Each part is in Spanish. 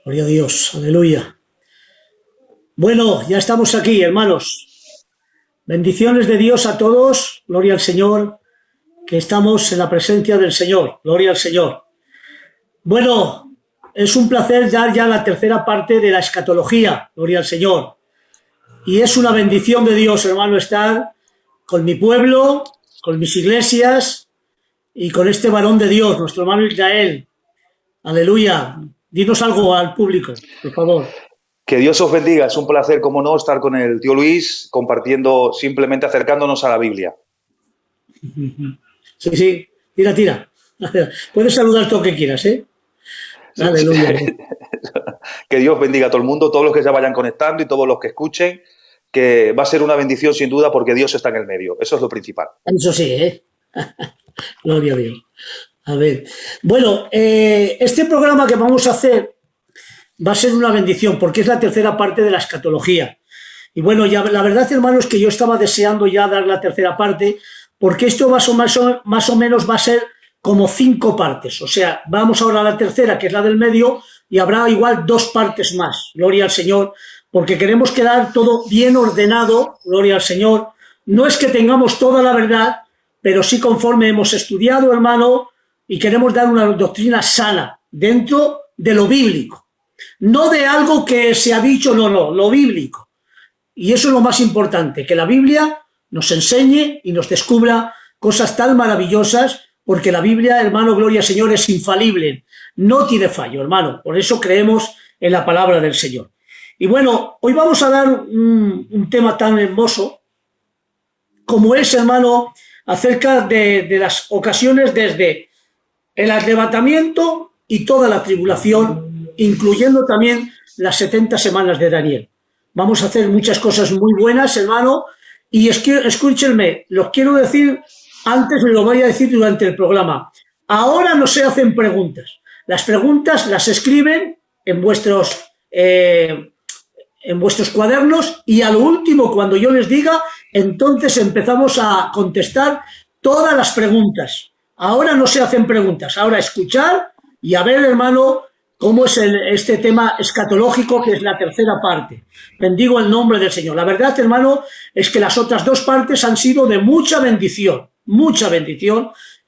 Gloria a Dios, aleluya. Bueno, ya estamos aquí, hermanos. Bendiciones de Dios a todos, gloria al Señor, que estamos en la presencia del Señor, gloria al Señor. Bueno, es un placer dar ya la tercera parte de la escatología, gloria al Señor. Y es una bendición de Dios, hermano, estar con mi pueblo, con mis iglesias y con este varón de Dios, nuestro hermano Israel. Aleluya. Dinos algo al público, por favor. Que Dios os bendiga. Es un placer, como no, estar con el tío Luis, compartiendo, simplemente acercándonos a la Biblia. Sí, tira. Puedes saludar todo lo que quieras, ¿eh? Aleluya. Que Dios bendiga a todo el mundo, todos los que se vayan conectando y todos los que escuchen, que va a ser una bendición sin duda porque Dios está en el medio. Eso es lo principal. Eso sí, ¿eh? Gloria a Dios. A ver. Bueno, este programa que vamos a hacer va a ser una bendición porque es la tercera parte de la escatología. Y bueno, ya la verdad, hermanos, que yo estaba deseando ya dar la tercera parte porque esto más o menos va a ser como 5 partes. O sea, vamos ahora a la tercera, que es la del medio, y habrá igual 2 partes más. Gloria al Señor, porque queremos quedar todo bien ordenado. Gloria al Señor. No es que tengamos toda la verdad, pero sí conforme hemos estudiado, hermano, y queremos dar una doctrina sana dentro de lo bíblico. No de algo que se ha dicho, no, lo bíblico. Y eso es lo más importante, que la Biblia nos enseñe y nos descubra cosas tan maravillosas, porque la Biblia, hermano, gloria al Señor, es infalible, no tiene fallo, hermano. Por eso creemos en la palabra del Señor. Y bueno, hoy vamos a dar un tema tan hermoso como es, hermano, acerca de las ocasiones desde el arrebatamiento y toda la tribulación, incluyendo también las 70 semanas de Daniel. Vamos a hacer muchas cosas muy buenas, hermano, y es que, escúchenme, los quiero decir antes, me lo voy a decir durante el programa. Ahora no se hacen preguntas. Las preguntas las escriben en vuestros cuadernos y a lo último, cuando yo les diga, entonces empezamos a contestar todas las preguntas. Ahora no se hacen preguntas, ahora escuchar y a ver, hermano, cómo es este tema escatológico, que es la tercera parte. Bendigo el nombre del Señor. La verdad, hermano, es que las otras 2 partes han sido de mucha bendición,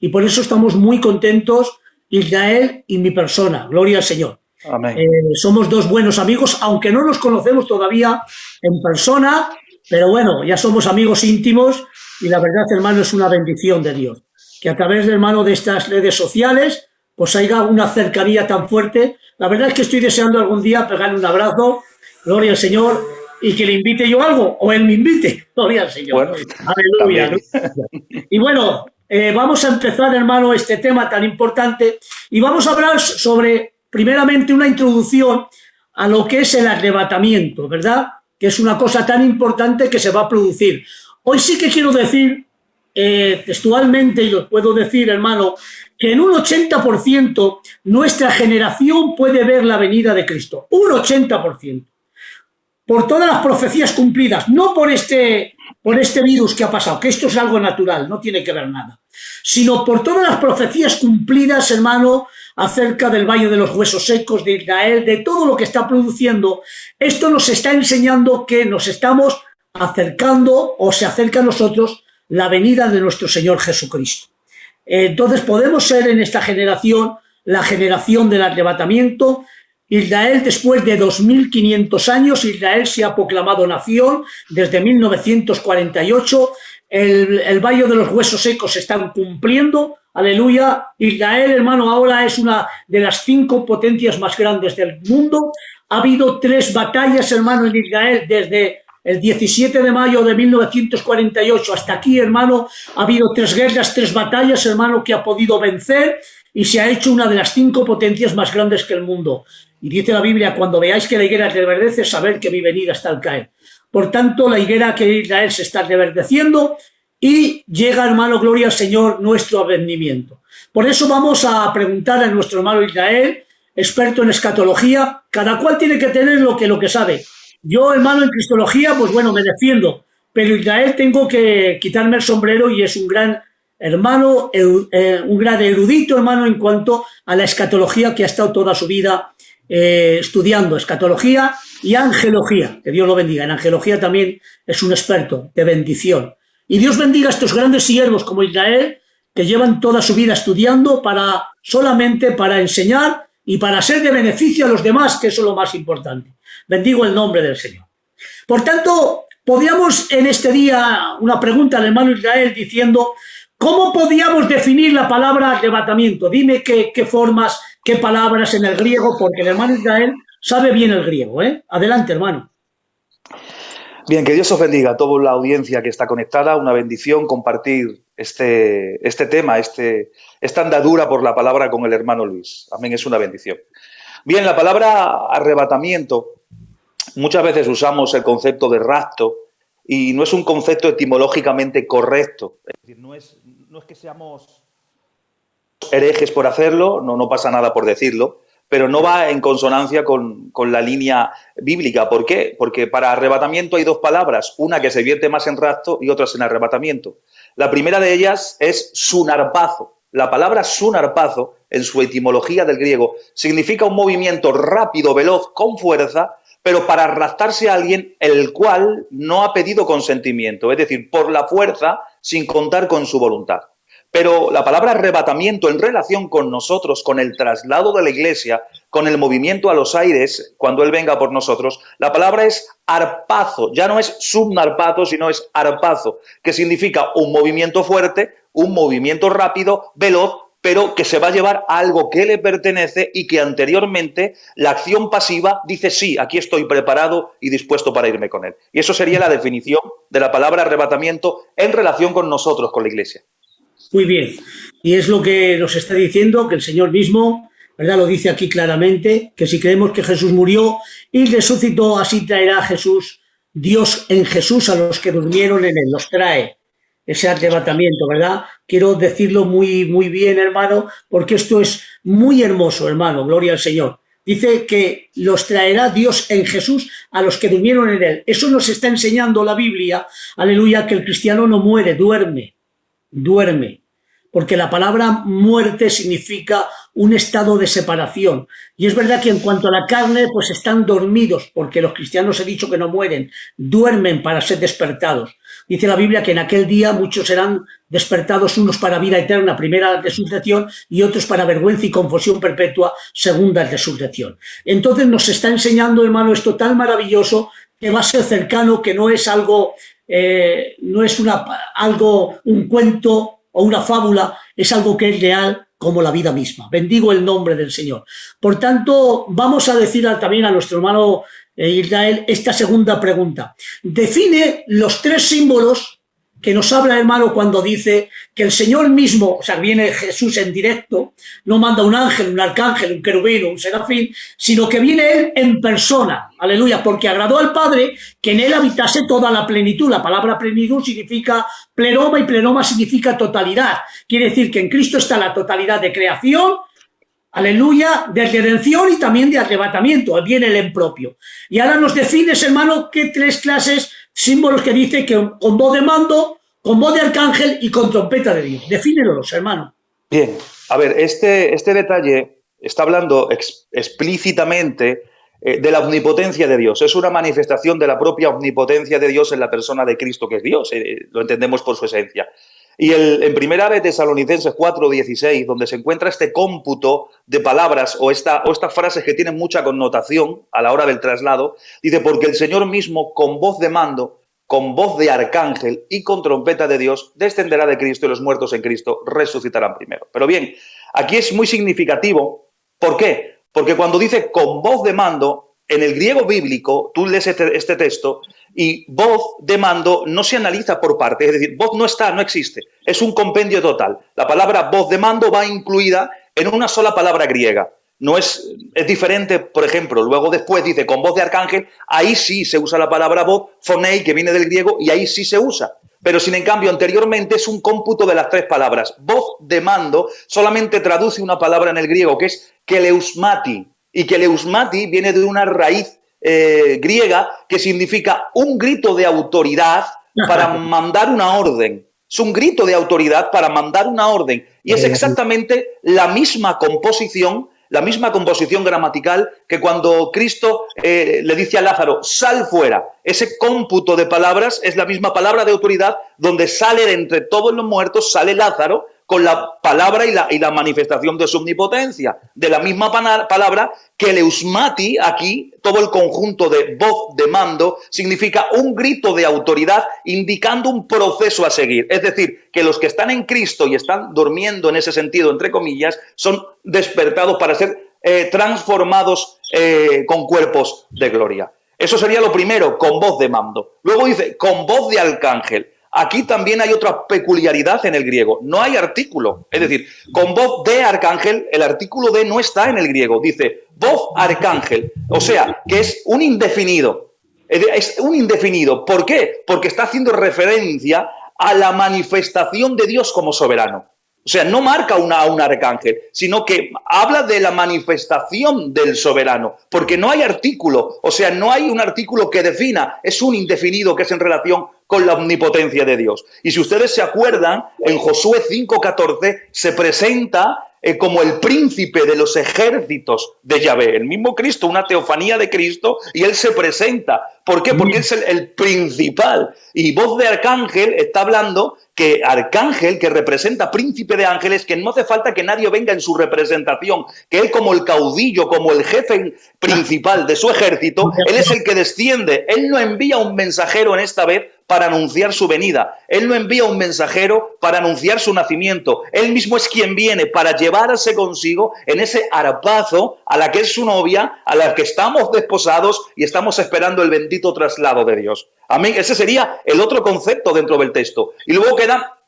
y por eso estamos muy contentos, Israel y mi persona. Gloria al Señor. Amén. Somos 2 buenos amigos, aunque no nos conocemos todavía en persona, pero bueno, ya somos amigos íntimos y la verdad, hermano, es una bendición de Dios. Que a través, hermano, de estas redes sociales, pues haya una cercanía tan fuerte. La verdad es que estoy deseando algún día pegarle un abrazo, gloria al Señor, y que le invite yo algo, o él me invite, gloria al Señor. Bueno, aleluya. Y bueno, vamos a empezar, hermano, este tema tan importante, y vamos a hablar sobre, primeramente, una introducción a lo que es el arrebatamiento, ¿verdad? Que es una cosa tan importante que se va a producir. Hoy sí que quiero decir, textualmente, y lo puedo decir, hermano, que en un 80% nuestra generación puede ver la venida de Cristo. Un 80%. Por todas las profecías cumplidas, no por este virus que ha pasado, que esto es algo natural, no tiene que ver nada, sino por todas las profecías cumplidas, hermano, acerca del Valle de los Huesos Secos, de Israel, de todo lo que está produciendo. Esto nos está enseñando que nos estamos acercando, o se acerca a nosotros, la venida de nuestro Señor Jesucristo. Entonces podemos ser en esta generación la generación del arrebatamiento. Israel, después de 2500 años, Israel se ha proclamado nación desde 1948. El Valle de los Huesos Secos se están cumpliendo. Aleluya. Israel, hermano, ahora es una de las 5 potencias más grandes del mundo. Ha habido 3 batallas, hermano, en Israel desde el 17 de mayo de 1948 hasta aquí, hermano. Ha habido 3 guerras, 3 batallas, hermano, que ha podido vencer y se ha hecho una de las 5 potencias más grandes que el mundo. Y dice la Biblia, cuando veáis que la higuera reverdece, saber que mi venida está al caer. Por tanto, la higuera que Israel se está reverdeciendo y llega, hermano, gloria al Señor, nuestro advenimiento. Por eso vamos a preguntar a nuestro hermano Israel, experto en escatología. Cada cual tiene que tener lo que sabe. Yo, hermano, en cristología, pues bueno, me defiendo, pero Israel tengo que quitarme el sombrero y es un gran hermano, un gran erudito, hermano, en cuanto a la escatología, que ha estado toda su vida estudiando escatología y angelología, que Dios lo bendiga. En angelología también es un experto de bendición. Y Dios bendiga a estos grandes siervos como Israel, que llevan toda su vida estudiando solamente para enseñar y para ser de beneficio a los demás, que eso es lo más importante. Bendigo el nombre del Señor. Por tanto, podríamos en este día una pregunta al hermano Israel diciendo, ¿cómo podríamos definir la palabra arrebatamiento? Dime qué formas, qué palabras en el griego, porque el hermano Israel sabe bien el griego, ¿eh? Adelante, hermano. Bien, que Dios os bendiga a toda la audiencia que está conectada. Una bendición compartir este tema, esta andadura por la palabra con el hermano Luis. Amén, es una bendición. Bien, la palabra arrebatamiento, muchas veces usamos el concepto de rapto y no es un concepto etimológicamente correcto. Es decir, no es que seamos herejes por hacerlo, no pasa nada por decirlo, pero no va en consonancia con la línea bíblica. ¿Por qué? Porque para arrebatamiento hay dos palabras, una que se vierte más en rapto y otra en arrebatamiento. La primera de ellas es sunarpazo. La palabra sunarpazo, en su etimología del griego, significa un movimiento rápido, veloz, con fuerza, pero para raptarse a alguien el cual no ha pedido consentimiento, es decir, por la fuerza, sin contar con su voluntad. Pero la palabra arrebatamiento en relación con nosotros, con el traslado de la iglesia, con el movimiento a los aires, cuando Él venga por nosotros, la palabra es arpazo, ya no es subnarpazo, sino es arpazo, que significa un movimiento fuerte, un movimiento rápido, veloz, pero que se va a llevar a algo que le pertenece y que anteriormente la acción pasiva dice sí, aquí estoy preparado y dispuesto para irme con Él. Y eso sería la definición de la palabra arrebatamiento en relación con nosotros, con la iglesia. Muy bien, y es lo que nos está diciendo, que el Señor mismo, ¿verdad? Lo dice aquí claramente, que si creemos que Jesús murió y resucitó, así traerá Jesús, Dios en Jesús a los que durmieron en Él, los trae ese arrebatamiento, ¿verdad? Quiero decirlo muy, muy bien, hermano, porque esto es muy hermoso, hermano, gloria al Señor. Dice que los traerá Dios en Jesús a los que durmieron en Él. Eso nos está enseñando la Biblia, aleluya, que el cristiano no muere, duerme, porque la palabra muerte significa un estado de separación. Y es verdad que en cuanto a la carne, pues están dormidos, porque los cristianos he dicho que no mueren, duermen para ser despertados. Dice la Biblia que en aquel día muchos serán despertados, unos para vida eterna, primera resurrección, y otros para vergüenza y confusión perpetua, segunda resurrección. Entonces nos está enseñando, hermano, esto tan maravilloso, que va a ser cercano, que no es algo, un cuento o una fábula, es algo que es real como la vida misma. Bendigo el nombre del Señor. Por tanto, vamos a decir también a nuestro hermano Israel esta segunda pregunta. Define los tres símbolos que nos habla, hermano, cuando dice que el Señor mismo, o sea, viene Jesús en directo, no manda un ángel, un arcángel, un querubín, un serafín, sino que viene Él en persona, aleluya, porque agradó al Padre que en Él habitase toda la plenitud. La palabra plenitud significa pleroma y pleroma significa totalidad. Quiere decir que en Cristo está la totalidad de creación, aleluya, de redención y también de arrebatamiento, viene el en propio. Y ahora nos defines, hermano, qué tres clases, símbolos que dice que con voz de mando, con voz de arcángel y con trompeta de Dios. Defínelos, hermano. Bien, a ver, este detalle está hablando explícitamente de la omnipotencia de Dios. Es una manifestación de la propia omnipotencia de Dios en la persona de Cristo, que es Dios. Lo entendemos por su esencia. Y en primera de Tesalonicenses 4:16, donde se encuentra este cómputo de palabras o estas frases que tienen mucha connotación a la hora del traslado, dice, porque el Señor mismo con voz de mando, con voz de arcángel y con trompeta de Dios, descenderá de Cristo y los muertos en Cristo resucitarán primero. Pero bien, aquí es muy significativo. ¿Por qué? Porque cuando dice con voz de mando, en el griego bíblico, tú lees este texto y voz de mando no se analiza por partes, es decir, voz no existe, es un compendio total. La palabra voz de mando va incluida en una sola palabra griega. No es diferente, por ejemplo, luego después dice con voz de arcángel, ahí sí se usa la palabra voz, phonei, que viene del griego, y ahí sí se usa. Pero sin en cambio, anteriormente es un cómputo de las tres palabras. Voz de mando solamente traduce una palabra en el griego, que es keleusmati. Y keleusmati viene de una raíz griega que significa un grito de autoridad para mandar una orden. Es un grito de autoridad para mandar una orden. Y es exactamente la misma composición la misma composición gramatical que cuando Cristo le dice a Lázaro, sal fuera. Ese cómputo de palabras es la misma palabra de autoridad donde sale de entre todos los muertos, sale Lázaro con la palabra y la manifestación de su omnipotencia. De la misma palabra que el eusmati, aquí, todo el conjunto de voz de mando, significa un grito de autoridad indicando un proceso a seguir. Es decir, que los que están en Cristo y están durmiendo en ese sentido, entre comillas, son despertados para ser transformados con cuerpos de gloria. Eso sería lo primero, con voz de mando. Luego dice, con voz de arcángel. Aquí también hay otra peculiaridad en el griego. No hay artículo. Es decir, con voz de arcángel, el artículo de no está en el griego. Dice voz arcángel. O sea, que es un indefinido. Es un indefinido. ¿Por qué? Porque está haciendo referencia a la manifestación de Dios como soberano. O sea, no marca a un arcángel, sino que habla de la manifestación del soberano, porque no hay artículo, o sea, no hay un artículo que defina, es un indefinido que es en relación con la omnipotencia de Dios. Y si ustedes se acuerdan, en Josué 5:14 se presenta como el príncipe de los ejércitos de Yahvé, el mismo Cristo, una teofanía de Cristo, y él se presenta. ¿Por qué? Porque es el principal. Y voz de arcángel está hablando que arcángel, que representa príncipe de ángeles, que no hace falta que nadie venga en su representación, que él como el caudillo, como el jefe principal de su ejército, él es el que desciende. Él no envía un mensajero en esta vez para anunciar su venida. Él no envía un mensajero para anunciar su nacimiento. Él mismo es quien viene para llevarse consigo en ese arpazo a la que es su novia, a la que estamos desposados y estamos esperando el bendito traslado de Dios. Amén. Ese sería el otro concepto dentro del texto. Y luego queda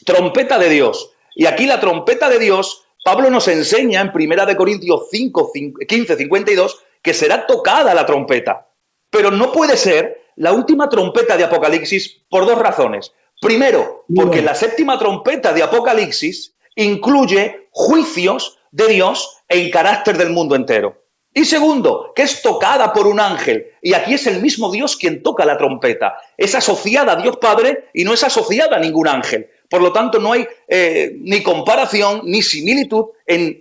trompeta de Dios. Y aquí la trompeta de Dios, Pablo nos enseña en 1 Corintios 15:52, que será tocada la trompeta. Pero no puede ser la última trompeta de Apocalipsis por dos razones. Primero, porque la séptima trompeta de Apocalipsis incluye juicios de Dios en carácter del mundo entero. Y segundo, que es tocada por un ángel. Y aquí es el mismo Dios quien toca la trompeta. Es asociada a Dios Padre y no es asociada a ningún ángel. Por lo tanto, no hay ni comparación ni similitud en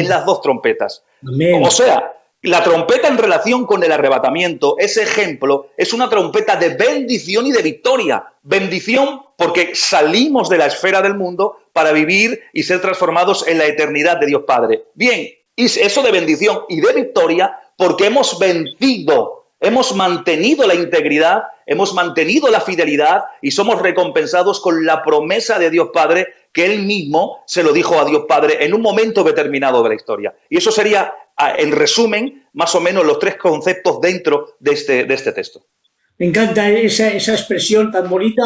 las dos trompetas. Amén. O sea, la trompeta en relación con el arrebatamiento, ese ejemplo, es una trompeta de bendición y de victoria. Bendición porque salimos de la esfera del mundo para vivir y ser transformados en la eternidad de Dios Padre. Bien, y eso de bendición y de victoria porque hemos vencido, hemos mantenido la integridad, hemos mantenido la fidelidad y somos recompensados con la promesa de Dios Padre que Él mismo se lo dijo a Dios Padre en un momento determinado de la historia. Y eso sería, en resumen, más o menos los tres conceptos dentro de este texto. Me encanta esa expresión tan bonita.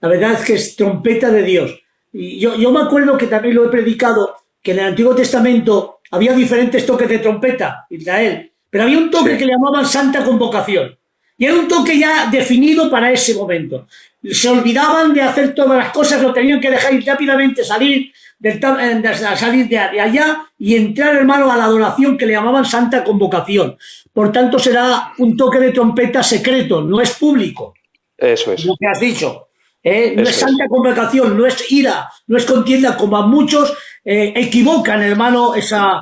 La verdad es que es trompeta de Dios. Y yo me acuerdo que también lo he predicado, que en el Antiguo Testamento había diferentes toques de trompeta, Israel, pero había un toque que le llamaban Santa Convocación. Y era un toque ya definido para ese momento. Se olvidaban de hacer todas las cosas, lo tenían que dejar rápidamente salir de allá y entrar, hermano, a la adoración que le llamaban Santa Convocación. Por tanto, será un toque de trompeta secreto, no es público. Eso es. Lo que has dicho. No es Santa Convocación, no es ira, no es contienda, como a muchos equivocan, hermano, esa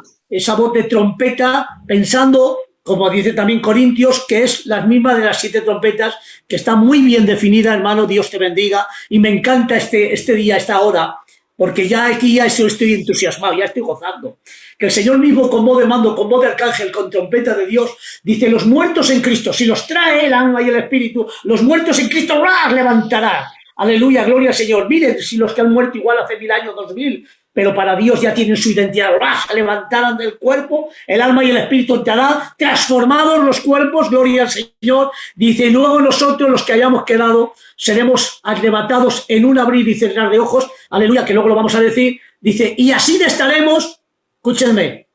voz de trompeta, pensando, como dice también Corintios, que es la misma de las 7 trompetas, que está muy bien definida, hermano. Dios te bendiga. Y me encanta este día, esta hora, porque ya aquí ya estoy entusiasmado, ya estoy gozando. Que el Señor mismo, con voz de mando, con voz de arcángel, con trompeta de Dios, dice: los muertos en Cristo, si los trae el alma y el espíritu, los muertos en Cristo ¡ras! Levantará. Aleluya, gloria al Señor. Miren, si los que han muerto igual hace 1000 años, 2000, pero para Dios ya tienen su identidad. ¡Ras! Levantarán del cuerpo, el alma y el espíritu entrarán, transformados los cuerpos, gloria al Señor. Dice: luego nosotros, los que hayamos quedado, seremos arrebatados en un abrir y cerrar de ojos. Aleluya, que luego lo vamos a decir. Dice: y así estaremos, escúchenme,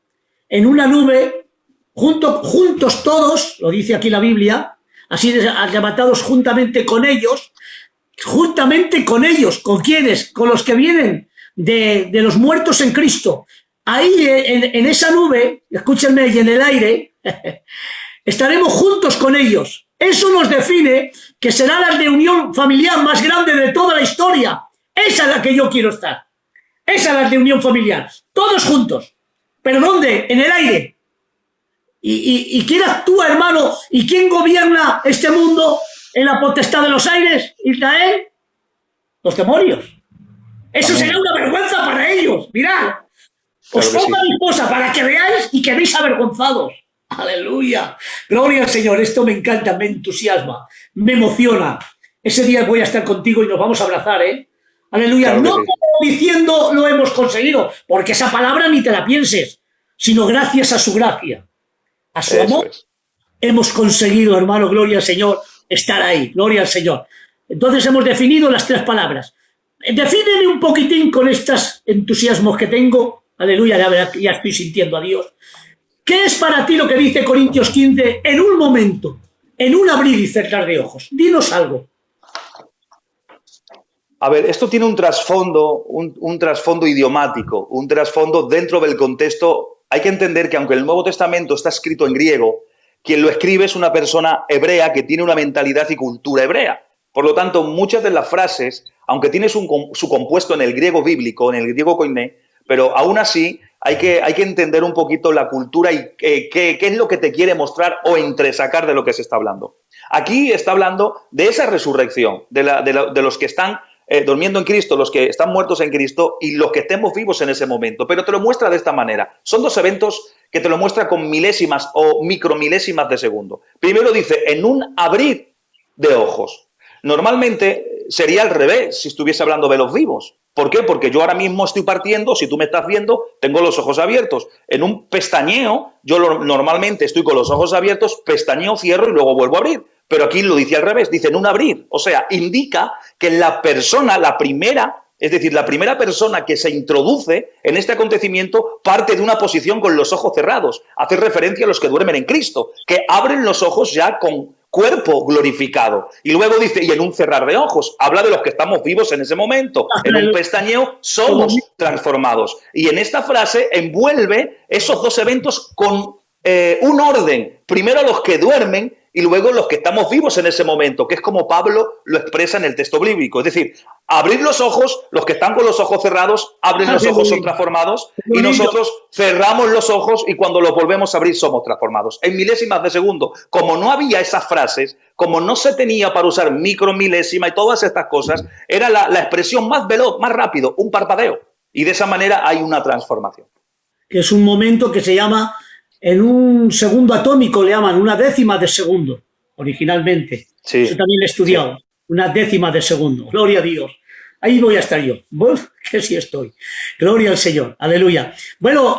en una nube, juntos todos, lo dice aquí la Biblia, así arrebatados juntamente con ellos. Justamente con ellos, ¿con quiénes? Con los que vienen de los muertos en Cristo. Ahí en esa nube, escúchenme, y en el aire, estaremos juntos con ellos. Eso nos define que será la reunión familiar más grande de toda la historia. Esa es la que yo quiero estar. Esa es la reunión familiar. Todos juntos. ¿Pero dónde? En el aire. ¿Y quién actúa, hermano? ¿Y quién gobierna este mundo en la potestad de los aires? ¿Israel? Los demonios. Eso será una vergüenza para ellos. Mirad. Os pongo a mi esposa para que veáis y quedéis avergonzados. Aleluya. Gloria al Señor. Esto me encanta, me entusiasma, me emociona. Ese día voy a estar contigo y nos vamos a abrazar, ¿eh? Aleluya. No diciendo lo hemos conseguido, porque esa palabra ni te la pienses, sino gracias a su gracia, a su amor, hemos conseguido, hermano, gloria al Señor, estar ahí. Gloria al Señor. Entonces hemos definido las tres palabras. Defíneme un poquitín con estos entusiasmos que tengo. Aleluya, ya estoy sintiendo a Dios. ¿Qué es para ti lo que dice Corintios 15 en un momento, en un abrir y cerrar de ojos? Dinos algo. A ver, esto tiene un trasfondo, un trasfondo idiomático, un trasfondo dentro del contexto. Hay que entender que aunque el Nuevo Testamento está escrito en griego, quien lo escribe es una persona hebrea que tiene una mentalidad y cultura hebrea. Por lo tanto, muchas de las frases, aunque tiene su compuesto en el griego bíblico, en el griego koiné, pero aún así hay que entender un poquito la cultura y qué es lo que te quiere mostrar o entresacar de lo que se está hablando. Aquí está hablando de esa resurrección, de los que están durmiendo en Cristo, los que están muertos en Cristo y los que estemos vivos en ese momento. Pero te lo muestra de esta manera. Son dos eventos que te lo muestra con milésimas o micromilésimas de segundo. Primero dice, en un abrir de ojos. Normalmente sería al revés si estuviese hablando de los vivos. ¿Por qué? Porque yo ahora mismo estoy partiendo, si tú me estás viendo, tengo los ojos abiertos. En un pestañeo, yo normalmente estoy con los ojos abiertos, pestañeo, cierro y luego vuelvo a abrir. Pero aquí lo dice al revés, dice en un abrir. O sea, indica que la persona, la primera, es decir, la primera persona que se introduce en este acontecimiento parte de una posición con los ojos cerrados. Hace referencia a los que duermen en Cristo, que abren los ojos ya con cuerpo glorificado. Y luego dice, y en un cerrar de ojos, habla de los que estamos vivos en ese momento. En un pestañeo somos transformados. Y en esta frase envuelve esos dos eventos con un orden. Primero los que duermen y luego los que estamos vivos en ese momento, que es como Pablo lo expresa en el texto bíblico. Es decir, abrir los ojos, los que están con los ojos cerrados, abren los ojos, son transformados, y nosotros cerramos los ojos y cuando los volvemos a abrir somos transformados. En milésimas de segundo, como no había esas frases, como no se tenía para usar micromilésima y todas estas cosas, era la expresión más veloz, más rápido, un parpadeo. Y de esa manera hay una transformación. Que es un momento que se llama... En un segundo atómico le llaman una décima de segundo, originalmente. Sí. Eso también lo he estudiado. Sí. Una décima de segundo. Gloria a Dios. Ahí voy a estar yo. Que sí estoy. Gloria al Señor. Aleluya. Bueno,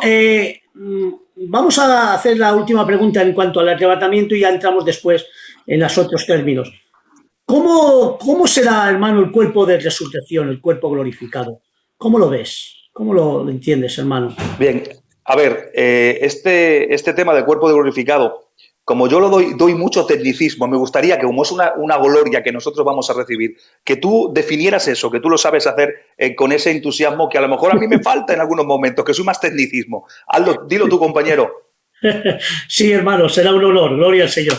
vamos a hacer la última pregunta en cuanto al arrebatamiento y ya entramos después en los otros términos. ¿Cómo será, hermano, el cuerpo de resurrección, el cuerpo glorificado? ¿Cómo lo ves? ¿Cómo lo entiendes, hermano? Bien. A ver, este tema del cuerpo glorificado, como yo lo doy mucho tecnicismo, me gustaría que, como es una gloria que nosotros vamos a recibir, que tú definieras eso, que tú lo sabes hacer con ese entusiasmo que a lo mejor a mí me falta en algunos momentos, que soy más tecnicismo. Aldo, dilo tú, compañero. Sí, hermano, será un honor, gloria al Señor.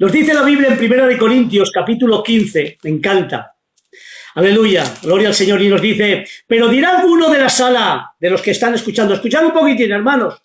Nos dice la Biblia en 1 Corintios, capítulo 15, me encanta. Aleluya, gloria al Señor, y nos dice, pero dirá alguno de la sala, de los que están escuchando, escuchad un poquitín, hermanos,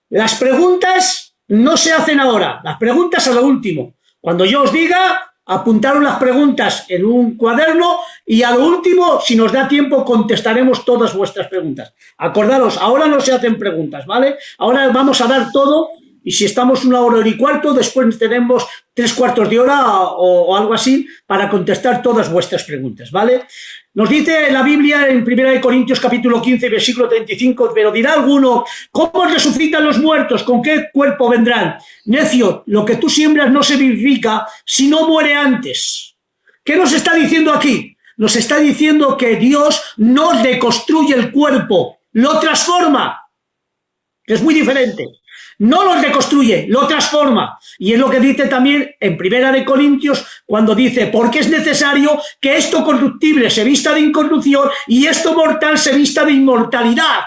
las preguntas no se hacen ahora, las preguntas a lo último. Cuando yo os diga, apuntaros las preguntas en un cuaderno y a lo último, si nos da tiempo, contestaremos todas vuestras preguntas. Acordaros, ahora no se hacen preguntas, ¿vale? Ahora vamos a dar todo. Y si estamos 1 hora y cuarto, después tenemos 3/4 de hora o algo así para contestar todas vuestras preguntas, ¿vale? Nos dice la Biblia en 1 Corintios capítulo 15, versículo 35, pero dirá alguno, ¿cómo resucitan los muertos? ¿Con qué cuerpo vendrán? Necio, lo que tú siembras no se vivifica si no muere antes. ¿Qué nos está diciendo aquí? Nos está diciendo que Dios no deconstruye el cuerpo, lo transforma, que es muy diferente. No lo reconstruye, lo transforma. Y es lo que dice también en 1 Corintios cuando dice, porque es necesario que esto corruptible se vista de incorrupción y esto mortal se vista de inmortalidad.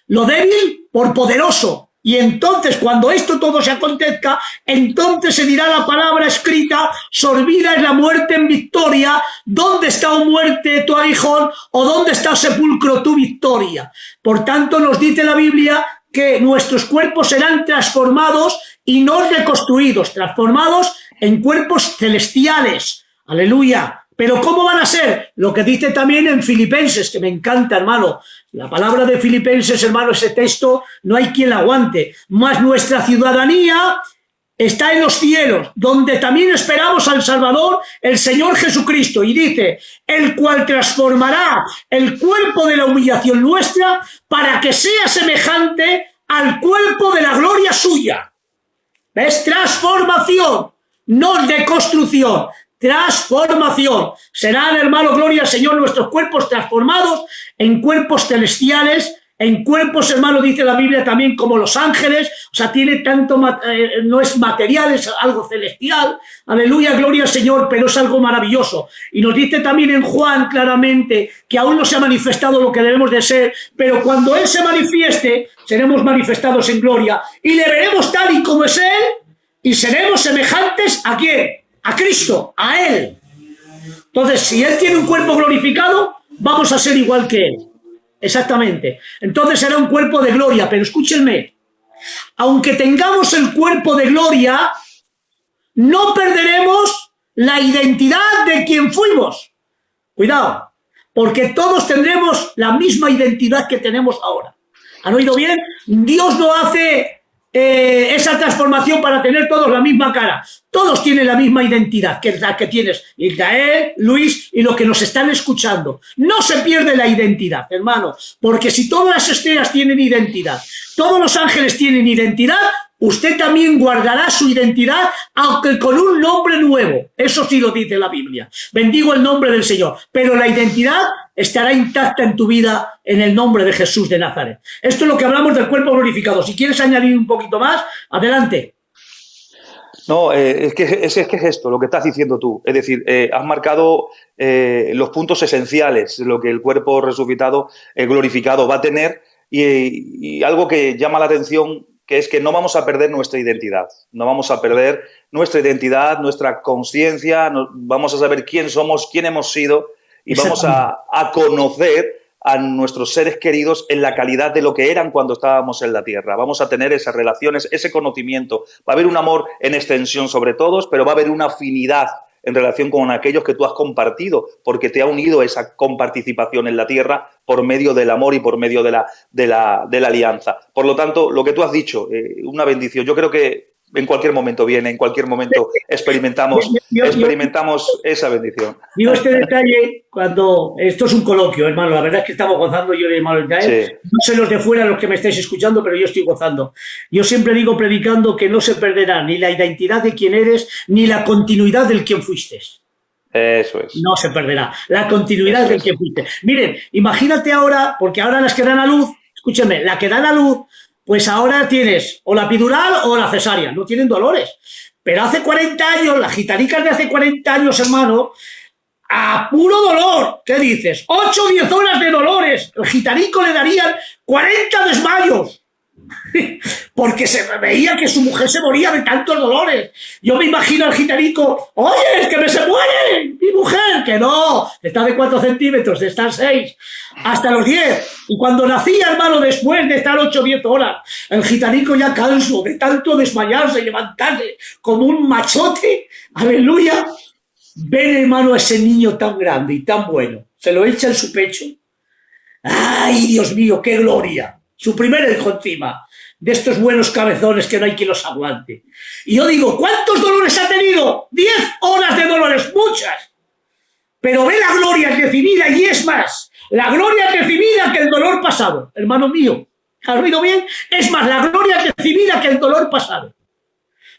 Lo débil por poderoso. Y entonces, cuando esto todo se acontezca, entonces se dirá la palabra escrita, sorbida es la muerte en victoria, ¿dónde está, oh muerte, tu aguijón? ¿O dónde está, sepulcro, tu victoria? Por tanto, nos dice la Biblia que nuestros cuerpos serán transformados y no reconstruidos, transformados en cuerpos celestiales. Aleluya. Pero ¿cómo van a ser? Lo que dice también en Filipenses, que me encanta, hermano. La palabra de Filipenses, hermano, ese texto, no hay quien la aguante. Mas nuestra ciudadanía está en los cielos, donde también esperamos al Salvador, el Señor Jesucristo. Y dice, el cual transformará el cuerpo de la humillación nuestra para que sea semejante al cuerpo de la gloria suya. ¿Ves? Transformación, no deconstrucción. Transformación. Serán, hermano, gloria al Señor, nuestros cuerpos transformados en cuerpos celestiales, en cuerpos, hermano, dice la Biblia también, como los ángeles. O sea, tiene tanto, no es material, es algo celestial. Aleluya, gloria al Señor, pero es algo maravilloso. Y nos dice también en Juan claramente que aún no se ha manifestado lo que debemos de ser, pero cuando Él se manifieste, seremos manifestados en gloria y le veremos tal y como es Él y seremos semejantes ¿a quién? A Cristo, a Él. Entonces, si Él tiene un cuerpo glorificado, vamos a ser igual que Él. Exactamente. Entonces será un cuerpo de gloria, pero escúchenme, aunque tengamos el cuerpo de gloria, no perderemos la identidad de quien fuimos. Cuidado, porque todos tendremos la misma identidad que tenemos ahora. ¿Han oído bien? Dios no hace esa transformación para tener todos la misma cara. Todos tienen la misma identidad, que es la que tienes Israel, Luis y los que nos están escuchando. No se pierde la identidad, hermano, porque si todas las estrellas tienen identidad, todos los ángeles tienen identidad, usted también guardará su identidad, aunque con un nombre nuevo. Eso sí lo dice la Biblia. Bendigo el nombre del Señor. Pero la identidad estará intacta en tu vida en el nombre de Jesús de Nazaret. Esto es lo que hablamos del cuerpo glorificado. Si quieres añadir un poquito más, adelante. No, es que es esto, lo que estás diciendo tú. Es decir, has marcado los puntos esenciales de lo que el cuerpo resucitado, glorificado, va a tener y algo que llama la atención, que es que no vamos a perder nuestra identidad. No vamos a perder nuestra identidad, nuestra conciencia, vamos a saber quién somos, quién hemos sido y vamos a conocer a nuestros seres queridos en la calidad de lo que eran cuando estábamos en la tierra. Vamos a tener esas relaciones, ese conocimiento. Va a haber un amor en extensión sobre todos, pero va a haber una afinidad en relación con aquellos que tú has compartido, porque te ha unido esa comparticipación en la tierra por medio del amor y por medio de la alianza. Por lo tanto, lo que tú has dicho, una bendición. Yo creo que en cualquier momento viene, en cualquier momento experimentamos esa bendición. Digo este detalle cuando... Esto es un coloquio, hermano. La verdad es que estamos gozando yo y el hermano Israel. Sí. No sé los de fuera, los que me estáis escuchando, pero yo estoy gozando. Yo siempre digo predicando que no se perderá ni la identidad de quien eres, ni la continuidad del quien fuiste. Eso es. No se perderá. La continuidad del que fuiste. Miren, imagínate ahora, porque ahora las que dan a luz, escúcheme, la que dan a luz, pues ahora tienes o la epidural o la cesárea, no tienen dolores. Pero hace 40 años, las gitanicas de hace 40 años, hermano, a puro dolor, ¿qué dices? 8 o 10 horas de dolores. El gitanico le darían 40 desmayos. Porque se veía que su mujer se moría de tantos dolores. Yo me imagino al gitanico, oye, es que se muere mi mujer, que no, está de 4 centímetros, de estar 6, hasta los 10. Y cuando nacía, hermano, después de estar 8 o 10 horas, el gitanico ya canso de tanto desmayarse y levantarse como un machote, aleluya, ven, hermano, a ese niño tan grande y tan bueno, se lo echa en su pecho. ¡Ay, Dios mío, qué gloria! Su primer hijo encima, de estos buenos cabezones que no hay quien los aguante. Y yo digo, ¿cuántos dolores ha tenido? 10 horas de dolores, muchas. Pero ve la gloria recibida y es más, la gloria recibida que el dolor pasado. Hermano mío, ¿has oído bien? Es más, la gloria recibida que el dolor pasado.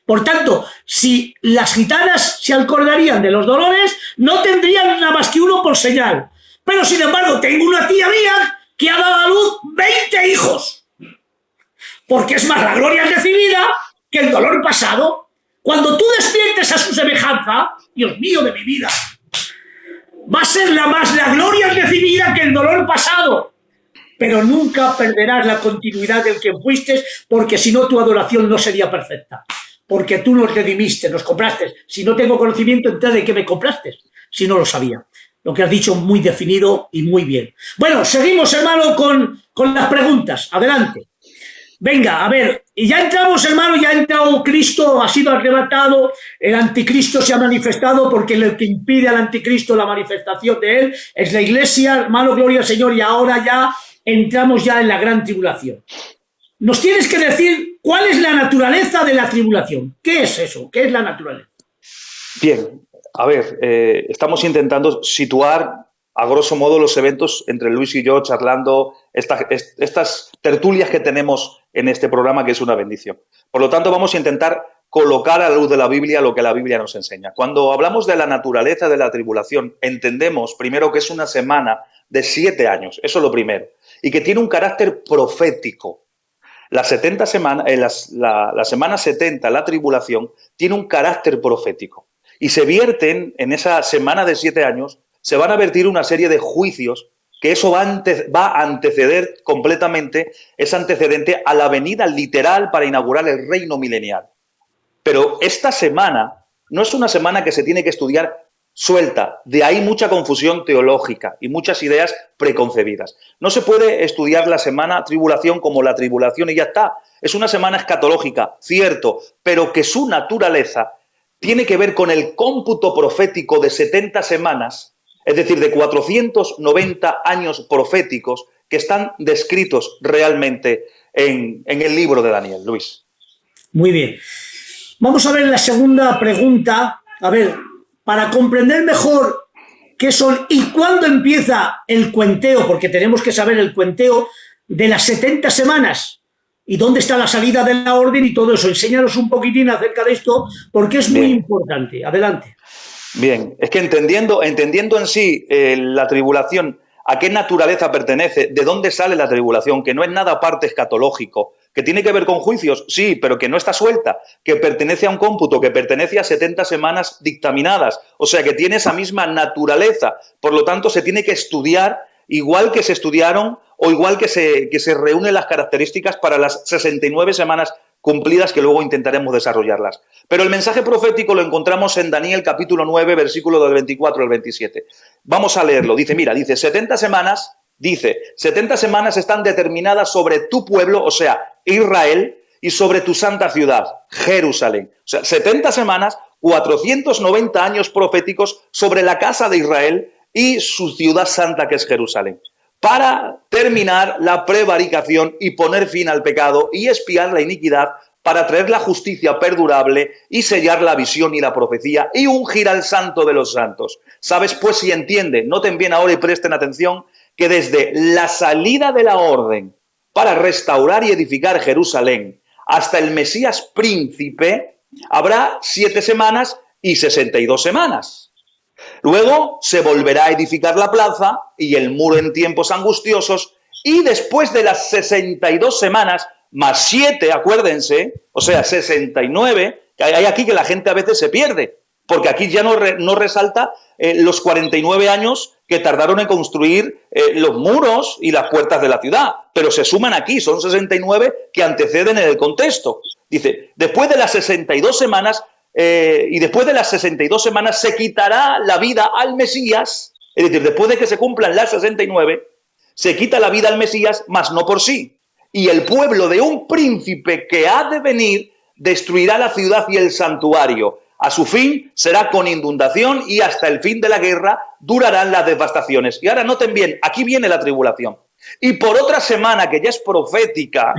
Por tanto, si las gitanas se acordarían de los dolores, no tendrían nada más que uno por señal. Pero, sin embargo, tengo una tía mía que ha dado a luz 20 hijos. Porque es más la gloria recibida que el dolor pasado. Cuando tú despiertes a su semejanza, Dios mío de mi vida, va a ser la gloria recibida que el dolor pasado. Pero nunca perderás la continuidad del que fuiste, porque si no tu adoración no sería perfecta. Porque tú nos redimiste, nos compraste. Si no tengo conocimiento, entonces ¿de qué me compraste? Si no lo sabía. Lo que has dicho muy definido y muy bien. Bueno, seguimos, hermano, con las preguntas. Adelante. Venga, a ver, y ya entramos, hermano, ya ha entrado Cristo, ha sido arrebatado, el anticristo se ha manifestado, porque lo que impide al anticristo la manifestación de él es la iglesia, hermano, gloria al Señor, y ahora ya entramos ya en la gran tribulación. Nos tienes que decir cuál es la naturaleza de la tribulación. ¿Qué es eso? ¿Qué es la naturaleza? Bien, a ver, estamos intentando situar a grosso modo los eventos entre Luis y yo charlando, estas tertulias que tenemos en este programa, que es una bendición. Por lo tanto, vamos a intentar colocar a la luz de la Biblia lo que la Biblia nos enseña. Cuando hablamos de la naturaleza de la tribulación, entendemos primero que es una semana de 7 años, eso es lo primero, y que tiene un carácter profético. La semana 70, la tribulación, tiene un carácter profético. Y se vierten en esa semana de 7 años, se van a vertir una serie de juicios que eso va a anteceder completamente, es antecedente a la venida literal para inaugurar el reino milenial. Pero esta semana no es una semana que se tiene que estudiar suelta, de ahí mucha confusión teológica y muchas ideas preconcebidas. No se puede estudiar la semana tribulación como la tribulación y ya está. Es una semana escatológica, cierto, pero que su naturaleza tiene que ver con el cómputo profético de 70 semanas, es decir, de 490 años proféticos que están descritos realmente en el libro de Daniel. Luis. Muy bien. Vamos a ver la segunda pregunta. A ver, para comprender mejor qué son y cuándo empieza el cuenteo, porque tenemos que saber el cuenteo de las 70 semanas y dónde está la salida de la orden y todo eso. Enséñanos un poquitín acerca de esto, porque es muy importante. Adelante. Bien, es que entendiendo en sí la tribulación, a qué naturaleza pertenece, de dónde sale la tribulación, que no es nada aparte escatológico, que tiene que ver con juicios, sí, pero que no está suelta, que pertenece a un cómputo, que pertenece a 70 semanas dictaminadas, o sea, que tiene esa misma naturaleza. Por lo tanto, se tiene que estudiar igual que se estudiaron o igual que se reúnen las características para las 69 semanas cumplidas, que luego intentaremos desarrollarlas. Pero el mensaje profético lo encontramos en Daniel capítulo 9, versículo del 24 al 27. Vamos a leerlo. Dice, 70 semanas están determinadas sobre tu pueblo, o sea, Israel, y sobre tu santa ciudad, Jerusalén. O sea, 70 semanas, 490 años proféticos sobre la casa de Israel y su ciudad santa, que es Jerusalén, para terminar la prevaricación y poner fin al pecado y expiar la iniquidad, para traer la justicia perdurable y sellar la visión y la profecía y ungir al santo de los santos. ¿Sabes pues si entienden? Noten bien ahora y presten atención que desde la salida de la orden para restaurar y edificar Jerusalén hasta el Mesías príncipe habrá 7 semanas y 62 semanas. Luego se volverá a edificar la plaza y el muro en tiempos angustiosos, y después de las 62 semanas, más 7, acuérdense, o sea, 69, que hay aquí que la gente a veces se pierde, porque aquí ya no resalta los 49 años que tardaron en construir los muros y las puertas de la ciudad, pero se suman aquí, son 69 que anteceden en el contexto. Dice, después de las 62 semanas, y después de las 62 semanas se quitará la vida al Mesías, es decir, después de que se cumplan las 69, se quita la vida al Mesías, mas no por sí. Y el pueblo de un príncipe que ha de venir destruirá la ciudad y el santuario. A su fin será con inundación y hasta el fin de la guerra durarán las devastaciones. Y ahora noten bien, aquí viene la tribulación. Y por otra semana, que ya es profética,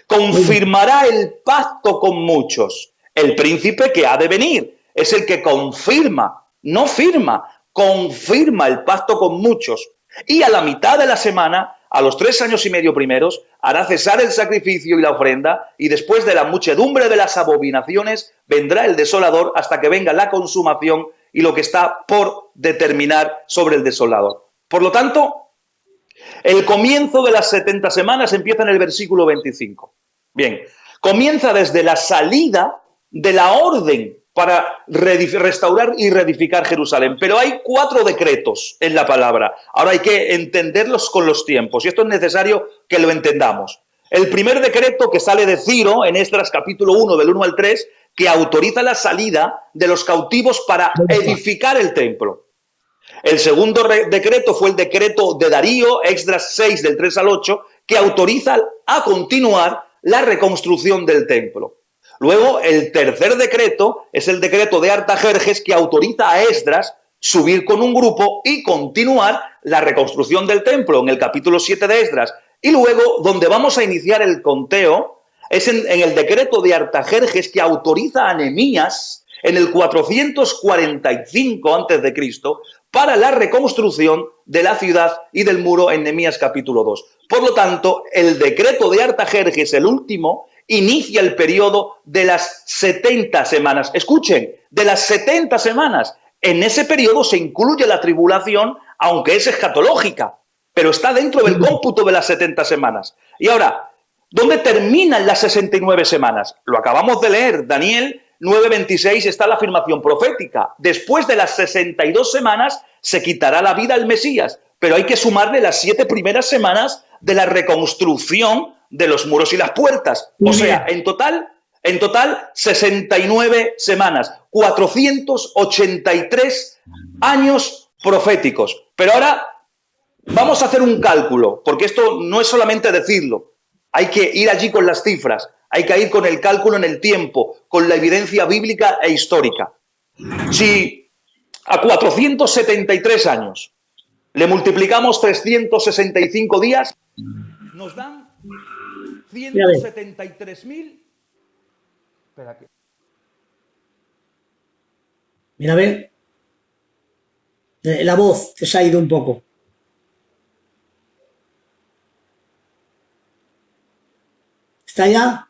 confirmará el pacto con muchos. El príncipe que ha de venir es el que confirma, no firma, confirma el pacto con muchos. Y a la mitad de la semana, a los 3 años y medio primeros, hará cesar el sacrificio y la ofrenda, y después de la muchedumbre de las abominaciones vendrá el desolador hasta que venga la consumación y lo que está por determinar sobre el desolador. Por lo tanto, el comienzo de las 70 semanas empieza en el versículo 25. Bien, comienza desde la salida de la orden para restaurar y reedificar Jerusalén. Pero hay 4 decretos en la palabra. Ahora hay que entenderlos con los tiempos, y esto es necesario que lo entendamos. El primer decreto, que sale de Ciro, en Esdras capítulo 1, del 1 al 3, que autoriza la salida de los cautivos para edificar el templo. El segundo decreto fue el decreto de Darío, Esdras 6, del 3 al 8, que autoriza a continuar la reconstrucción del templo. Luego, el tercer decreto es el decreto de Artajerjes, que autoriza a Esdras subir con un grupo y continuar la reconstrucción del templo, en el capítulo 7 de Esdras. Y luego, donde vamos a iniciar el conteo, es en el decreto de Artajerjes, que autoriza a Nehemías en el 445 a.C. para la reconstrucción de la ciudad y del muro en Nehemías capítulo 2. Por lo tanto, el decreto de Artajerjes, el último, inicia el periodo de las 70 semanas. Escuchen, de las 70 semanas. En ese periodo se incluye la tribulación, aunque es escatológica, pero está dentro del cómputo de las 70 semanas. Y ahora, ¿dónde terminan las 69 semanas? Lo acabamos de leer, Daniel 9:26 está la afirmación profética. Después de las 62 semanas se quitará la vida al Mesías, pero hay que sumarle las 7 primeras semanas de la reconstrucción de los muros y las puertas. O sea, en total 69 semanas, 483 años proféticos. Pero ahora vamos a hacer un cálculo, porque esto no es solamente decirlo, hay que ir allí con las cifras, hay que ir con el cálculo en el tiempo, con la evidencia bíblica e histórica. Si a 473 años le multiplicamos 365 días, nos dan 173.000. Espera aquí. Mira, a ver. La voz te se ha ido un poco. ¿Está ya?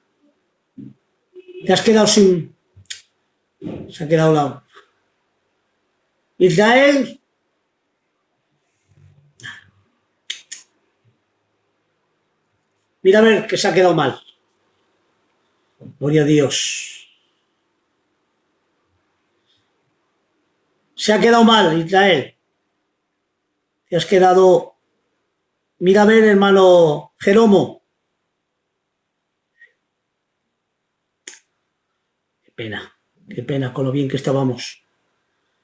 Te has quedado sin... Se ha quedado a un lado. Israel. Mira a ver que se ha quedado mal. Gloria a Dios. Se ha quedado mal, Israel. Te has quedado... Mira a ver, hermano Jeromo. Qué pena con lo bien que estábamos.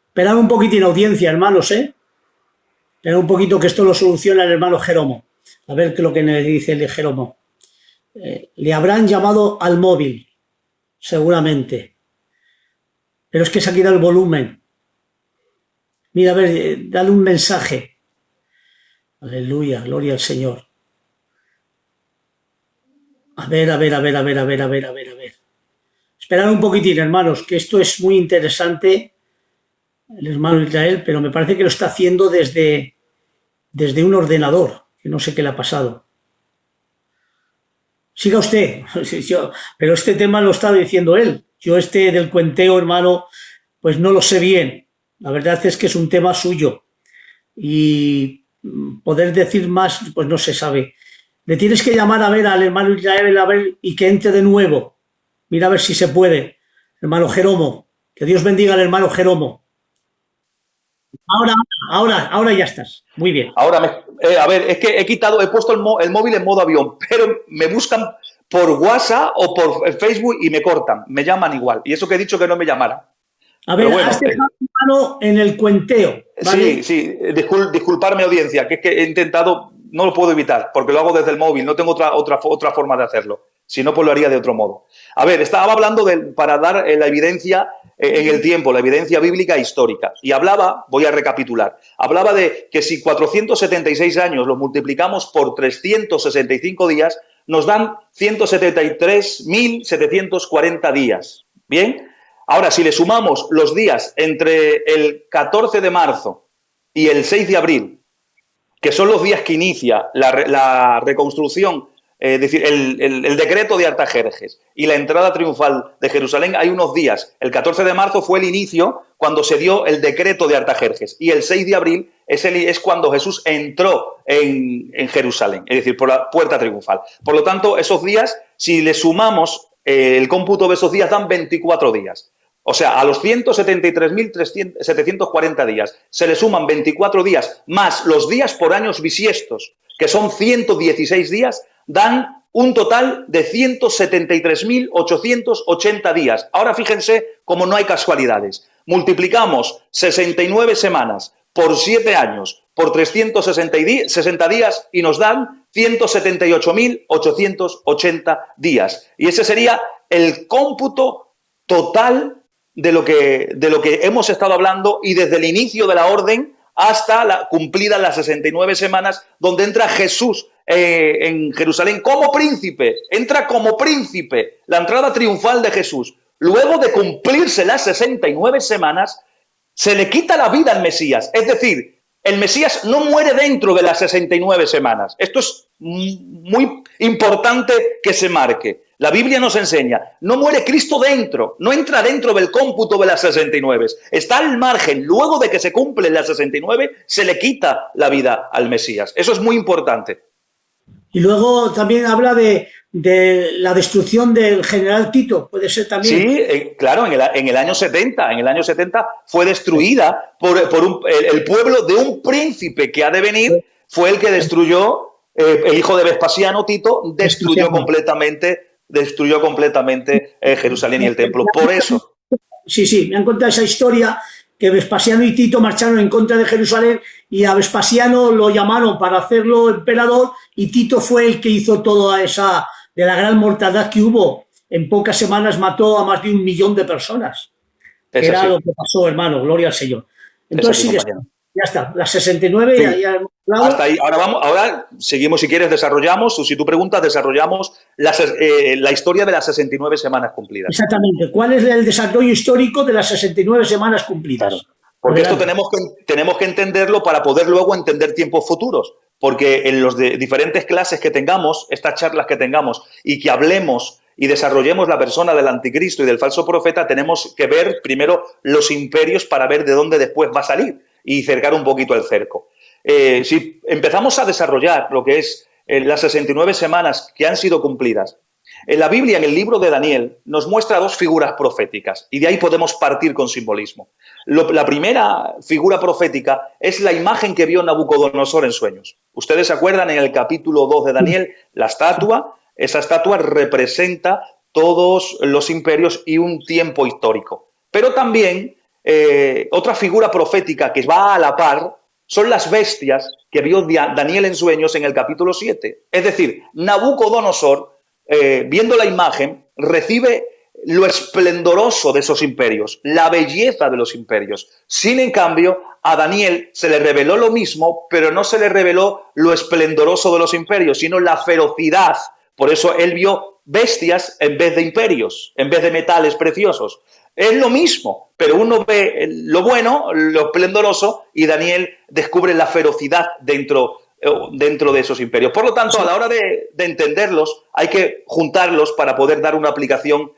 Esperad un poquitín, audiencia, hermanos, Esperad un poquito que esto lo soluciona el hermano Jeromo. A ver qué es lo que le dice el Jeromo. Le habrán llamado al móvil, seguramente. Pero es que se ha quitado el volumen. Mira, a ver, dale un mensaje. Aleluya, gloria al Señor. A ver. Esperad un poquitín, hermanos, que esto es muy interesante, el hermano Israel, pero me parece que lo está haciendo desde un ordenador, que no sé qué le ha pasado. Siga usted, pero este tema lo está diciendo él. Yo del cuenteo, hermano, pues no lo sé bien. La verdad es que es un tema suyo y poder decir más, pues no se sabe. Le tienes que llamar a ver al hermano Israel, a ver, y que entre de nuevo. Mira a ver si se puede, hermano Jeromo. Que Dios bendiga al hermano Jeromo. Ahora ya estás. Muy bien. Ahora, a ver, es que he puesto el móvil en modo avión, pero me buscan por WhatsApp o por Facebook y me cortan, me llaman igual. Y eso que he dicho que no me llamaran. A ver, bueno, has dejado tu mano en el cuenteo, ¿vale? Sí, disculparme, audiencia, que es que he intentado, no lo puedo evitar, porque lo hago desde el móvil, no tengo otra forma de hacerlo. Si no, pues lo haría de otro modo. A ver, estaba hablando para dar la evidencia en el tiempo, la evidencia bíblica histórica. Y voy a recapitular, hablaba de que si 476 años los multiplicamos por 365 días, nos dan 173.740 días. ¿Bien? Ahora, si le sumamos los días entre el 14 de marzo y el 6 de abril, que son los días que inicia la reconstrucción, es decir, el decreto de Artajerjes y la entrada triunfal de Jerusalén, hay unos días. El 14 de marzo fue el inicio cuando se dio el decreto de Artajerjes y el 6 de abril es cuando Jesús entró en Jerusalén, es decir, por la puerta triunfal. Por lo tanto, esos días, si le sumamos el cómputo de esos días, dan 24 días. O sea, a los 173.740 días se le suman 24 días más los días por años bisiestos, que son 116 días, dan un total de 173.880 días. Ahora fíjense cómo no hay casualidades. Multiplicamos 69 semanas por 7 años por 360 días y nos dan 178.880 días. Y ese sería el cómputo total de lo que hemos estado hablando, y desde el inicio de la orden hasta cumplidas las 69 semanas, donde entra Jesús en Jerusalén como príncipe. Entra como príncipe, la entrada triunfal de Jesús. Luego de cumplirse las 69 semanas, se le quita la vida al Mesías. Es decir, el Mesías no muere dentro de las 69 semanas. Esto es muy importante que se marque. La Biblia nos enseña, no muere Cristo dentro, no entra dentro del cómputo de las 69. Está al margen. Luego de que se cumplen las 69, se le quita la vida al Mesías. Eso es muy importante. Y luego también habla de la destrucción del general Tito, puede ser también. Sí, claro, en el año 70. En el año 70 fue destruida por el pueblo de un príncipe que ha de venir. Fue el que destruyó, el hijo de Vespasiano, Tito, destruyó completamente Jerusalén y el templo. Por eso. Sí, me han contado esa historia, que Vespasiano y Tito marcharon en contra de Jerusalén, y a Vespasiano lo llamaron para hacerlo emperador, y Tito fue el que hizo toda esa, de la gran mortandad que hubo. En pocas semanas mató a más de 1 millón de personas. Era lo que pasó, hermano, gloria al Señor. Entonces sí, ya está, las 69 sí. Ya hasta ahí. Ahora seguimos, si quieres, desarrollamos, o si tú preguntas, desarrollamos la historia de las 69 semanas cumplidas. Exactamente. ¿Cuál es el desarrollo histórico de las 69 semanas cumplidas? Claro. Porque esto tenemos que entenderlo para poder luego entender tiempos futuros. Porque en las diferentes clases que tengamos, estas charlas que tengamos, y que hablemos y desarrollemos la persona del anticristo y del falso profeta, tenemos que ver primero los imperios para ver de dónde después va a salir y cercar un poquito el cerco. Si empezamos a desarrollar lo que es las 69 semanas que han sido cumplidas, en la Biblia, en el libro de Daniel, nos muestra 2 figuras proféticas, y de ahí podemos partir con simbolismo. La primera figura profética es la imagen que vio Nabucodonosor en sueños. Ustedes se acuerdan, en el capítulo 2 de Daniel, la estatua. Esa estatua representa todos los imperios y un tiempo histórico. Pero también otra figura profética que va a la par son las bestias que vio Daniel en sueños en el capítulo 7. Es decir, Nabucodonosor, viendo la imagen, recibe lo esplendoroso de esos imperios, la belleza de los imperios. Sin en cambio, a Daniel se le reveló lo mismo, pero no se le reveló lo esplendoroso de los imperios, sino la ferocidad. Por eso él vio bestias en vez de imperios, en vez de metales preciosos. Es lo mismo, pero uno ve lo bueno, lo esplendoroso, y Daniel descubre la ferocidad dentro de esos imperios. Por lo tanto, a la hora de entenderlos, hay que juntarlos para poder dar una aplicación,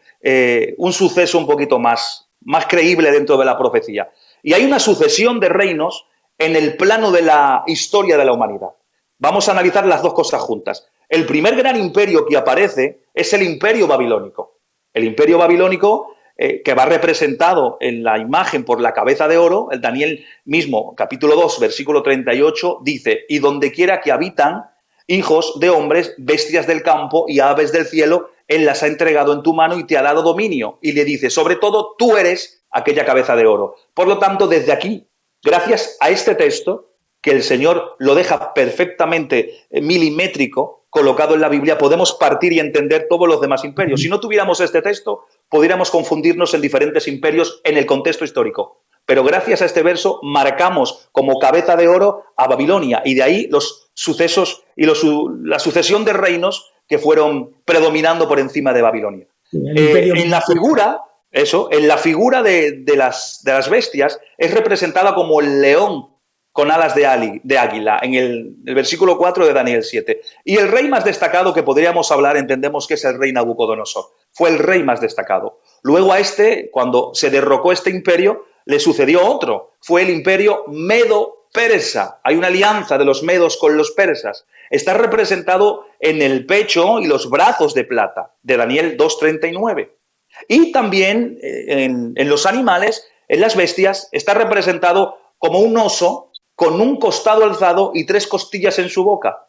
un suceso un poquito más creíble dentro de la profecía. Y hay una sucesión de reinos en el plano de la historia de la humanidad. Vamos a analizar las 2 cosas juntas. El primer gran imperio que aparece es el imperio babilónico. El imperio babilónico, que va representado en la imagen por la cabeza de oro. El Daniel mismo, capítulo 2, versículo 38, dice: y donde quiera que habitan hijos de hombres, bestias del campo y aves del cielo, él las ha entregado en tu mano y te ha dado dominio. Y le dice: sobre todo tú eres aquella cabeza de oro. Por lo tanto, desde aquí, gracias a este texto, que el Señor lo deja perfectamente milimétrico, colocado en la Biblia, podemos partir y entender todos los demás imperios. Si no tuviéramos este texto, podríamos confundirnos en diferentes imperios en el contexto histórico. Pero gracias a este verso marcamos como cabeza de oro a Babilonia, y de ahí los sucesos y la sucesión de reinos que fueron predominando por encima de Babilonia. En la figura de las bestias es representada como el león con alas de águila, en el versículo 4 de Daniel 7. Y el rey más destacado que podríamos hablar, entendemos que es el rey Nabucodonosor. Fue el rey más destacado. Luego a cuando se derrocó este imperio, le sucedió otro. Fue el imperio medo-persa. Hay una alianza de los medos con los persas. Está representado en el pecho y los brazos de plata, de Daniel 2:39. Y también en los animales, en las bestias, está representado como un oso con un costado alzado y 3 costillas en su boca.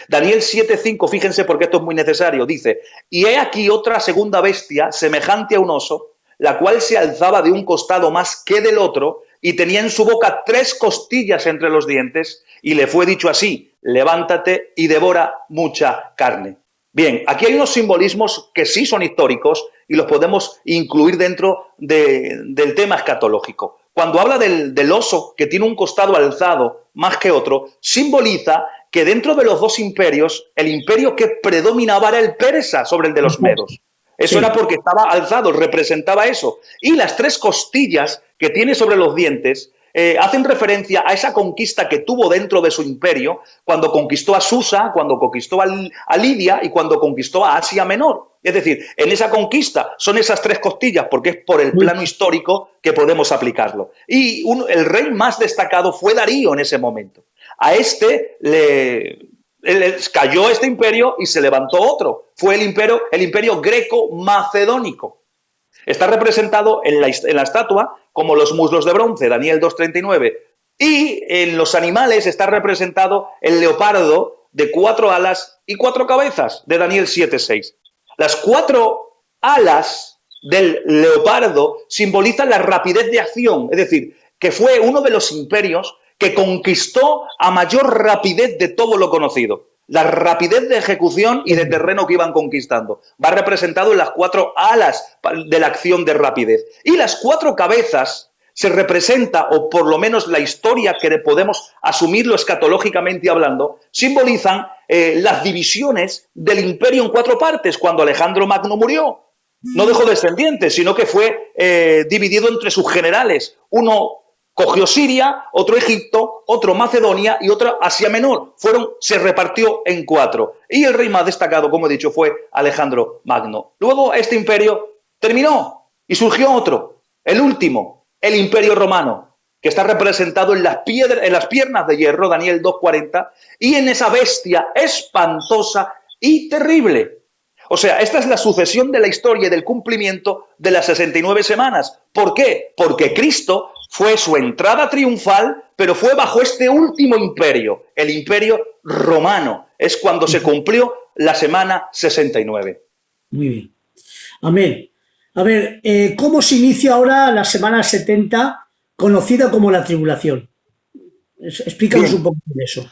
Daniel 7:5, fíjense porque esto es muy necesario, dice: y he aquí otra segunda bestia semejante a un oso, la cual se alzaba de un costado más que del otro, y tenía en su boca 3 costillas entre los dientes, y le fue dicho así: levántate y devora mucha carne. Bien, aquí hay unos simbolismos que sí son históricos y los podemos incluir dentro del tema escatológico. Cuando habla del oso que tiene un costado alzado más que otro, simboliza que dentro de los 2 imperios, el imperio que predominaba era el persa sobre el de los medos. Eso era porque estaba alzado, representaba eso. Y las 3 costillas que tiene sobre los dientes hacen referencia a esa conquista que tuvo dentro de su imperio cuando conquistó a Susa, cuando conquistó a Lidia y cuando conquistó a Asia Menor. Es decir, en esa conquista son esas 3 costillas, porque es por el plano histórico que podemos aplicarlo. Y el rey más destacado fue Darío en ese momento. A este cayó este imperio y se levantó otro. Fue el imperio greco-macedónico. Está representado en la estatua como los muslos de bronce, Daniel 2:39. Y en los animales está representado el leopardo de 4 alas y 4 cabezas, de Daniel 7:6. Las 4 alas del leopardo simbolizan la rapidez de acción, es decir, que fue uno de los imperios que conquistó a mayor rapidez de todo lo conocido. La rapidez de ejecución y de terreno que iban conquistando. Va representado en las 4 alas de la acción de rapidez. Y las 4 cabezas se representa, o por lo menos la historia que podemos asumirlo escatológicamente hablando, simbolizan las divisiones del imperio en 4 partes cuando Alejandro Magno murió. No dejó descendientes, sino que fue dividido entre sus generales. Uno cogió Siria, otro Egipto, otro Macedonia y otro Asia Menor. Se repartió en 4. Y el rey más destacado, como he dicho, fue Alejandro Magno. Luego este imperio terminó y surgió otro, el último, el Imperio Romano, que está representado en las piernas de hierro, Daniel 2:40, y en esa bestia espantosa y terrible. O sea, esta es la sucesión de la historia y del cumplimiento de las 69 semanas. ¿Por qué? Porque Cristo fue su entrada triunfal, pero fue bajo este último imperio, el Imperio Romano. Es cuando se cumplió la semana 69. Muy bien. Amén. A ver, ¿cómo se inicia ahora la semana 70, conocida como la tribulación? Explícanos un poco de eso.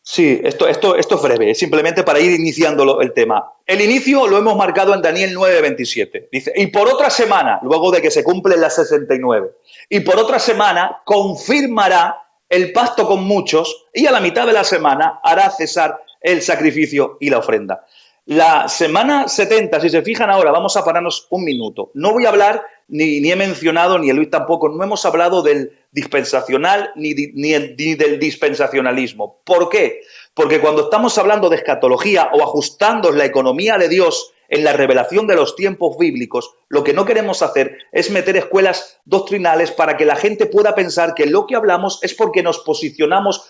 Sí, esto es breve, es simplemente para ir iniciando el tema. El inicio lo hemos marcado en Daniel 9:27. Dice: y por otra semana, luego de que se cumplen las 69, y por otra semana confirmará el pacto con muchos, y a la mitad de la semana hará cesar el sacrificio y la ofrenda. La semana 70, si se fijan ahora, vamos a pararnos un minuto. No voy a hablar, ni he mencionado, ni Luis tampoco, no hemos hablado del dispensacional ni del dispensacionalismo. ¿Por qué? Porque cuando estamos hablando de escatología o ajustando la economía de Dios en la revelación de los tiempos bíblicos, lo que no queremos hacer es meter escuelas doctrinales para que la gente pueda pensar que lo que hablamos es porque nos posicionamos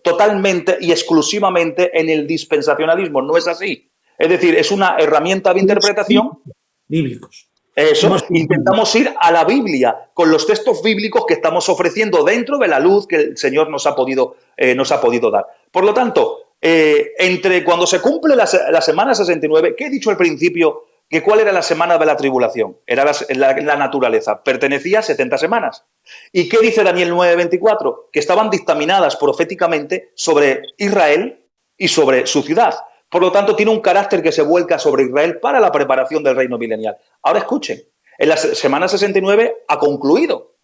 totalmente y exclusivamente en el dispensacionalismo. No es así. Es decir, es una herramienta de interpretación. Bíblicos. Eso, intentamos ir a la Biblia con los textos bíblicos que estamos ofreciendo dentro de la luz que el Señor nos ha podido dar. Por lo tanto, entre cuando se cumple la semana 69, ¿qué he dicho al principio? Que ¿cuál era la semana de la tribulación? Era la naturaleza, pertenecía a 70 semanas. ¿Y qué dice Daniel 9:24? Que estaban dictaminadas proféticamente sobre Israel y sobre su ciudad. Por lo tanto, tiene un carácter que se vuelca sobre Israel para la preparación del reino milenial. Ahora escuchen, en la semana 69 ha concluido.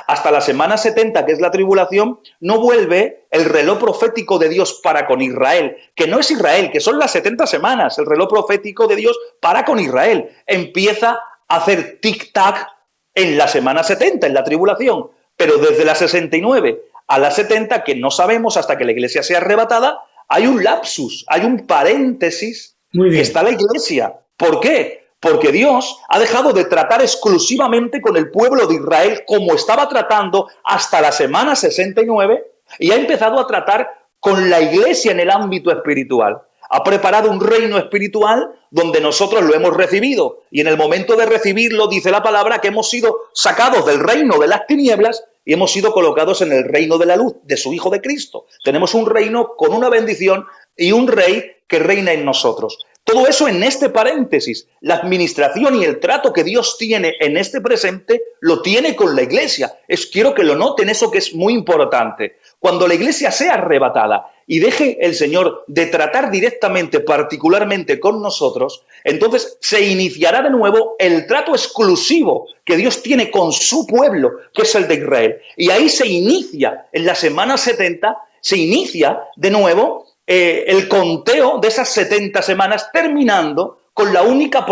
Hasta la semana 70, que es la tribulación, no vuelve el reloj profético de Dios para con Israel, que no es Israel, que son las 70 semanas. El reloj profético de Dios para con Israel empieza a hacer tic-tac en la semana 70, en la tribulación. Pero desde la 69 a la 70, que no sabemos hasta que la iglesia sea arrebatada, hay un lapsus, hay un paréntesis que está la iglesia. ¿Por qué? Porque Dios ha dejado de tratar exclusivamente con el pueblo de Israel como estaba tratando hasta la semana 69 y ha empezado a tratar con la iglesia en el ámbito espiritual. Ha preparado un reino espiritual donde nosotros lo hemos recibido y en el momento de recibirlo dice la palabra que hemos sido sacados del reino de las tinieblas y hemos sido colocados en el reino de la luz, de su Hijo de Cristo. Tenemos un reino con una bendición y un rey que reina en nosotros. Todo eso en este paréntesis. La administración y el trato que Dios tiene en este presente lo tiene con la iglesia. Quiero que lo noten, eso que es muy importante. Cuando la iglesia sea arrebatada y deje el Señor de tratar directamente, particularmente con nosotros, entonces se iniciará de nuevo el trato exclusivo que Dios tiene con su pueblo, que es el de Israel. Y ahí se inicia, en la semana 70, se inicia de nuevo el conteo de esas 70 semanas, terminando con la única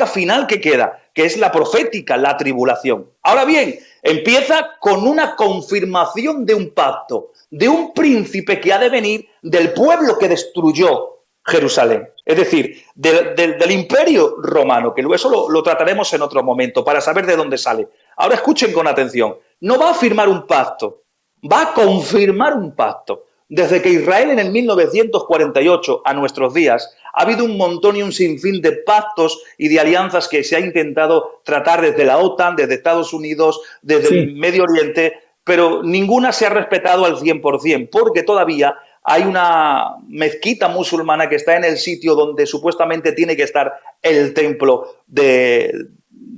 final que queda, que es la profética, la tribulación. Ahora bien, empieza con una confirmación de un pacto, de un príncipe que ha de venir del pueblo que destruyó Jerusalén, es decir, del imperio romano, que luego eso lo trataremos en otro momento para saber de dónde sale. Ahora escuchen con atención, no va a firmar un pacto, va a confirmar un pacto. Desde que Israel en el 1948 a nuestros días ha habido un montón y un sinfín de pactos y de alianzas que se ha intentado tratar desde la OTAN, desde Estados Unidos, desde el Medio Oriente, pero ninguna se ha respetado al 100%, porque todavía hay una mezquita musulmana que está en el sitio donde supuestamente tiene que estar el templo de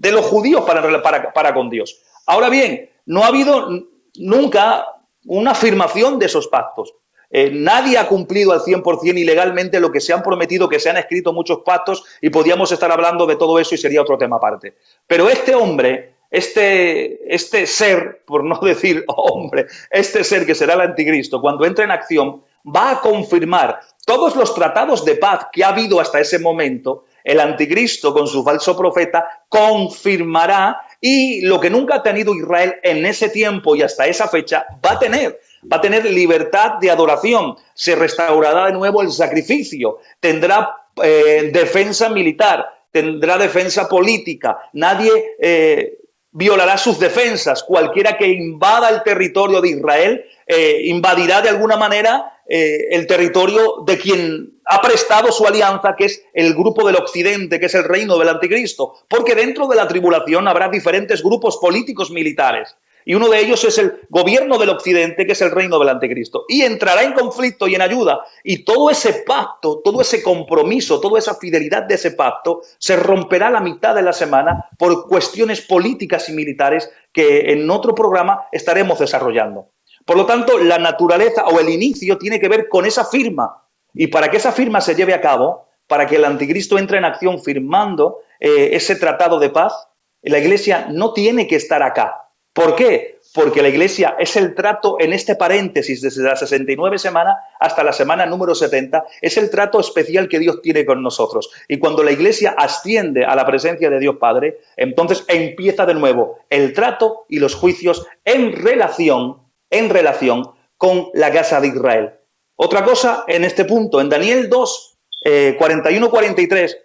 los judíos para con Dios. Ahora bien, no ha habido nunca una afirmación de esos pactos. Nadie ha cumplido al 100% ilegalmente lo que se han prometido, que se han escrito muchos pactos y podíamos estar hablando de todo eso y sería otro tema aparte. Pero este hombre, este ser, por no decir hombre, este ser que será el anticristo, cuando entre en acción, va a confirmar todos los tratados de paz que ha habido hasta ese momento. El anticristo con su falso profeta confirmará, y lo que nunca ha tenido Israel en ese tiempo y hasta esa fecha va a tener libertad de adoración, se restaurará de nuevo el sacrificio, tendrá defensa militar, tendrá defensa política, nadie violará sus defensas, cualquiera que invada el territorio de Israel invadirá de alguna manera el territorio de quien ha prestado su alianza, que es el grupo del occidente, que es el reino del anticristo, porque dentro de la tribulación habrá diferentes grupos políticos militares, y uno de ellos es el gobierno del occidente, que es el reino del anticristo, y entrará en conflicto y en ayuda, y todo ese pacto, todo ese compromiso, toda esa fidelidad de ese pacto se romperá a la mitad de la semana por cuestiones políticas y militares que en otro programa estaremos desarrollando. Por lo tanto, la naturaleza o el inicio tiene que ver con esa firma. Y para que esa firma se lleve a cabo, para que el anticristo entre en acción firmando ese tratado de paz, la iglesia no tiene que estar acá. ¿Por qué? Porque la iglesia es el trato en este paréntesis desde las 69 semanas hasta la semana número 70, es el trato especial que Dios tiene con nosotros. Y cuando la iglesia asciende a la presencia de Dios Padre, entonces empieza de nuevo el trato y los juicios en relación con la casa de Israel. Otra cosa en este punto, en Daniel 2, 41-43,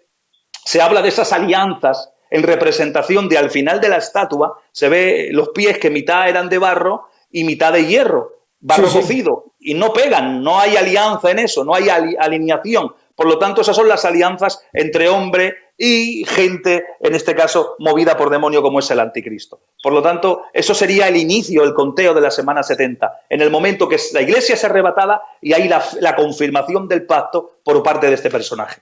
se habla de esas alianzas en representación de al final de la estatua, se ve los pies que mitad eran de barro y mitad de hierro, barro cocido, y no pegan, no hay alianza en eso, no hay alineación. Por lo tanto, esas son las alianzas entre hombre y gente, en este caso, movida por demonio como es el anticristo. Por lo tanto, eso sería el inicio, el conteo de la semana 70, en el momento que la iglesia es arrebatada y hay la confirmación del pacto por parte de este personaje.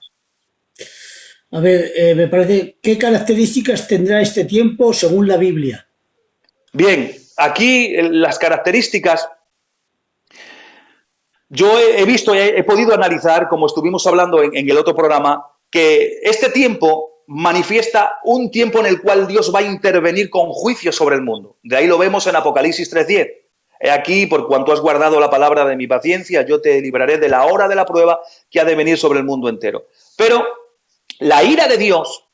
A ver, me parece, ¿qué características tendrá este tiempo según la Biblia? Bien, aquí las características, yo he podido analizar, como estuvimos hablando en el otro programa, que este tiempo manifiesta un tiempo en el cual Dios va a intervenir con juicio sobre el mundo. De ahí lo vemos en Apocalipsis 3:10. He aquí, por cuanto has guardado la palabra de mi paciencia, yo te libraré de la hora de la prueba que ha de venir sobre el mundo entero. Pero la ira de Dios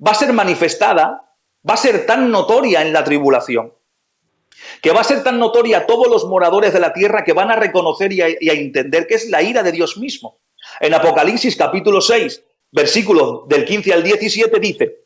va a ser manifestada, va a ser tan notoria en la tribulación, que va a ser tan notoria a todos los moradores de la tierra que van a reconocer y a entender que es la ira de Dios mismo. En Apocalipsis capítulo 6, versículos del 15 al 17 dice: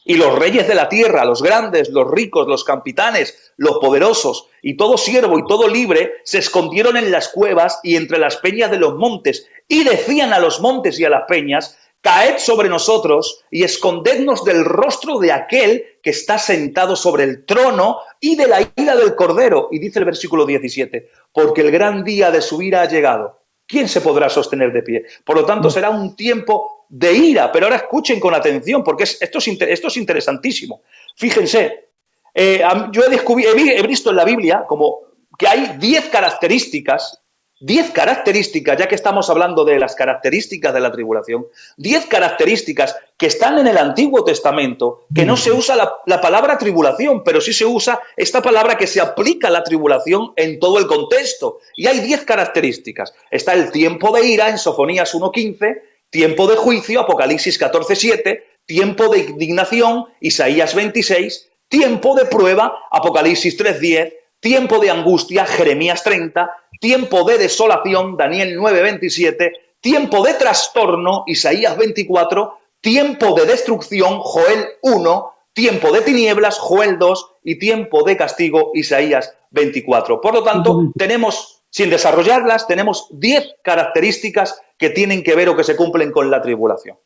y los reyes de la tierra, los grandes, los ricos, los capitanes, los poderosos, y todo siervo y todo libre, se escondieron en las cuevas y entre las peñas de los montes, y decían a los montes y a las peñas: caed sobre nosotros y escondednos del rostro de aquel que está sentado sobre el trono y de la ira del Cordero. Y dice el versículo 17, porque el gran día de su ira ha llegado. ¿Quién se podrá sostener de pie? Por lo tanto, será un tiempo de ira. Pero ahora escuchen con atención, porque esto es interesantísimo. Fíjense, yo he visto en la Biblia como que hay 10 características, ya que estamos hablando de las características de la tribulación, 10 características que están en el Antiguo Testamento, que no se usa la palabra tribulación, pero sí se usa esta palabra que se aplica a la tribulación en todo el contexto. Y hay 10 características. Está el tiempo de ira en Sofonías 1:15, tiempo de juicio, Apocalipsis 14:7, tiempo de indignación, Isaías 26, tiempo de prueba, Apocalipsis 3:10, tiempo de angustia, Jeremías 30, tiempo de desolación, Daniel 9:27, tiempo de trastorno, Isaías 24, tiempo de destrucción, Joel 1, tiempo de tinieblas, Joel 2 y tiempo de castigo, Isaías 24. Por lo tanto, tenemos, sin desarrollarlas, tenemos 10 características que tienen que ver o que se cumplen con la tribulación.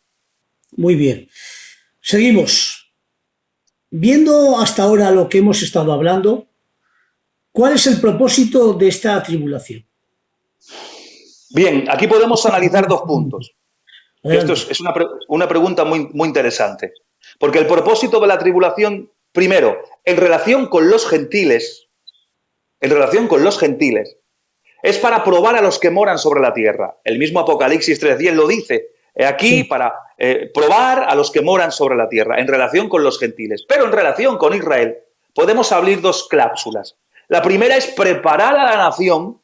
Muy bien. Seguimos. Viendo hasta ahora lo que hemos estado hablando, ¿cuál es el propósito de esta tribulación? Bien, aquí podemos analizar 2 puntos. Esto es una pregunta muy interesante. Porque el propósito de la tribulación, primero, en relación con los gentiles, es para probar a los que moran sobre la tierra. El mismo Apocalipsis 3:10 lo dice. Aquí sí, para probar a los que moran sobre la tierra, en relación con los gentiles. Pero en relación con Israel, podemos abrir 2 cláusulas. La primera es preparar a la nación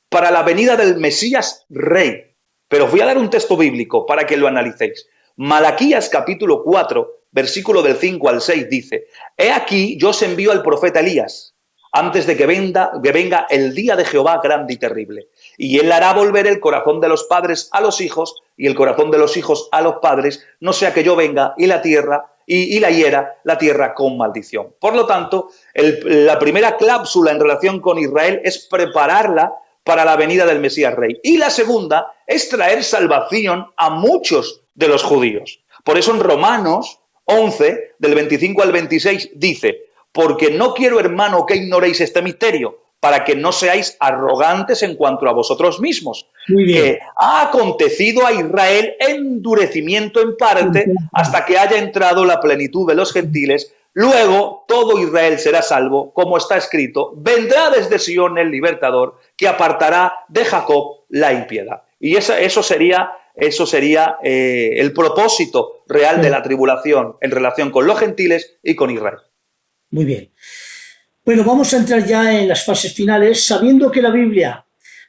para la venida del Mesías Rey. Pero os voy a dar un texto bíblico para que lo analicéis. Malaquías capítulo 4, versículo del 5 al 6 dice: He aquí, yo os envío al profeta Elías, antes de que venga el día de Jehová grande y terrible. Y él hará volver el corazón de los padres a los hijos y el corazón de los hijos a los padres, no sea que yo venga y la tierra y la hiera la tierra con maldición. Por lo tanto, la primera cláusula en relación con Israel es prepararla para la venida del Mesías Rey. Y la segunda es traer salvación a muchos de los judíos. Por eso en Romanos 11, del 25 al 26, dice: porque no quiero, hermano, que ignoréis este misterio, para que no seáis arrogantes en cuanto a vosotros mismos, que ha acontecido a Israel endurecimiento en parte hasta que haya entrado la plenitud de los gentiles. Luego todo Israel será salvo, como está escrito: vendrá desde Sion el libertador, que apartará de Jacob la impiedad. Y eso sería el propósito real de la tribulación en relación con los gentiles y con Israel. Muy bien. Bueno, vamos a entrar ya en las fases finales, sabiendo que la Biblia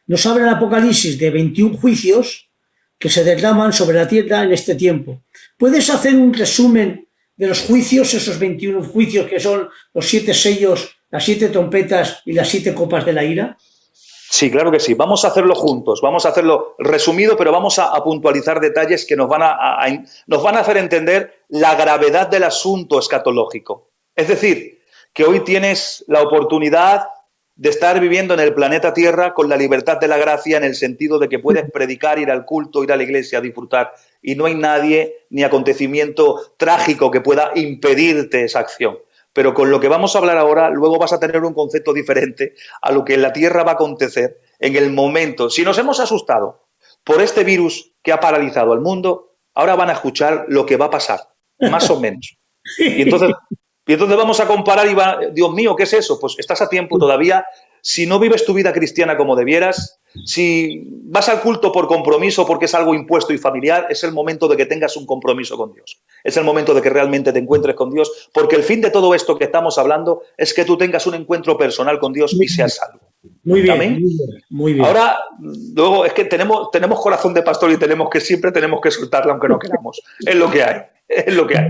nos habla en Apocalipsis de 21 juicios que se derraman sobre la tierra en este tiempo. ¿Puedes hacer un resumen de los juicios, esos 21 juicios que son los 7 sellos, las 7 trompetas y las 7 copas de la ira? Sí, claro que sí. Vamos a hacerlo juntos, vamos a hacerlo resumido, pero vamos a puntualizar detalles que nos van a hacer entender la gravedad del asunto escatológico. Es decir, que hoy tienes la oportunidad de estar viviendo en el planeta Tierra con la libertad de la gracia, en el sentido de que puedes predicar, ir al culto, ir a la iglesia, disfrutar, y no hay nadie ni acontecimiento trágico que pueda impedirte esa acción. Pero con lo que vamos a hablar ahora, luego vas a tener un concepto diferente a lo que en la Tierra va a acontecer en el momento. Si nos hemos asustado por este virus que ha paralizado al mundo, ahora van a escuchar lo que va a pasar, más o menos. Y entonces vamos a comparar y Dios mío, ¿qué es eso? Pues estás a tiempo todavía. Si no vives tu vida cristiana como debieras, si vas al culto por compromiso porque es algo impuesto y familiar, es el momento de que tengas un compromiso con Dios. Es el momento de que realmente te encuentres con Dios, porque el fin de todo esto que estamos hablando es que tú tengas un encuentro personal con Dios y seas salvo. Muy bien, ¿Amén? muy bien. Ahora, luego es que tenemos corazón de pastor y siempre tenemos que soltarlo aunque no queramos. Es lo que hay. Es lo que hay.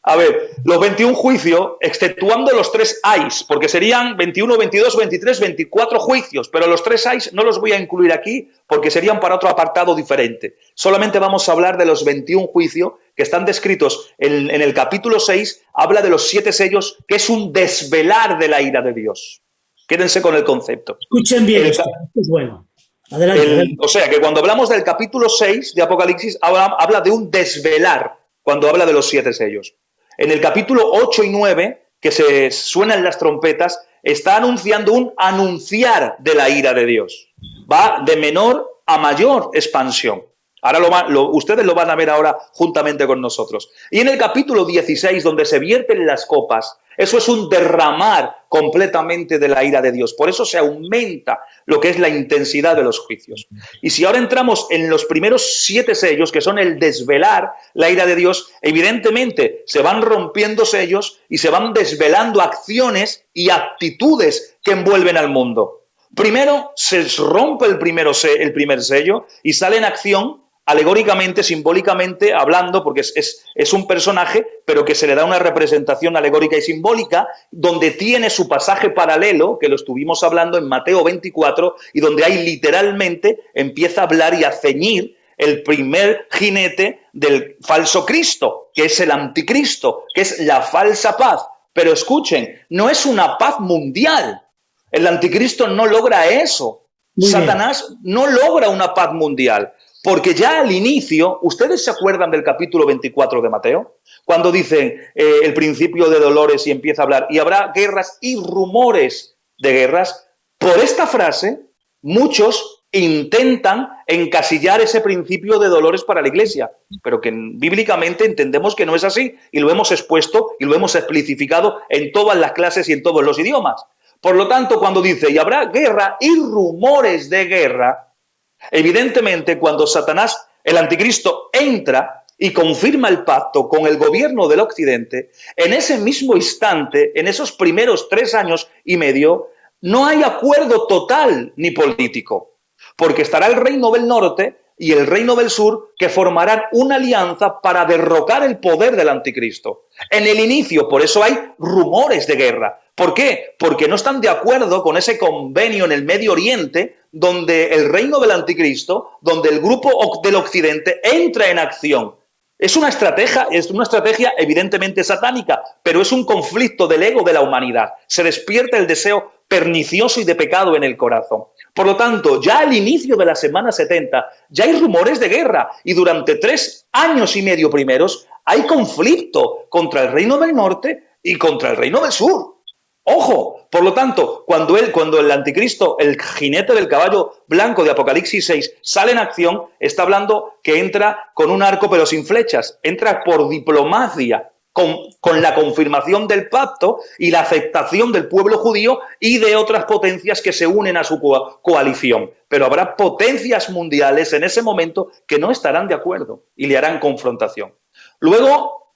A ver, los 21 juicios, exceptuando los 3 ayes, porque serían 21, 22, 23, 24 juicios, pero los 3 ayes no los voy a incluir aquí porque serían para otro apartado diferente. Solamente vamos a hablar de los 21 juicios que están descritos en el capítulo 6, habla de los 7 sellos, que es un desvelar de la ira de Dios. Quédense con el concepto. Escuchen bien, esto es bueno. Adelante. O sea, que cuando hablamos del capítulo 6 de Apocalipsis, habla de un desvelar, cuando habla de los 7 sellos. En el capítulo 8 y 9, que se suenan las trompetas, está anunciando un anunciar de la ira de Dios. Va de menor a mayor expansión. Ahora ustedes lo van a ver ahora juntamente con nosotros. Y en el capítulo 16, donde se vierten las copas, eso es un derramar completamente de la ira de Dios. Por eso se aumenta lo que es la intensidad de los juicios. Y si ahora entramos en los primeros 7 sellos, que son el desvelar la ira de Dios, evidentemente se van rompiendo sellos y se van desvelando acciones y actitudes que envuelven al mundo. Primero se rompe el primer sello y sale en acción alegóricamente, simbólicamente hablando, porque es un personaje, pero que se le da una representación alegórica y simbólica, donde tiene su pasaje paralelo, que lo estuvimos hablando en Mateo 24, y donde ahí literalmente empieza a hablar y a ceñir el primer jinete del falso Cristo, que es el anticristo, que es la falsa paz. Pero escuchen, no es una paz mundial. El anticristo no logra eso. Satanás no logra una paz mundial. Porque ya al inicio, ¿ustedes se acuerdan del capítulo 24 de Mateo? Cuando dicen el principio de dolores y empieza a hablar, y habrá guerras y rumores de guerras. Por esta frase, muchos intentan encasillar ese principio de dolores para la Iglesia, pero que bíblicamente entendemos que no es así, y lo hemos expuesto y lo hemos explicificado en todas las clases y en todos los idiomas. Por lo tanto, cuando dice, y habrá guerra y rumores de guerra, evidentemente, cuando Satanás, el anticristo, entra y confirma el pacto con el gobierno del Occidente, en ese mismo instante, en esos primeros 3 años y medio, no hay acuerdo total ni político, porque estará el reino del norte y el reino del sur que formarán una alianza para derrocar el poder del anticristo. En el inicio, por eso hay rumores de guerra. ¿Por qué? Porque no están de acuerdo con ese convenio en el Medio Oriente donde el reino del anticristo, donde el grupo del occidente entra en acción. Es una estrategia evidentemente satánica, pero es un conflicto del ego de la humanidad. Se despierta el deseo pernicioso y de pecado en el corazón. Por lo tanto, ya al inicio de la semana 70, ya hay rumores de guerra y durante 3 años y medio primeros hay conflicto contra el reino del norte y contra el reino del sur. ¡Ojo! Por lo tanto, cuando el anticristo, el jinete del caballo blanco de Apocalipsis 6, sale en acción, está hablando que entra con un arco pero sin flechas, entra por diplomacia, con la confirmación del pacto y la aceptación del pueblo judío y de otras potencias que se unen a su coalición. Pero habrá potencias mundiales en ese momento que no estarán de acuerdo y le harán confrontación. Luego,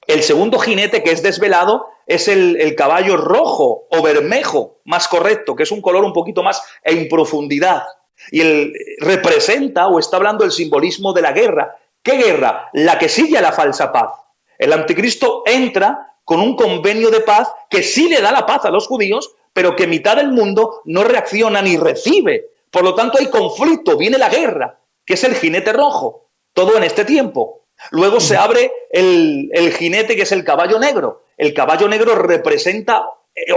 el segundo jinete que es desvelado es el caballo rojo o bermejo, más correcto, que es un color un poquito más en profundidad. Y él representa o está hablando del simbolismo de la guerra. ¿Qué guerra? La que sigue a la falsa paz. El anticristo entra con un convenio de paz que sí le da la paz a los judíos, pero que mitad del mundo no reacciona ni recibe. Por lo tanto, hay conflicto, viene la guerra, que es el jinete rojo. Todo en este tiempo. Luego se abre el jinete que es el caballo negro. El caballo negro representa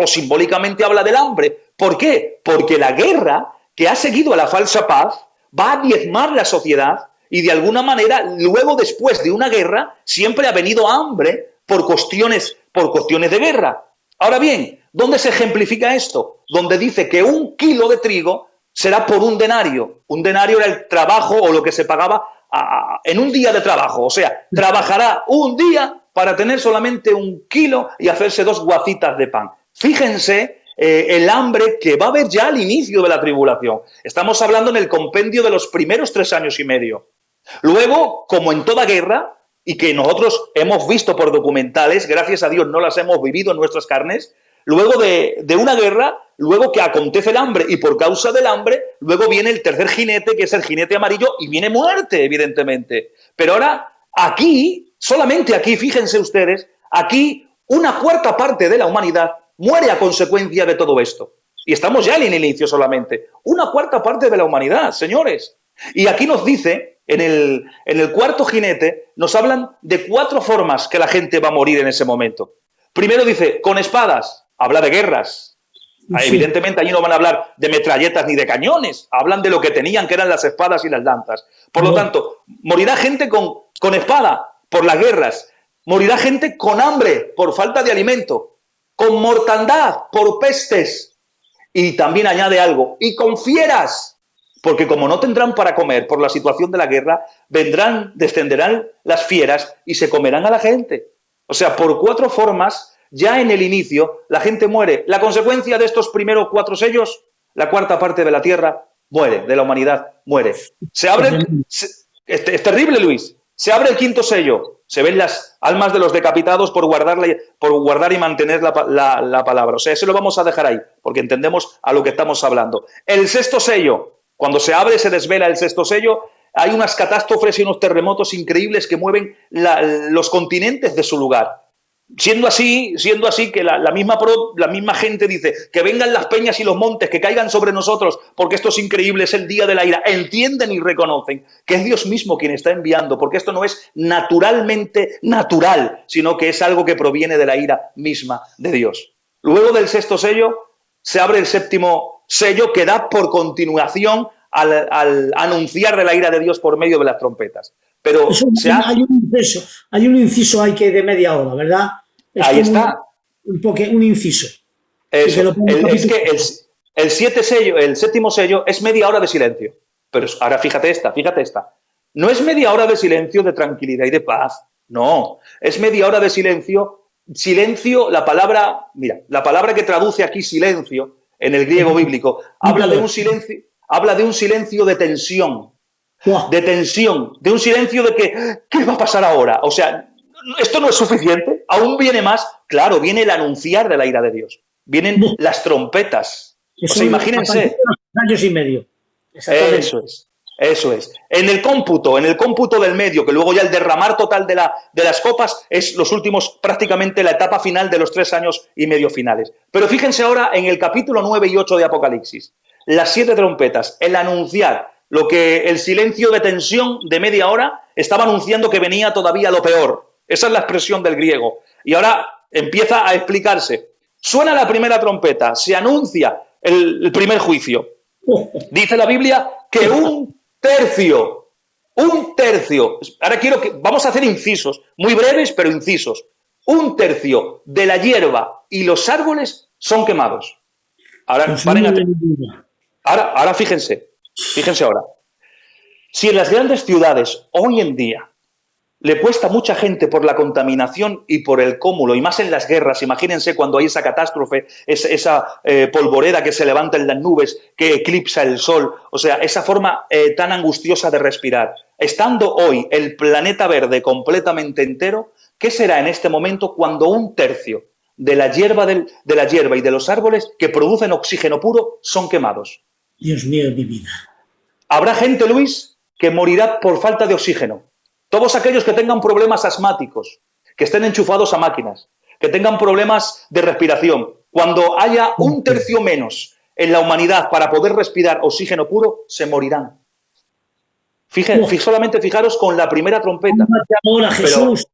o simbólicamente habla del hambre. ¿Por qué? Porque la guerra que ha seguido a la falsa paz va a diezmar la sociedad y de alguna manera luego después de una guerra siempre ha venido hambre por cuestiones de guerra. Ahora bien, ¿dónde se ejemplifica esto? Donde dice que 1 kilo de trigo será por 1 denario. 1 denario era el trabajo o lo que se pagaba en un día de trabajo. O sea, trabajará 1 día para tener solamente 1 kilo y hacerse 2 guacitas de pan. Fíjense el hambre que va a haber ya al inicio de la tribulación. Estamos hablando en el compendio de los primeros 3 años y medio. Luego, como en toda guerra, y que nosotros hemos visto por documentales, gracias a Dios no las hemos vivido en nuestras carnes, luego de una guerra, luego que acontece el hambre y por causa del hambre, luego viene el tercer jinete, que es el jinete amarillo, y viene muerte, evidentemente. Pero ahora, aquí, solamente aquí, fíjense ustedes, aquí 1/4 parte de la humanidad muere a consecuencia de todo esto. Y estamos ya en el inicio solamente. 1/4 parte de la humanidad, señores. Y aquí nos dice, en el cuarto jinete, nos hablan de 4 formas que la gente va a morir en ese momento. Primero dice, con espadas, habla de guerras. Sí. Evidentemente allí no van a hablar de metralletas ni de cañones, hablan de lo que tenían, que eran las espadas y las lanzas. Por lo tanto, morirá gente con espada por las guerras, morirá gente con hambre por falta de alimento, con mortandad por pestes, y también añade algo, y con fieras. porque como no tendrán para comer por la situación de la guerra, descenderán las fieras y se comerán a la gente. O sea, por 4 formas, ya en el inicio, la gente muere. La consecuencia de estos primeros 4 sellos, la 4ª parte de la tierra muere, de la humanidad muere. Es terrible, Luis. Se abre el 5.º sello, se ven las almas de los decapitados por guardar y mantener la palabra. O sea, eso lo vamos a dejar ahí, porque entendemos a lo que estamos hablando. El 6.º sello, cuando se abre, se desvela el 6.º sello, hay unas catástrofes y unos terremotos increíbles que mueven los continentes de su lugar. Siendo así que la misma gente dice que vengan las peñas y los montes, que caigan sobre nosotros, porque esto es increíble, es el día de la ira. Entienden y reconocen que es Dios mismo quien está enviando, porque esto no es naturalmente natural, sino que es algo que proviene de la ira misma de Dios. Luego del 6.º sello se abre el 7.º sello, que da por continuación al anunciar de la ira de Dios por medio de las trompetas. Pero hay un inciso ahí que de media hora, ¿verdad? Ahí está. Un inciso. Eso. Es que el 7.º sello es media hora de silencio. Pero ahora fíjate esta. No es media hora de silencio, de tranquilidad y de paz. No. Es media hora de silencio. Silencio, la palabra que traduce aquí silencio en el griego bíblico, habla de un silencio de tensión. De tensión, de un silencio de que, ¿qué va a pasar ahora? O sea, esto no es suficiente, aún viene más. Claro, viene el anunciar de la ira de Dios. Vienen las trompetas. O sea, imagínense. Años y medio. Eso es. En el cómputo del medio, que luego ya el derramar total de las copas es los últimos, prácticamente la etapa final de los 3 años y medio finales. Pero fíjense ahora en el capítulo 9 y 8 de Apocalipsis. Las 7 trompetas, el anunciar. Lo que el silencio de tensión de media hora estaba anunciando que venía todavía lo peor. Esa es la expresión del griego. Y ahora empieza a explicarse. Suena la primera trompeta, se anuncia el primer juicio. Dice la Biblia que un tercio. Ahora vamos a hacer incisos, muy breves, pero incisos. 1/3 de la hierba y los árboles son quemados. Ahora, ahora fíjense ahora. Si en las grandes ciudades hoy en día le cuesta mucha gente por la contaminación y por el cúmulo, y más en las guerras, imagínense cuando hay esa catástrofe, esa polvoreda que se levanta en las nubes, que eclipsa el sol, o sea, esa forma tan angustiosa de respirar. Estando hoy el planeta verde completamente entero, ¿qué será en este momento cuando 1/3 de la hierba y de los árboles que producen oxígeno puro son quemados? Dios mío, mi vida. Habrá gente, Luis, que morirá por falta de oxígeno. Todos aquellos que tengan problemas asmáticos, que estén enchufados a máquinas, que tengan problemas de respiración, cuando haya 1/3 menos en la humanidad para poder respirar oxígeno puro, se morirán. Solamente fijaros con la primera trompeta. Amor a Jesús.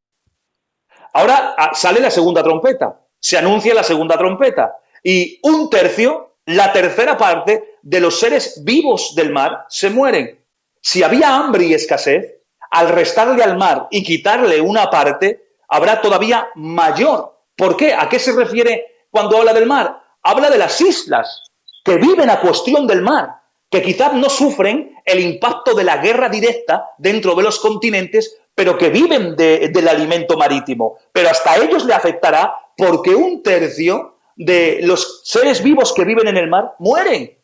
Ahora sale la segunda trompeta, se anuncia la segunda trompeta y 1/3, la tercera parte de los seres vivos del mar se mueren. Si había hambre y escasez, al restarle al mar y quitarle una parte, habrá todavía mayor. ¿Por qué? ¿A qué se refiere cuando habla del mar? Habla de las islas que viven a cuestión del mar, que quizás no sufren el impacto de la guerra directa dentro de los continentes, pero que viven del alimento marítimo. Pero hasta ellos le afectará porque 1/3 de los seres vivos que viven en el mar mueren.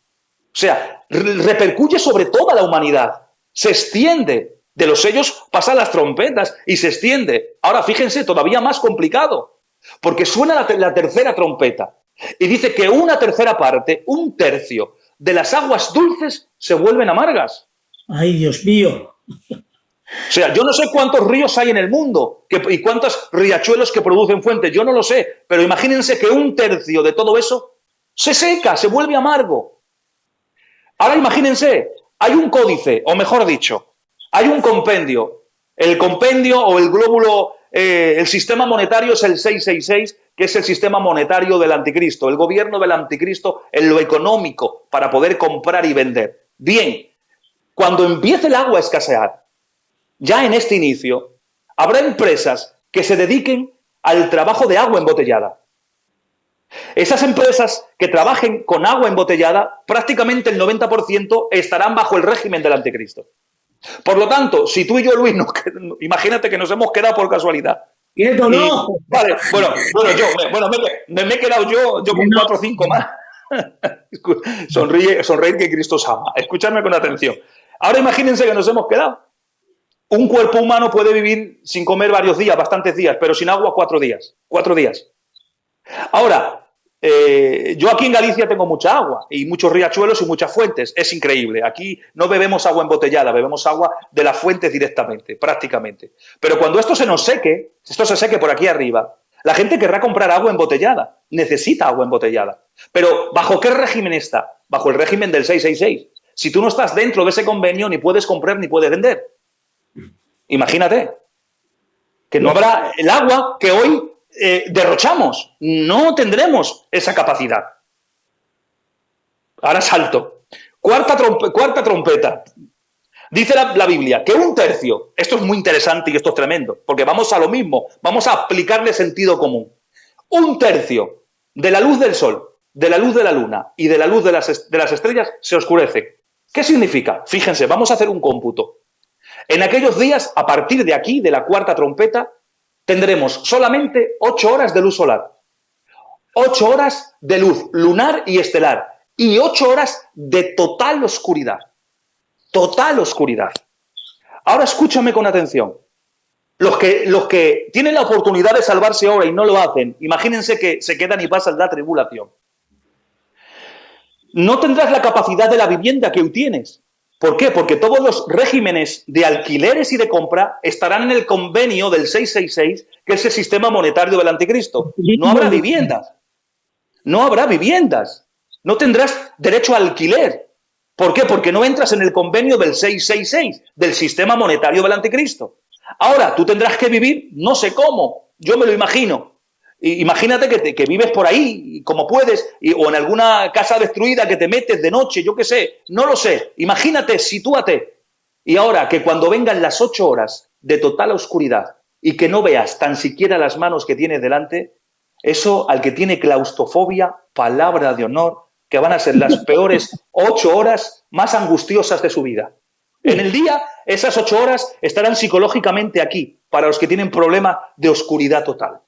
O sea, repercuye sobre toda la humanidad, se extiende. De los sellos pasan las trompetas y se extiende. Ahora fíjense, todavía más complicado, porque suena la tercera trompeta y dice que 1/3 parte, 1/3 de las aguas dulces se vuelven amargas. ¡Ay, Dios mío! O sea, yo no sé cuántos ríos hay en el mundo y cuántos riachuelos que producen fuentes, yo no lo sé, pero imagínense que 1/3 de todo eso se seca, se vuelve amargo. Ahora imagínense, hay un códice, o mejor dicho, hay un compendio. El compendio o el glóbulo, el sistema monetario es el 666, que es el sistema monetario del anticristo, el gobierno del anticristo en lo económico para poder comprar y vender. Bien, cuando empiece el agua a escasear, ya en este inicio, habrá empresas que se dediquen al trabajo de agua embotellada. Esas empresas que trabajen con agua embotellada, prácticamente el 90% estarán bajo el régimen del anticristo. Por lo tanto, si tú y yo, Luis, imagínate que nos hemos quedado por casualidad. ¡Quieto, no! Vale, me he quedado yo con 4 o 5 más. Sonreír que Cristo os ama. Escuchadme con atención. Ahora imagínense que nos hemos quedado. Un cuerpo humano puede vivir sin comer varios días, bastantes días, pero sin agua 4 días. 4 días. Ahora, yo aquí en Galicia tengo mucha agua y muchos riachuelos y muchas fuentes. Es increíble. Aquí no bebemos agua embotellada, bebemos agua de las fuentes directamente, prácticamente. Pero cuando esto se nos seque, esto se seque por aquí arriba, la gente querrá comprar agua embotellada. Necesita agua embotellada. Pero ¿bajo qué régimen está? Bajo el régimen del 666. Si tú no estás dentro de ese convenio, ni puedes comprar ni puedes vender. Imagínate que no habrá el agua que hoy derrochamos. No tendremos esa capacidad. Ahora salto. Cuarta trompeta. Dice la Biblia que 1/3, esto es muy interesante y esto es tremendo, porque vamos a lo mismo, vamos a aplicarle sentido común. 1/3 de la luz del sol, de la luz de la luna y de la luz de las estrellas se oscurece. ¿Qué significa? Fíjense, vamos a hacer un cómputo. En aquellos días, a partir de aquí, de la cuarta trompeta, tendremos solamente 8 horas de luz solar, 8 horas de luz lunar y estelar y 8 horas de total oscuridad. Total oscuridad. Ahora escúchame con atención. Los que tienen la oportunidad de salvarse ahora y no lo hacen, imagínense que se quedan y pasan la tribulación. No tendrás la capacidad de la vivienda que hoy tienes. ¿Por qué? Porque todos los regímenes de alquileres y de compra estarán en el convenio del 666, que es el sistema monetario del anticristo. No habrá viviendas. No habrá viviendas. No tendrás derecho a alquiler. ¿Por qué? Porque no entras en el convenio del 666, del sistema monetario del anticristo. Ahora, tú tendrás que vivir, no sé cómo, yo me lo imagino. Imagínate que vives por ahí, como puedes, o en alguna casa destruida que te metes de noche, yo qué sé, no lo sé. Imagínate, sitúate. Y ahora, que cuando vengan las 8 horas de total oscuridad y que no veas tan siquiera las manos que tienes delante, eso al que tiene claustrofobia, palabra de honor, que van a ser las peores 8 horas más angustiosas de su vida. En el día, esas 8 horas estarán psicológicamente aquí, para los que tienen problema de oscuridad total.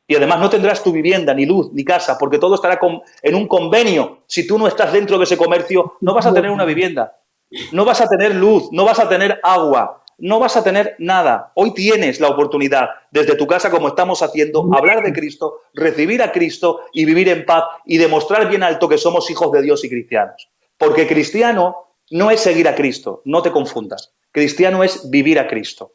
Y además no tendrás tu vivienda, ni luz, ni casa, porque todo estará en un convenio. Si tú no estás dentro de ese comercio, no vas a tener una vivienda, no vas a tener luz, no vas a tener agua, no vas a tener nada. Hoy tienes la oportunidad, desde tu casa, como estamos haciendo, hablar de Cristo, recibir a Cristo y vivir en paz y demostrar bien alto que somos hijos de Dios y cristianos. Porque cristiano no es seguir a Cristo, no te confundas. Cristiano es vivir a Cristo.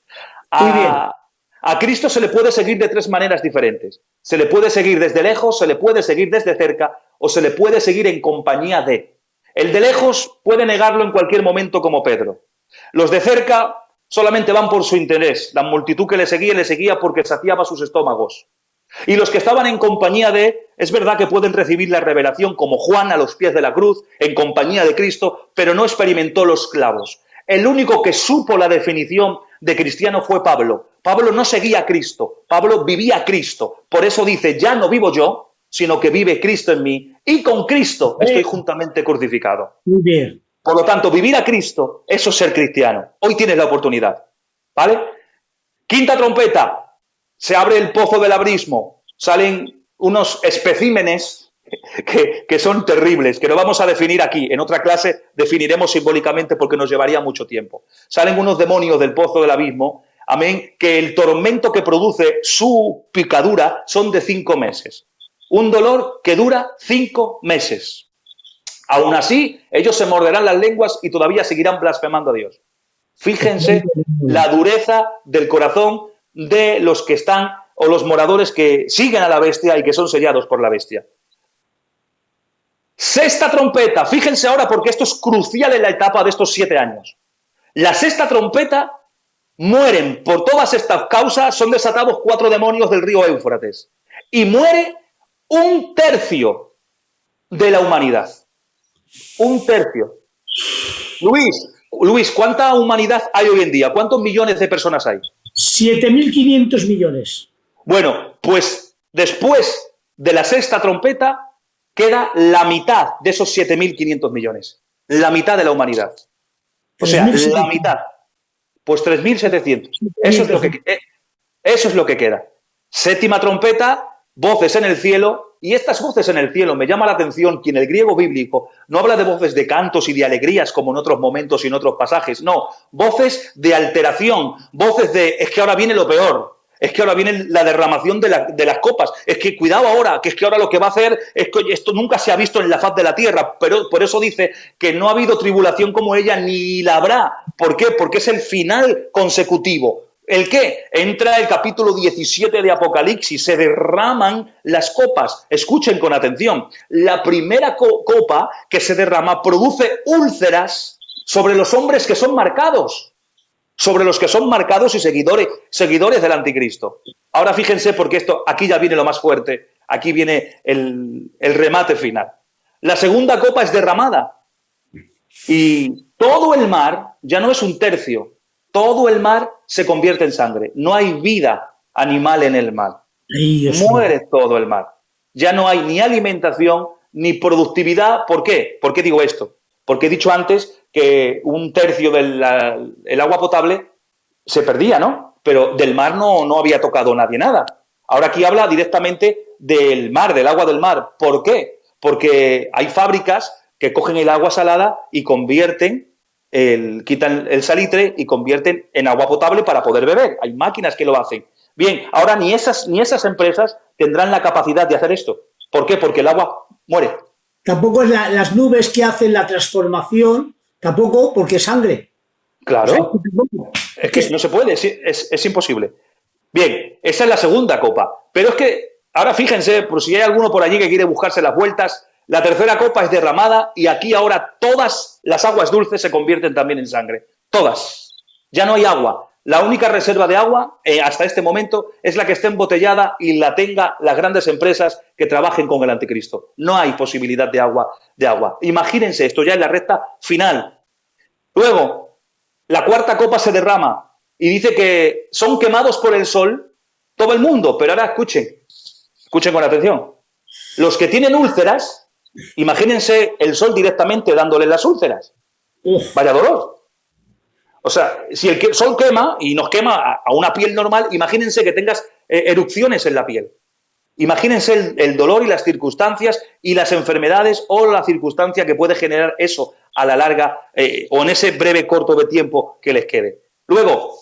A Cristo se le puede seguir de 3 maneras diferentes. Se le puede seguir desde lejos, se le puede seguir desde cerca o se le puede seguir en compañía de. El de lejos puede negarlo en cualquier momento como Pedro. Los de cerca solamente van por su interés. La multitud que le seguía porque saciaba sus estómagos. Y los que estaban en compañía de, es verdad que pueden recibir la revelación como Juan a los pies de la cruz, en compañía de Cristo, pero no experimentó los clavos. El único que supo la definición de cristiano fue Pablo. Pablo no seguía a Cristo, Pablo vivía a Cristo. Por eso dice, ya no vivo yo, sino que vive Cristo en mí. Y con Cristo estoy juntamente crucificado. Muy bien. Por lo tanto, vivir a Cristo, eso es ser cristiano. Hoy tienes la oportunidad. ¿Vale? Quinta trompeta. Se abre el pozo del abismo. Salen unos especímenes que son terribles, que no vamos a definir aquí. En otra clase definiremos simbólicamente porque nos llevaría mucho tiempo. Salen unos demonios del pozo del abismo, amén, que el tormento que produce su picadura son de 5 meses. Un dolor que dura 5 meses. Aún así, ellos se morderán las lenguas y todavía seguirán blasfemando a Dios. Fíjense la dureza del corazón de los que están, o los moradores que siguen a la bestia y que son sellados por la bestia. Sexta trompeta, fíjense ahora porque esto es crucial en la etapa de estos 7 años. La sexta trompeta, mueren por todas estas causas, son desatados 4 demonios del río Éufrates. Y muere 1/3 de la humanidad. 1/3. Luis, ¿cuánta humanidad hay hoy en día? ¿Cuántos millones de personas hay? 7.500 millones. Bueno, pues después de la sexta trompeta queda la mitad de esos 7.500 millones. La mitad de la humanidad. O sea, la mitad. Pues 3.700. Eso es lo que queda. Séptima trompeta, voces en el cielo, y estas voces en el cielo me llama la atención que en el griego bíblico no habla de voces de cantos y de alegrías como en otros momentos y en otros pasajes, no, voces de alteración, voces de es que ahora viene lo peor, es que ahora viene la derramación de las copas, es que cuidado ahora, que es que ahora lo que va a hacer es que esto nunca se ha visto en la faz de la tierra, pero por eso dice que no ha habido tribulación como ella ni la habrá. ¿Por qué? Porque es el final consecutivo. ¿El qué? Entra el capítulo 17 de Apocalipsis, se derraman las copas. Escuchen con atención. La primera copa que se derrama produce úlceras sobre los hombres que son marcados, sobre los que son marcados y seguidores del anticristo. Ahora fíjense, porque esto aquí ya viene lo más fuerte, aquí viene el remate final. La segunda copa es derramada y todo el mar ya no es un tercio. Todo el mar se convierte en sangre. No hay vida animal en el mar. Muere todo el mar. Ya no hay ni alimentación ni productividad. ¿Por qué? ¿Por qué digo esto? Porque he dicho antes que un tercio del agua potable se perdía, ¿no? Pero del mar no había tocado nadie nada. Ahora aquí habla directamente del mar, del agua del mar. ¿Por qué? Porque hay fábricas que cogen el agua salada y quitan el salitre y convierten en agua potable para poder beber. Hay máquinas que lo hacen. Bien, ahora ni esas empresas tendrán la capacidad de hacer esto. ¿Por qué? Porque el agua muere. Tampoco es las nubes que hacen la transformación, tampoco porque es sangre. Claro. Es que no se puede, es imposible. Bien, esa es la segunda copa. Pero es que, ahora fíjense, por si hay alguno por allí que quiere buscarse las vueltas, la tercera copa es derramada y aquí ahora todas las aguas dulces se convierten también en sangre. Todas. Ya no hay agua. La única reserva de agua hasta este momento es la que esté embotellada y la tenga las grandes empresas que trabajen con el anticristo. No hay posibilidad de agua. Imagínense, esto ya es la recta final. Luego, la cuarta copa se derrama y dice que son quemados por el sol todo el mundo. Pero ahora escuchen con atención. Los que tienen úlceras, imagínense el sol directamente dándole las úlceras. Vaya dolor. O sea, si el sol quema y nos quema a una piel normal, imagínense que tengas erupciones en la piel. Imagínense el dolor y las circunstancias y las enfermedades o la circunstancia que puede generar eso a la larga o en ese breve corto de tiempo que les quede. Luego,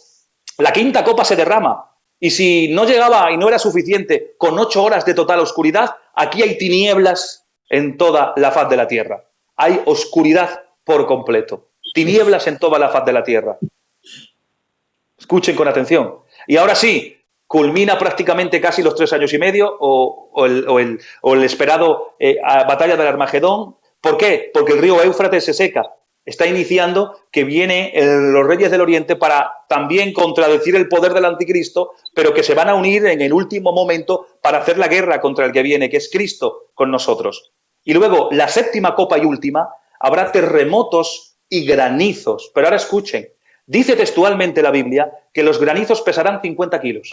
la quinta copa se derrama y si no llegaba y no era suficiente con 8 horas de total oscuridad, aquí hay tinieblas en toda la faz de la tierra. Hay oscuridad por completo. Tinieblas en toda la faz de la tierra. Escuchen con atención. Y ahora sí, culmina prácticamente casi los 3 años y medio o el esperado batalla del Armagedón. ¿Por qué? Porque el río Éufrates se seca. Está iniciando que vienen los reyes del Oriente para también contradecir el poder del anticristo, pero que se van a unir en el último momento para hacer la guerra contra el que viene, que es Cristo con nosotros. Y luego, la séptima copa y última, habrá terremotos y granizos. Pero ahora escuchen, dice textualmente la Biblia que los granizos pesarán 50 kilos.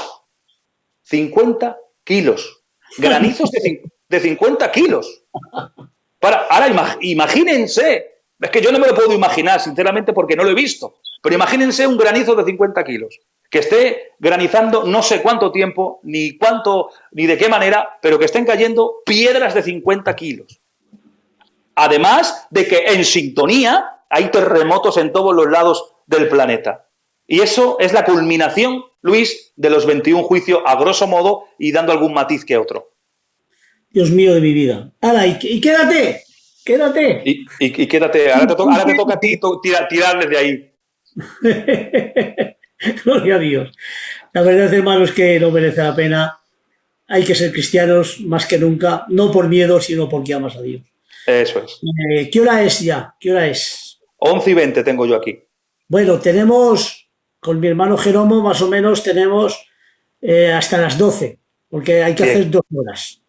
50 kilos. Granizos de 50 kilos. Ahora imagínense, es que yo no me lo puedo imaginar, sinceramente, porque no lo he visto, pero imagínense un granizo de 50 kilos, que esté granizando no sé cuánto tiempo, ni de qué manera, pero que estén cayendo piedras de 50 kilos. Además de que en sintonía hay terremotos en todos los lados del planeta. Y eso es la culminación, Luis, de los 21 juicios, a grosso modo, y dando algún matiz que otro. Dios mío de mi vida. ¡Hala! Y quédate. Y quédate. Ahora te toca a ti tirar desde ahí. Gloria a Dios. La verdad, hermano, es que no merece la pena. Hay que ser cristianos más que nunca, no por miedo, sino porque amas a Dios. Eso es. ¿Qué hora es ya? ¿Qué hora es? 11:20 tengo yo aquí. Bueno, tenemos, con mi hermano Jeromo, más o menos tenemos hasta las 12, porque hay que hacer 2 horas.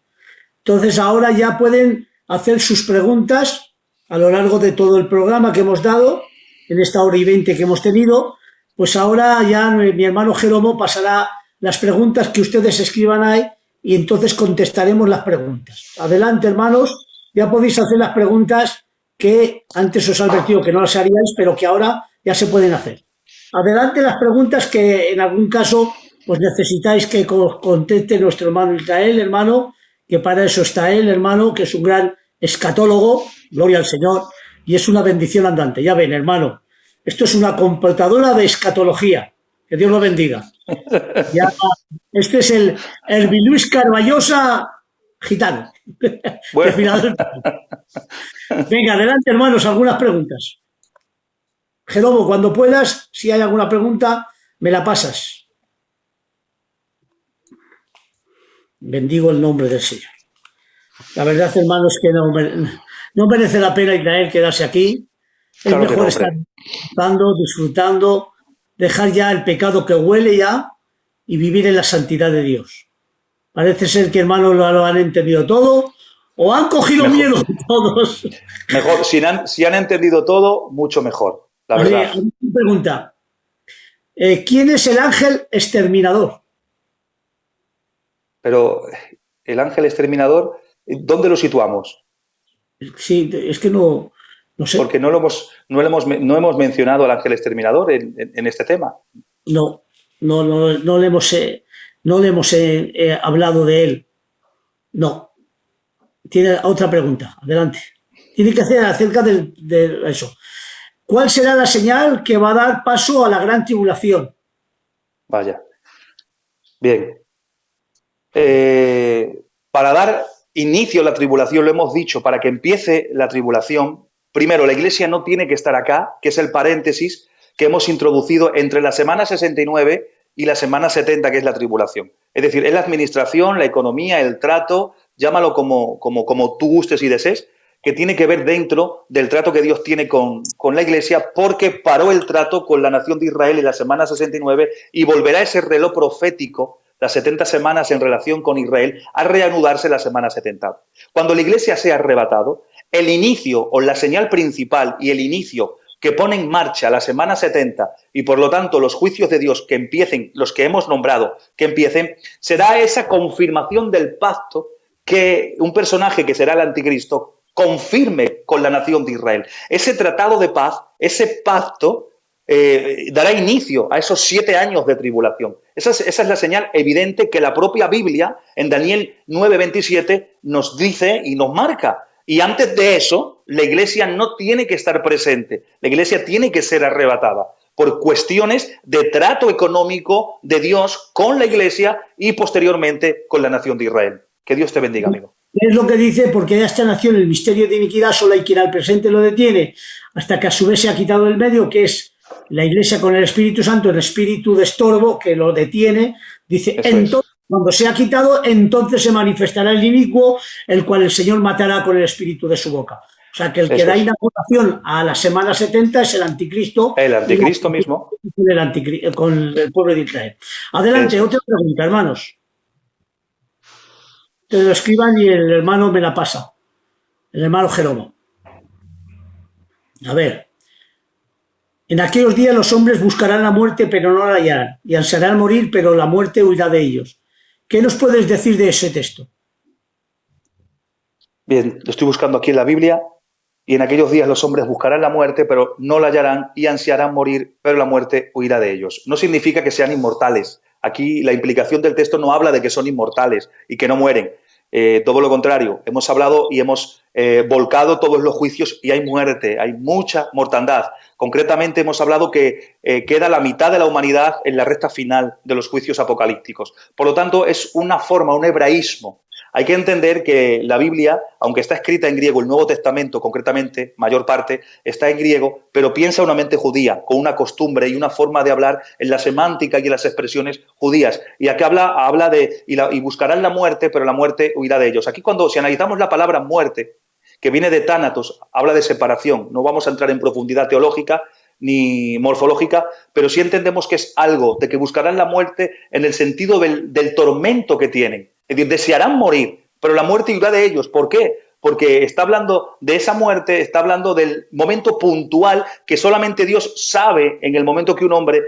Entonces ahora ya pueden hacer sus preguntas a lo largo de todo el programa que hemos dado, en esta 1:20 que hemos tenido. Pues ahora ya mi hermano Jeromo pasará las preguntas que ustedes escriban ahí y entonces contestaremos las preguntas. Adelante, hermanos, ya podéis hacer las preguntas que antes os he advertido que no las haríais, pero que ahora ya se pueden hacer. Adelante las preguntas que en algún caso pues necesitáis que conteste nuestro hermano Israel, hermano, que para eso está él, hermano, que es un gran escatólogo, gloria al Señor, y es una bendición andante. Ya ven, hermano, esto es una computadora de escatología. Que Dios lo bendiga. Ya, este es el Herbiluis Carballosa gitano. Bueno. Venga, adelante, hermanos, algunas preguntas. Jerobo, cuando puedas, si hay alguna pregunta, me la pasas. Bendigo el nombre del Señor. La verdad, hermanos, que no merece la pena Israel quedarse aquí. Es Claro que mejor no, estar hombre. disfrutando, dejar ya el pecado que huele ya y vivir en la santidad de Dios. Parece ser que, hermanos, lo han entendido todo o han cogido Mejor. miedo todos. Mejor, si han entendido todo, mucho mejor, la verdad. Pregunta. ¿Quién es el ángel exterminador? Pero el ángel exterminador, ¿dónde lo situamos? Sí, es que no sé. Porque no hemos mencionado al ángel exterminador en este tema. No le hemos hablado de él. No. Tiene otra pregunta. Adelante. Tiene que hacer acerca de eso. ¿Cuál será la señal que va a dar paso a la gran tribulación? Vaya. Bien. Para dar inicio a la tribulación, lo hemos dicho, para que empiece la tribulación, primero, la Iglesia no tiene que estar acá, que es el paréntesis que hemos introducido entre la semana 69 y la semana 70, que es la tribulación. Es decir, es la administración, la economía, el trato, llámalo como tú gustes y desees, que tiene que ver dentro del trato que Dios tiene con la Iglesia, porque paró el trato con la nación de Israel en la semana 69 y volverá ese reloj profético, las 70 semanas en relación con Israel, a reanudarse la semana 70. Cuando la Iglesia sea arrebatado, el inicio o la señal principal y el inicio que pone en marcha la semana 70 y por lo tanto los juicios de Dios que empiecen, los que hemos nombrado, que empiecen, será esa confirmación del pacto que un personaje que será el anticristo confirme con la nación de Israel. Ese tratado de paz, ese pacto, dará inicio a esos 7 años de tribulación. Esa es la señal evidente que la propia Biblia, en Daniel 9:27, nos dice y nos marca. Y antes de eso, la Iglesia no tiene que estar presente. La Iglesia tiene que ser arrebatada por cuestiones de trato económico de Dios con la Iglesia y posteriormente con la nación de Israel. Que Dios te bendiga, amigo. Es lo que dice, porque de esta nación el misterio de iniquidad solo hay quien al presente lo detiene, hasta que a su vez se ha quitado el medio, que es la Iglesia con el Espíritu Santo, el espíritu de estorbo que lo detiene. Dice, entonces, cuando se ha quitado, entonces se manifestará el inicuo, el cual el Señor matará con el espíritu de su boca. O sea, que el que da inauguración a la semana 70 es el anticristo. El anticristo mismo. Con el pueblo de Israel. Adelante, otra pregunta, hermanos. Que lo escriban y el hermano me la pasa. El hermano Jeromo. A ver. En aquellos días los hombres buscarán la muerte, pero no la hallarán. Y ansiarán morir, pero la muerte huirá de ellos. ¿Qué nos puedes decir de ese texto? Bien, lo estoy buscando aquí en la Biblia. Y en aquellos días los hombres buscarán la muerte, pero no la hallarán, y ansiarán morir, pero la muerte huirá de ellos. No significa que sean inmortales. Aquí la implicación del texto no habla de que son inmortales y que no mueren. Todo lo contrario, hemos hablado y hemos volcado todos los juicios y hay muerte, hay mucha mortandad. Concretamente hemos hablado que queda la mitad de la humanidad en la recta final de los juicios apocalípticos. Por lo tanto, es una forma, un hebraísmo. Hay que entender que la Biblia, aunque está escrita en griego, el Nuevo Testamento concretamente, mayor parte, está en griego, pero piensa una mente judía, con una costumbre y una forma de hablar en la semántica y en las expresiones judías. Y aquí habla de, y buscarán la muerte, pero la muerte huirá de ellos. Aquí si analizamos la palabra muerte, que viene de tánatos, habla de separación. No vamos a entrar en profundidad teológica ni morfológica, pero sí entendemos que es algo de que buscarán la muerte en el sentido del tormento que tienen. Es decir, desearán morir, pero la muerte huirá de ellos. ¿Por qué? Porque está hablando de esa muerte, está hablando del momento puntual que solamente Dios sabe en el momento que un hombre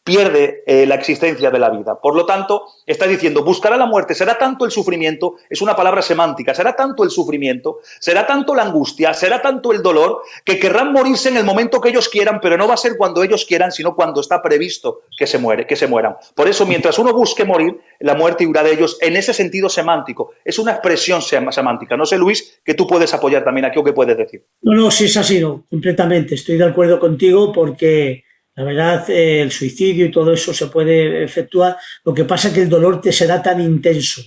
pierde la existencia de la vida. Por lo tanto, está diciendo, buscará la muerte, será tanto el sufrimiento, es una palabra semántica, será tanto el sufrimiento, será tanto la angustia, será tanto el dolor, que querrán morirse en el momento que ellos quieran, pero no va a ser cuando ellos quieran, sino cuando está previsto que se mueran. Por eso, mientras uno busque morir, la muerte huirá de ellos en ese sentido semántico. Es una expresión semántica. No sé, Luis, que tú puedes apoyar también aquí o qué puedes decir. No, sí es así, no, completamente. Estoy de acuerdo contigo porque la verdad el suicidio y todo eso se puede efectuar. Lo que pasa es que el dolor te será tan intenso,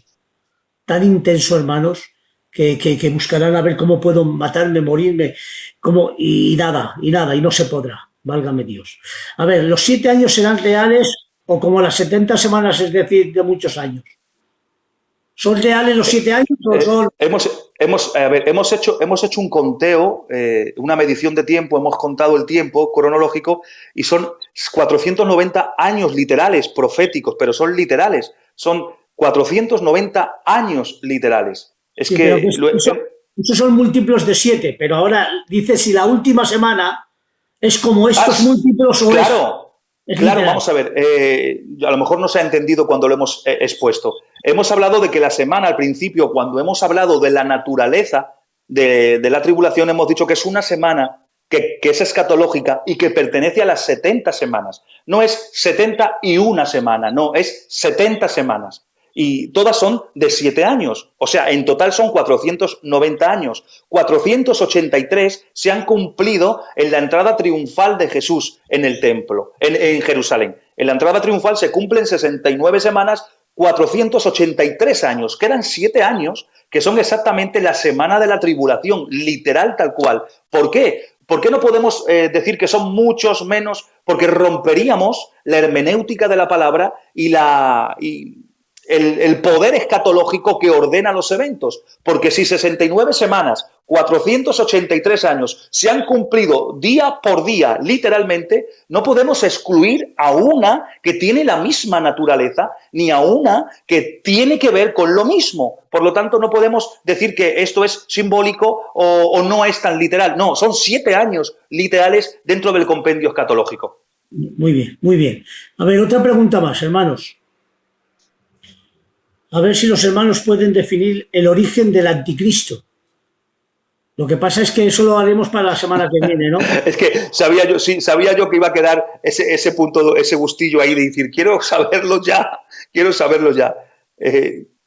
hermanos, que buscarán a ver cómo puedo matarme, morirme, y nada, y no se podrá, válgame Dios. A ver, ¿los 7 años serán reales o como las 70 semanas, es decir, de muchos años? ¿Son reales los 7 años o son...? Hemos hecho un conteo, una medición de tiempo, hemos contado el tiempo cronológico y son 490 años literales, proféticos, pero son literales, son 490 años literales. Es sí, que... Esos son múltiplos de 7, pero ahora dice si la última semana es como estos múltiplos o claro. Claro, vamos a ver, a lo mejor no se ha entendido cuando lo hemos expuesto. Hemos hablado de que la semana, al principio, cuando hemos hablado de la naturaleza de la tribulación, hemos dicho que es una semana que es escatológica y que pertenece a las 70 semanas. No es 71 semanas, no, es 70 semanas. Y todas son de 7 años. O sea, en total son 490 años. 483 se han cumplido en la entrada triunfal de Jesús en el templo, en Jerusalén. En la entrada triunfal se cumplen 69 semanas, 483 años. Quedan 7 años, que son exactamente la semana de la tribulación, literal tal cual. ¿Por qué? ¿Por qué no podemos decir que son muchos menos? Porque romperíamos la hermenéutica de la palabra y el poder escatológico que ordena los eventos. Porque si 69 semanas, 483 años se han cumplido día por día, literalmente, no podemos excluir a una que tiene la misma naturaleza, ni a una que tiene que ver con lo mismo. Por lo tanto, no podemos decir que esto es simbólico o no es tan literal. No, son 7 años literales dentro del compendio escatológico. Muy bien, muy bien. A ver, otra pregunta más, hermanos. A ver si los hermanos pueden definir el origen del anticristo. Lo que pasa es que eso lo haremos para la semana que viene, ¿no? Es que sabía yo que iba a quedar ese punto, ese gustillo ahí de decir, quiero saberlo ya.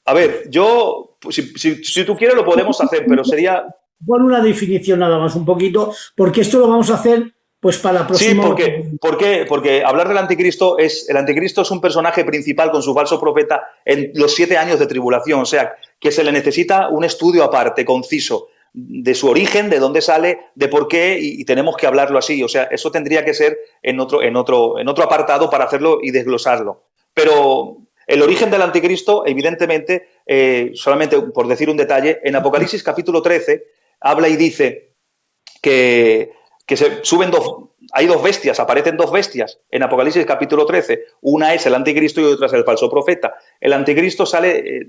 A ver, yo, si tú quieres lo podemos hacer, pero sería... Pon una definición nada más, un poquito, porque esto lo vamos a hacer pues para la próxima... Sí, porque hablar del anticristo el anticristo es un personaje principal con su falso profeta en los 7 años de tribulación, o sea, que se le necesita un estudio aparte, conciso, de su origen, de dónde sale, de por qué, y tenemos que hablarlo así, o sea, eso tendría que ser en otro apartado para hacerlo y desglosarlo. Pero el origen del anticristo, evidentemente, solamente por decir un detalle, en Apocalipsis capítulo 13 habla y dice que hay 2 bestias, aparecen 2 bestias en Apocalipsis capítulo 13. Una es el anticristo y otra es el falso profeta. El anticristo sale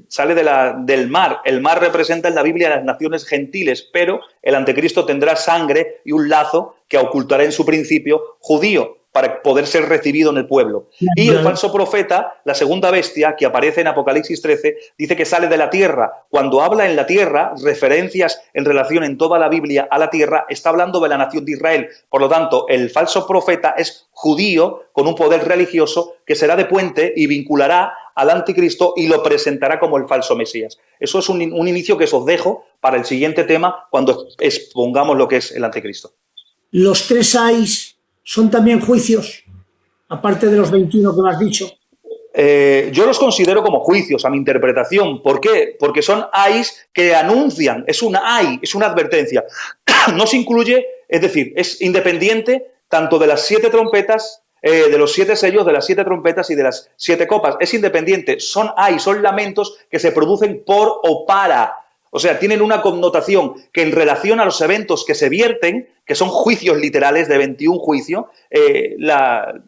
del mar. El mar representa en la Biblia a las naciones gentiles, pero el anticristo tendrá sangre y un lazo que ocultará en su principio judío, para poder ser recibido en el pueblo. Y el falso profeta, la segunda bestia, que aparece en Apocalipsis 13, dice que sale de la tierra. Cuando habla en la tierra, referencias en relación en toda la Biblia a la tierra, está hablando de la nación de Israel. Por lo tanto, el falso profeta es judío con un poder religioso que será de puente y vinculará al anticristo y lo presentará como el falso Mesías. Eso es un inicio que os dejo para el siguiente tema cuando expongamos lo que es el anticristo. Los 3 ayes ¿son también juicios, aparte de los 21 que me has dicho? Yo los considero como juicios, a mi interpretación. ¿Por qué? Porque son ayes que anuncian, es una advertencia. No se incluye, es decir, es independiente tanto de las 7 trompetas, de los 7 sellos, de las 7 trompetas y de las 7 copas. Es independiente, son lamentos que se producen por o para. O sea, tienen una connotación que en relación a los eventos que se vierten, que son juicios literales de 21 juicios,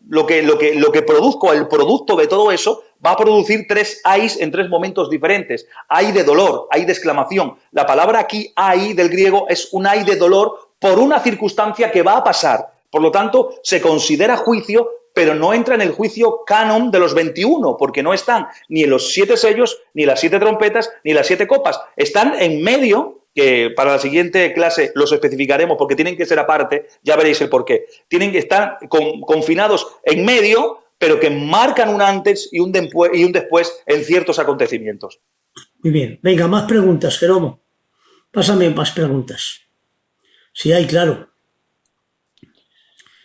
lo que produzco, el producto de todo eso, va a producir 3 ayes en 3 momentos diferentes. Ay de dolor, ay de exclamación. La palabra aquí, ay del griego, es un ay de dolor por una circunstancia que va a pasar. Por lo tanto, se considera juicio pero no entra en el juicio canon de los 21, porque no están ni en los 7 sellos, ni las 7 trompetas, ni las 7 copas. Están en medio, que para la siguiente clase los especificaremos porque tienen que ser aparte, ya veréis el porqué. Tienen que estar confinados en medio, pero que marcan un antes y un después en ciertos acontecimientos. Muy bien. Venga, más preguntas, Jeromo. Pásame más preguntas. Sí, hay, claro.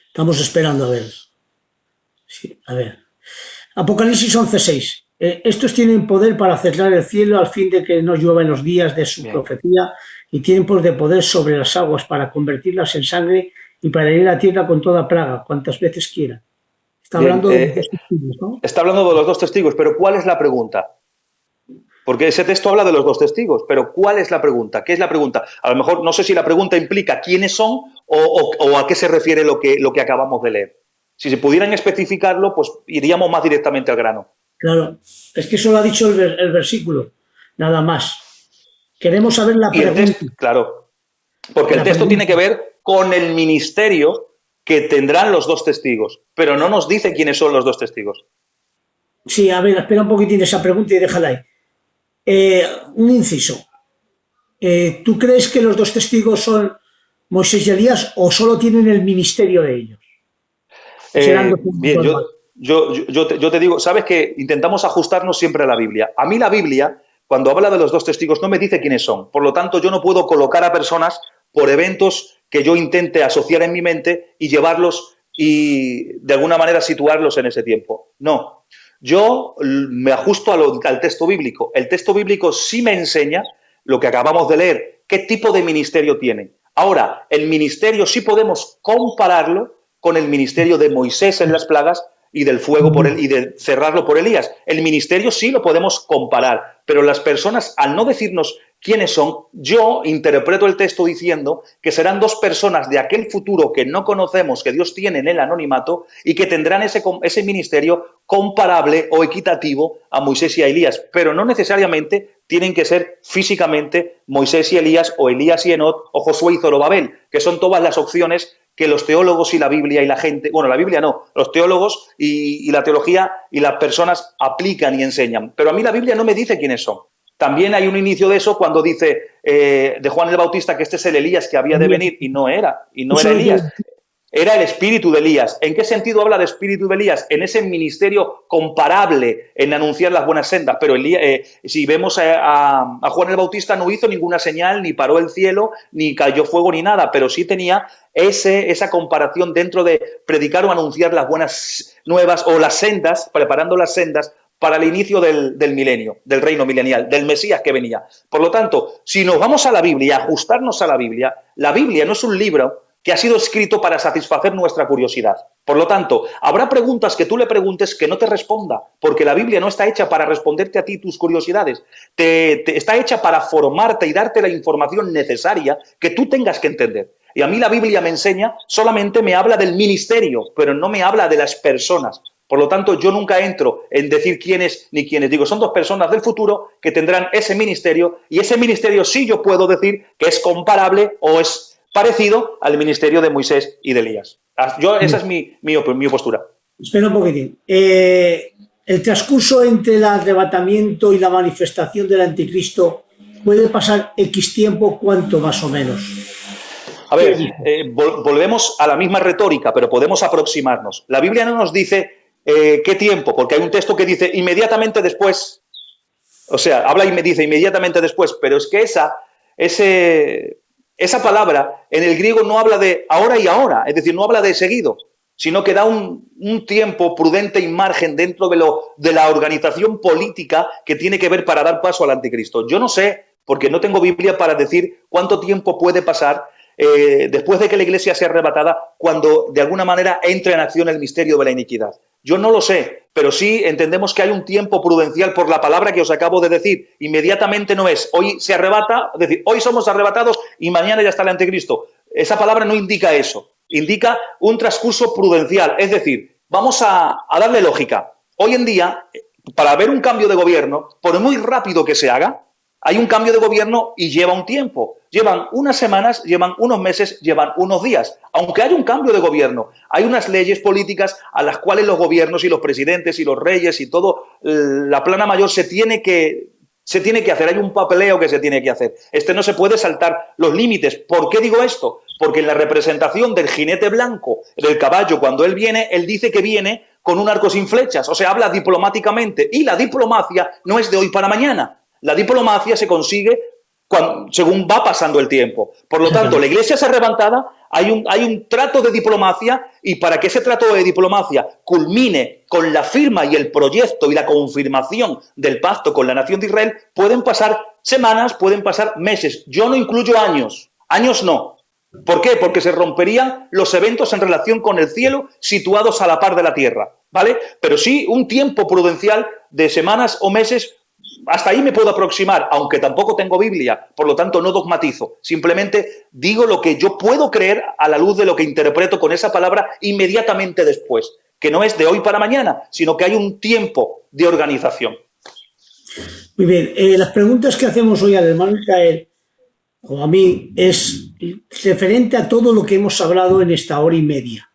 Estamos esperando a ver. Sí, a ver. Apocalipsis 11:6. Estos tienen poder para cerrar el cielo al fin de que no llueva en los días de su profecía y tiempos de poder sobre las aguas para convertirlas en sangre y para herir la tierra con toda plaga, cuantas veces quiera. Está hablando de los 2 testigos, ¿no? Está hablando de los 2 testigos, pero ¿cuál es la pregunta? Porque ese texto habla de los 2 testigos, pero ¿cuál es la pregunta? ¿Qué es la pregunta? A lo mejor no sé si la pregunta implica quiénes son o a qué se refiere lo que acabamos de leer. Si se pudieran especificarlo, pues iríamos más directamente al grano. Claro, es que eso lo ha dicho el versículo, nada más. Queremos saber la pregunta. Claro, porque el texto tiene que ver con el ministerio que tendrán los 2 testigos, pero no nos dice quiénes son los 2 testigos. Sí, a ver, espera un poquitín esa pregunta y déjala ahí. Un inciso. ¿Tú crees que los 2 testigos son Moisés y Elías o solo tienen el ministerio de ellos? Bien, yo te digo, sabes que intentamos ajustarnos siempre a la Biblia. A mí la Biblia, cuando habla de los 2 testigos, no me dice quiénes son. Por lo tanto, yo no puedo colocar a personas por eventos que yo intente asociar en mi mente y llevarlos y de alguna manera situarlos en ese tiempo. No, yo me ajusto al texto bíblico. El texto bíblico sí me enseña lo que acabamos de leer, qué tipo de ministerio tienen. Ahora, el ministerio sí podemos compararlo con el ministerio de Moisés en las plagas y del fuego y de cerrarlo por Elías. El ministerio sí lo podemos comparar, pero las personas, al no decirnos quiénes son, yo interpreto el texto diciendo que serán 2 personas de aquel futuro que no conocemos, que Dios tiene en el anonimato y que tendrán ese ministerio comparable o equitativo a Moisés y a Elías, pero no necesariamente tienen que ser físicamente Moisés y Elías o Elías y Enoc o Josué y Zorobabel, que son todas las opciones que los teólogos y la Biblia y la gente, bueno, la Biblia no, los teólogos y la teología y las personas aplican y enseñan. Pero a mí la Biblia no me dice quiénes son. También hay un inicio de eso cuando dice de Juan el Bautista que este es el Elías que había de venir y no era Elías. Era el espíritu de Elías. ¿En qué sentido habla de espíritu de Elías? En ese ministerio comparable en anunciar las buenas sendas. Pero si vemos a Juan el Bautista, no hizo ninguna señal, ni paró el cielo, ni cayó fuego, ni nada, pero sí tenía esa comparación dentro de predicar o anunciar las buenas nuevas o las sendas, preparando las sendas para el inicio del milenio, del reino milenial, del Mesías que venía. Por lo tanto, si nos vamos a la Biblia, ajustarnos a la Biblia no es un libro que ha sido escrito para satisfacer nuestra curiosidad. Por lo tanto, habrá preguntas que tú le preguntes que no te responda, porque la Biblia no está hecha para responderte a ti tus curiosidades, está hecha para formarte y darte la información necesaria que tú tengas que entender. Y a mí la Biblia me enseña, solamente me habla del ministerio, pero no me habla de las personas. Por lo tanto, yo nunca entro en decir quiénes ni quiénes. Digo, son 2 personas del futuro que tendrán ese ministerio, y ese ministerio sí yo puedo decir que es comparable o es parecido al ministerio de Moisés y de Elías. Esa es mi postura. Espera un poquitín. El transcurso entre el arrebatamiento y la manifestación del anticristo puede pasar X tiempo, ¿cuánto más o menos? A ver, volvemos a la misma retórica, pero podemos aproximarnos. La Biblia no nos dice qué tiempo, porque hay un texto que dice inmediatamente después. O sea, habla y me dice inmediatamente después, pero es que esa palabra en el griego no habla de ahora y ahora, es decir, no habla de seguido, sino que da un tiempo prudente y margen dentro de la organización política que tiene que ver para dar paso al anticristo. Yo no sé, porque no tengo Biblia para decir cuánto tiempo puede pasar después de que la iglesia sea arrebatada, cuando de alguna manera entra en acción el misterio de la iniquidad. Yo no lo sé, pero sí entendemos que hay un tiempo prudencial por la palabra que os acabo de decir. Inmediatamente no es, hoy se arrebata, es decir, hoy somos arrebatados y mañana ya está el anticristo. Esa palabra no indica eso, indica un transcurso prudencial. Es decir, vamos a darle lógica. Hoy en día, para ver un cambio de gobierno, por muy rápido que se haga, Hay un cambio de gobierno y lleva un tiempo. Llevan unas semanas, llevan unos meses, llevan unos días. Aunque haya un cambio de gobierno, hay unas leyes políticas a las cuales los gobiernos y los presidentes y los reyes y todo, la plana mayor se tiene que hacer. Hay un papeleo que se tiene que hacer. No se puede saltar los límites. ¿Por qué digo esto? Porque en la representación del jinete blanco, del caballo, cuando él viene, él dice que viene con un arco sin flechas, o sea, habla diplomáticamente. Y la diplomacia no es de hoy para mañana. La diplomacia se consigue según va pasando el tiempo. Por lo tanto, la Iglesia se arrebatada, hay un trato de diplomacia, y para que ese trato de diplomacia culmine con la firma y el proyecto y la confirmación del pacto con la nación de Israel, pueden pasar semanas, pueden pasar meses. Yo no incluyo años. Años no. ¿Por qué? Porque se romperían los eventos en relación con el cielo situados a la par de la tierra, ¿vale? Pero sí un tiempo prudencial de semanas o meses. Hasta ahí me puedo aproximar, aunque tampoco tengo Biblia, por lo tanto no dogmatizo. Simplemente digo lo que yo puedo creer a la luz de lo que interpreto con esa palabra inmediatamente después, que no es de hoy para mañana, sino que hay un tiempo de organización. Muy bien, las preguntas que hacemos hoy al hermano Israel, o a mí, es referente a todo lo que hemos hablado en esta hora y media.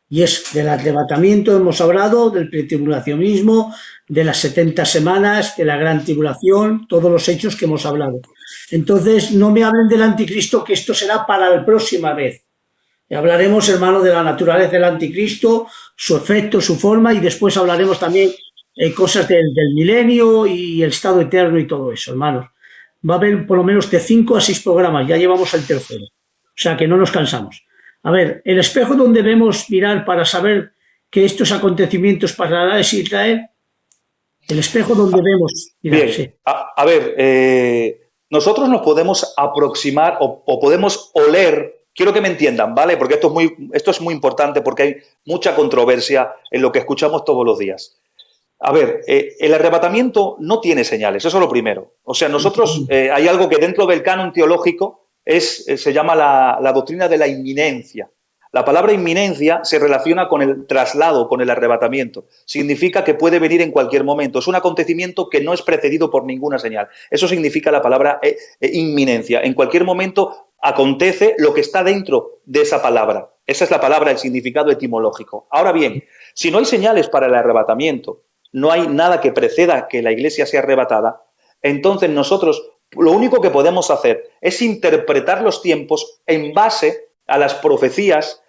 Y es del arrebatamiento, hemos hablado del pretribulacionismo, de las 70 semanas, de la gran tribulación, todos los hechos que hemos hablado. Entonces, no me hablen del anticristo, que esto será para la próxima vez. Y hablaremos, hermano, de la naturaleza del anticristo, su efecto, su forma, y después hablaremos también cosas del milenio y el estado eterno y todo eso, hermanos. Va a haber por lo menos de 5 a 6 programas, ya llevamos el tercero. O sea que no nos cansamos. A ver, el espejo donde debemos mirar para saber que estos acontecimientos pasarán es Israel. El espejo donde debemos mirar. Bien, sí. a ver, nosotros nos podemos aproximar o podemos oler. Quiero que me entiendan, ¿vale? Porque esto es muy importante, porque hay mucha controversia en lo que escuchamos todos los días. A ver, el arrebatamiento no tiene señales, eso es lo primero. O sea, nosotros hay algo que dentro del canon teológico se llama la doctrina de la inminencia. La palabra inminencia se relaciona con el traslado, con el arrebatamiento. Significa que puede venir en cualquier momento. Es un acontecimiento que no es precedido por ninguna señal. Eso significa la palabra inminencia. En cualquier momento acontece lo que está dentro de esa palabra. Esa es la palabra, el significado etimológico. Ahora bien, si no hay señales para el arrebatamiento, no hay nada que preceda que la Iglesia sea arrebatada, entonces nosotros lo único que podemos hacer es interpretar los tiempos en base a las profecías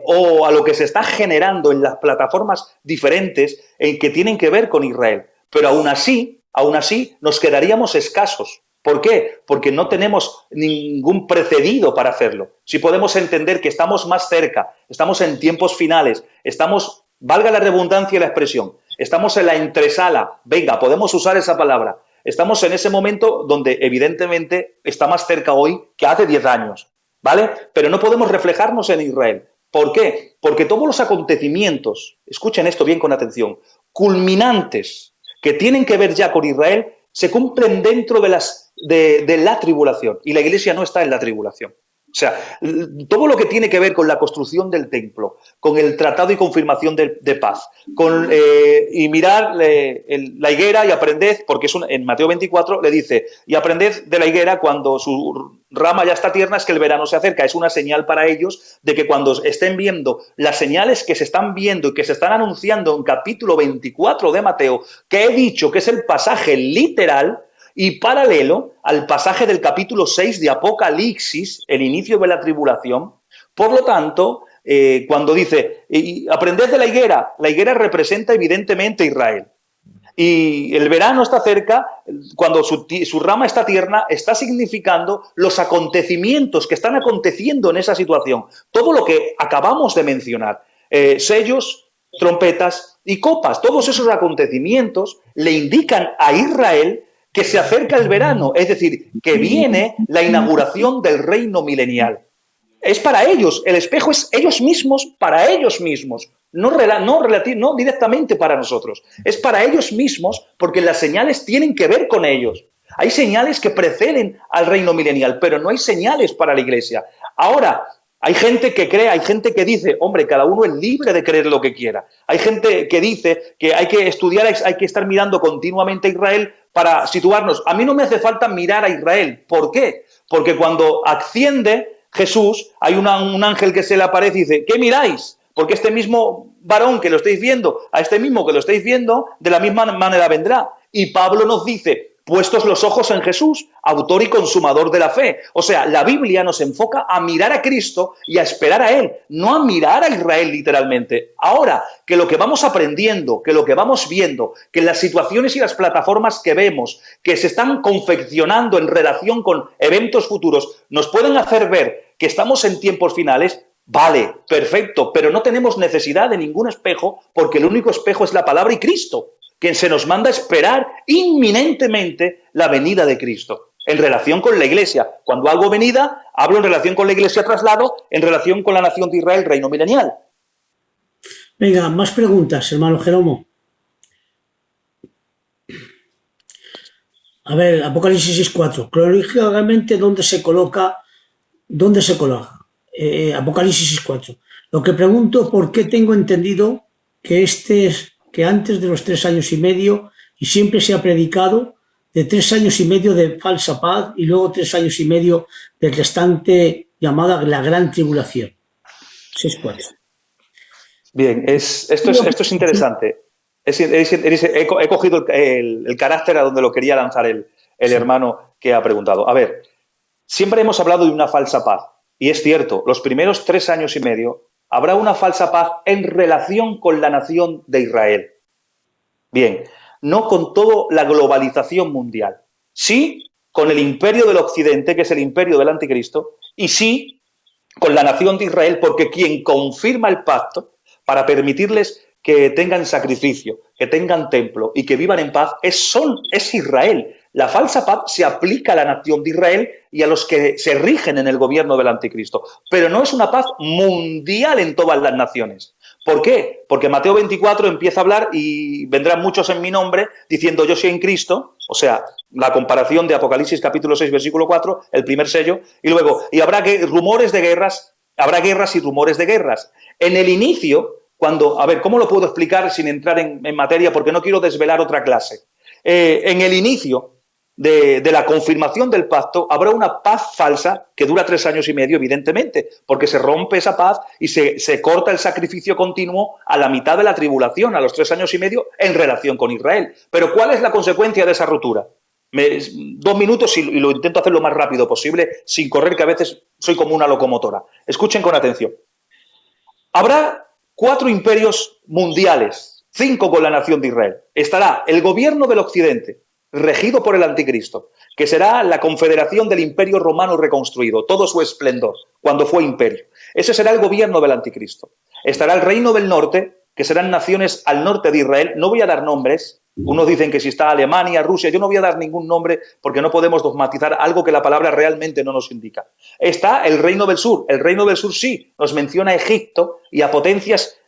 o a lo que se está generando en las plataformas diferentes en que tienen que ver con Israel. Pero aún así nos quedaríamos escasos. ¿Por qué? Porque no tenemos ningún precedido para hacerlo. Si podemos entender que estamos más cerca, estamos en tiempos finales, valga la redundancia y la expresión, estamos en la entresala, venga, podemos usar esa palabra. Estamos en ese momento donde evidentemente está más cerca hoy que hace 10 años, ¿vale? Pero no podemos reflejarnos en Israel. ¿Por qué? Porque todos los acontecimientos, escuchen esto bien con atención, culminantes que tienen que ver ya con Israel, se cumplen dentro de la tribulación, y la Iglesia no está en la tribulación. O sea, todo lo que tiene que ver con la construcción del templo, con el tratado y confirmación de paz, y mirar la higuera y aprended, porque en Mateo 24 le dice, y aprended de la higuera cuando su rama ya está tierna, es que el verano se acerca. Es una señal para ellos de que cuando estén viendo las señales que se están viendo y que se están anunciando en capítulo 24 de Mateo, que he dicho que es el pasaje literal, y paralelo al pasaje del capítulo 6 de Apocalipsis, el inicio de la tribulación. Por lo tanto, cuando dice, aprended de la higuera representa evidentemente Israel. Y el verano está cerca, cuando su rama está tierna, está significando los acontecimientos que están aconteciendo en esa situación. Todo lo que acabamos de mencionar, sellos, trompetas y copas, todos esos acontecimientos le indican a Israel que se acerca el verano, es decir, que viene la inauguración del reino milenial. Es para ellos, el espejo es ellos mismos para ellos mismos, no directamente para nosotros, es para ellos mismos porque las señales tienen que ver con ellos. Hay señales que preceden al reino milenial, pero no hay señales para la Iglesia. Ahora, Hay gente que cree, hay gente que dice, hombre, cada uno es libre de creer lo que quiera. Hay gente que dice que hay que estudiar, hay que estar mirando continuamente a Israel para situarnos. A mí no me hace falta mirar a Israel. ¿Por qué? Porque cuando asciende Jesús, hay un ángel que se le aparece y dice, ¿qué miráis? Porque este mismo varón que lo estáis viendo, a este mismo que lo estáis viendo, de la misma manera vendrá. Y Pablo nos dice, puestos los ojos en Jesús, autor y consumador de la fe. O sea, la Biblia nos enfoca a mirar a Cristo y a esperar a Él, no a mirar a Israel literalmente. Ahora, que lo que vamos aprendiendo, que lo que vamos viendo, que las situaciones y las plataformas que vemos, que se están confeccionando en relación con eventos futuros, nos pueden hacer ver que estamos en tiempos finales, vale, perfecto, pero no tenemos necesidad de ningún espejo, porque el único espejo es la palabra y Cristo, que se nos manda a esperar inminentemente la venida de Cristo. En relación con la Iglesia, cuando hago venida, hablo en relación con la Iglesia traslado, en relación con la nación de Israel, reino milenial. Venga, más preguntas, hermano Jeromo. A ver, Apocalipsis 6:4. Cronológicamente, ¿dónde se coloca? Apocalipsis 6:4. Lo que pregunto, ¿por qué tengo entendido que antes de los 3 años y medio, y siempre se ha predicado de 3 años y medio de falsa paz y luego 3 años y medio del restante llamada la gran tribulación? 6:4. Bien, esto es interesante. He cogido el carácter a donde lo quería lanzar el hermano que ha preguntado. A ver, siempre hemos hablado de una falsa paz, y es cierto, los primeros 3 años y medio habrá una falsa paz en relación con la nación de Israel. Bien, no con toda la globalización mundial. Sí con el imperio del Occidente, que es el imperio del Anticristo, y sí con la nación de Israel, porque quien confirma el pacto para permitirles que tengan sacrificio, que tengan templo y que vivan en paz es Israel. La falsa paz se aplica a la nación de Israel y a los que se rigen en el gobierno del Anticristo. Pero no es una paz mundial en todas las naciones. ¿Por qué? Porque Mateo 24 empieza a hablar y vendrán muchos en mi nombre diciendo yo soy en Cristo, o sea, la comparación de Apocalipsis capítulo 6, versículo 4, el primer sello, y luego, y habrá rumores de guerras, habrá guerras y rumores de guerras. En el inicio, a ver, ¿cómo lo puedo explicar sin entrar en materia? Porque no quiero desvelar otra clase. En el inicio de la confirmación del pacto habrá una paz falsa que dura 3 años y medio, evidentemente, porque se rompe esa paz y se corta el sacrificio continuo a la mitad de la tribulación, a los 3 años y medio, en relación con Israel. Pero ¿cuál es la consecuencia de esa ruptura? 2 minutos y lo intento hacer lo más rápido posible, sin correr, que a veces soy como una locomotora. Escuchen con atención. Habrá 4 imperios mundiales, 5 con la nación de Israel. Estará el gobierno del Occidente, regido por el Anticristo, que será la confederación del Imperio Romano reconstruido, todo su esplendor, cuando fue imperio. Ese será el gobierno del Anticristo. Estará el reino del norte, que serán naciones al norte de Israel. No voy a dar nombres. Unos dicen que si está Alemania, Rusia. Yo no voy a dar ningún nombre porque no podemos dogmatizar algo que la palabra realmente no nos indica. Está el reino del sur. El reino del sur sí nos menciona a Egipto y a potencias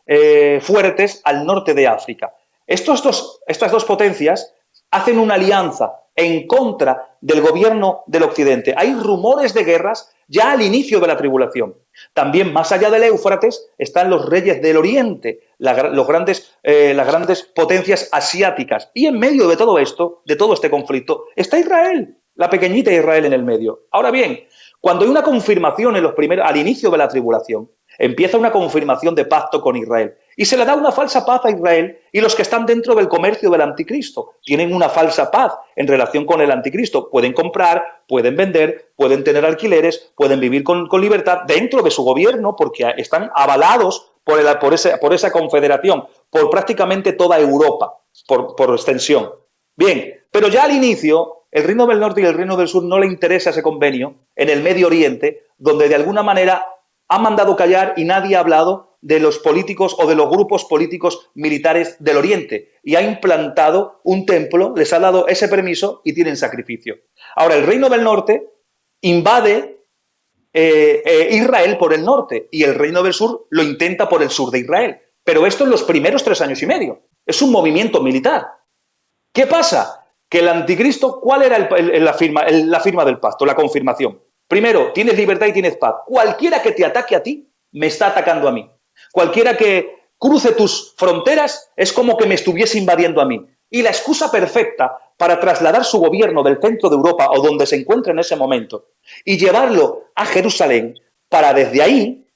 fuertes al norte de África. Estas dos potencias hacen una alianza en contra del gobierno del Occidente. Hay rumores de guerras ya al inicio de la tribulación. También más allá del Éufrates están los reyes del Oriente, las grandes potencias asiáticas. Y en medio de todo esto, de todo este conflicto, está Israel, la pequeñita Israel en el medio. Ahora bien, cuando hay una confirmación al inicio de la tribulación, empieza una confirmación de pacto con Israel. Y se le da una falsa paz a Israel y los que están dentro del comercio del Anticristo tienen una falsa paz en relación con el Anticristo. Pueden comprar, pueden vender, pueden tener alquileres, pueden vivir con libertad dentro de su gobierno porque están avalados por esa confederación, por prácticamente toda Europa, por extensión. Bien, pero ya al inicio, el reino del norte y el reino del sur no le interesa ese convenio en el Medio Oriente, donde de alguna manera ha mandado callar y nadie ha hablado de los políticos o de los grupos políticos militares del Oriente y ha implantado un templo, les ha dado ese permiso y tienen sacrificio. Ahora, el reino del norte invade Israel por el norte y el reino del sur lo intenta por el sur de Israel. Pero esto en los primeros 3 años y medio. Es un movimiento militar. ¿Qué pasa? Que el Anticristo, ¿cuál era la firma del pacto, la confirmación? Primero, tienes libertad y tienes paz. Cualquiera que te ataque a ti, me está atacando a mí. Cualquiera que cruce tus fronteras es como que me estuviese invadiendo a mí. Y la excusa perfecta para trasladar su gobierno del centro de Europa o donde se encuentra en ese momento y llevarlo a Jerusalén para desde ahí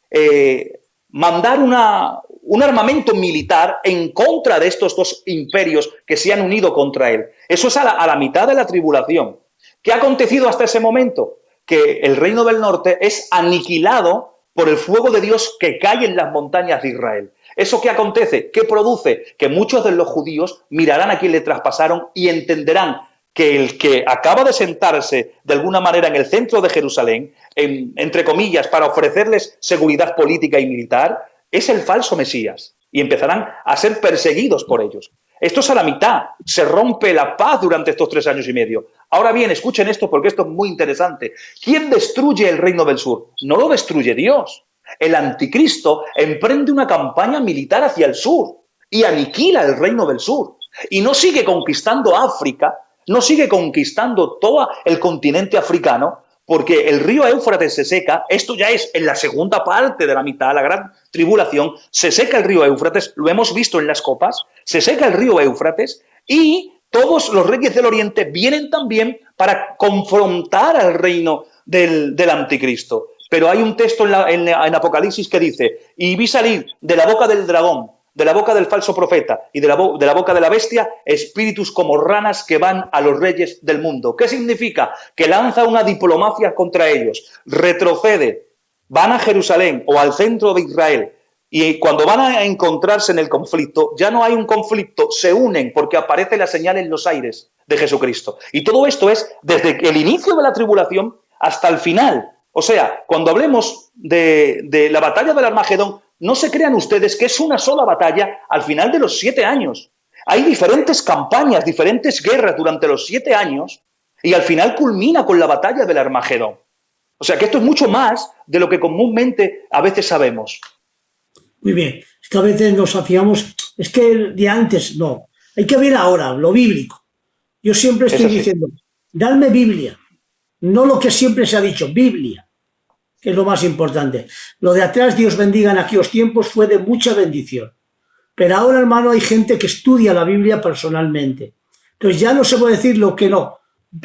mandar un armamento militar en contra de estos dos imperios que se han unido contra él. Eso es a la mitad de la tribulación. ¿Qué ha acontecido hasta ese momento? Que el reino del norte es aniquilado por el fuego de Dios que cae en las montañas de Israel. ¿Eso qué acontece? ¿Qué produce? Que muchos de los judíos mirarán a quien le traspasaron y entenderán que el que acaba de sentarse de alguna manera en el centro de Jerusalén, entre comillas, para ofrecerles seguridad política y militar, es el falso Mesías. Y empezarán a ser perseguidos por ellos. Esto es a la mitad. Se rompe la paz durante estos 3 años y medio. Ahora bien, escuchen esto porque esto es muy interesante. ¿Quién destruye el reino del sur? No lo destruye Dios. El anticristo emprende una campaña militar hacia el sur y aniquila el reino del sur. Y no sigue conquistando África, no sigue conquistando todo el continente africano, porque el río Éufrates se seca. Esto ya es en la segunda parte de la mitad, la gran tribulación. Se seca el río Éufrates, lo hemos visto en las copas, se seca el río Éufrates y todos los reyes del Oriente vienen también para confrontar al reino del anticristo. Pero hay un texto en Apocalipsis que dice: y vi salir de la boca del dragón, de la boca del falso profeta y de la boca de la bestia, espíritus como ranas que van a los reyes del mundo. ¿Qué significa? Que lanza una diplomacia contra ellos, retrocede, van a Jerusalén o al centro de Israel, y cuando van a encontrarse en el conflicto, ya no hay un conflicto, se unen porque aparece la señal en los aires de Jesucristo. Y todo esto es desde el inicio de la tribulación hasta el final. O sea, cuando hablemos de la batalla del Armagedón, no se crean ustedes que es una sola batalla al final de los 7 años. Hay diferentes campañas, diferentes guerras durante los 7 años y al final culmina con la batalla del Armagedón. O sea que esto es mucho más de lo que comúnmente a veces sabemos. Muy bien. Es que a veces nos hacíamos, es que el de antes no. Hay que ver ahora, lo bíblico. Yo siempre estoy diciendo, dadme Biblia. No lo que siempre se ha dicho, Biblia, que es lo más importante. Lo de atrás, Dios bendiga en aquellos tiempos, fue de mucha bendición. Pero ahora, hermano, hay gente que estudia la Biblia personalmente. Entonces ya no se puede decir lo que no.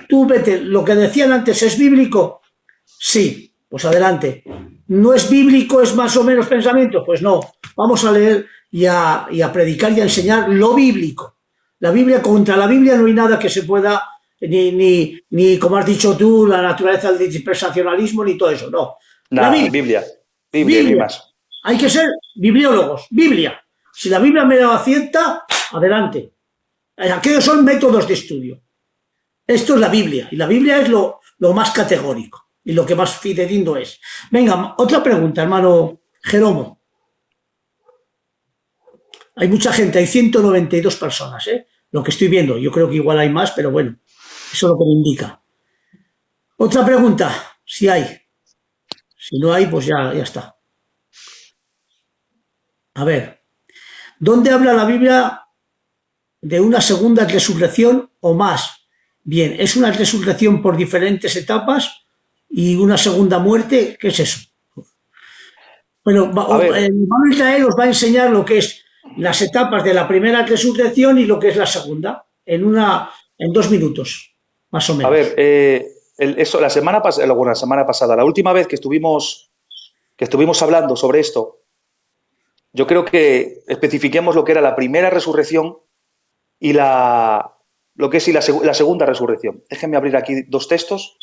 Tú vete, lo que decían antes, ¿es bíblico? Sí, pues adelante. ¿No es bíblico, es más o menos pensamiento? Pues no. Vamos a leer y a predicar y a enseñar lo bíblico. La Biblia, contra la Biblia no hay nada que se pueda... Ni como has dicho tú, la naturaleza del dispensacionalismo, ni todo eso, no. Nada, Biblia, ni más. Hay que ser bibliólogos, Biblia. Si la Biblia me lo acepta, adelante. Aquellos son métodos de estudio. Esto es la Biblia, y la Biblia es lo más categórico, y lo que más fidedigno es. Venga, otra pregunta, hermano Jeromo. Hay mucha gente, hay 192 personas, lo que estoy viendo. Yo creo que igual hay más, pero bueno. Eso es lo que me indica. Otra pregunta, si hay. Si no hay, pues ya está. A ver, ¿dónde habla la Biblia de una segunda resurrección o más? Bien, ¿es una resurrección por diferentes etapas y una segunda muerte? ¿Qué es eso? Bueno, el hermano Israel os va a enseñar lo que es las etapas de la primera resurrección y lo que es la segunda, en 2 minutos. Más o menos. A ver, la semana pasada, la última vez que estuvimos hablando sobre esto, yo creo que especifiquemos lo que era la primera resurrección y la segunda resurrección. Déjenme abrir aquí 2 textos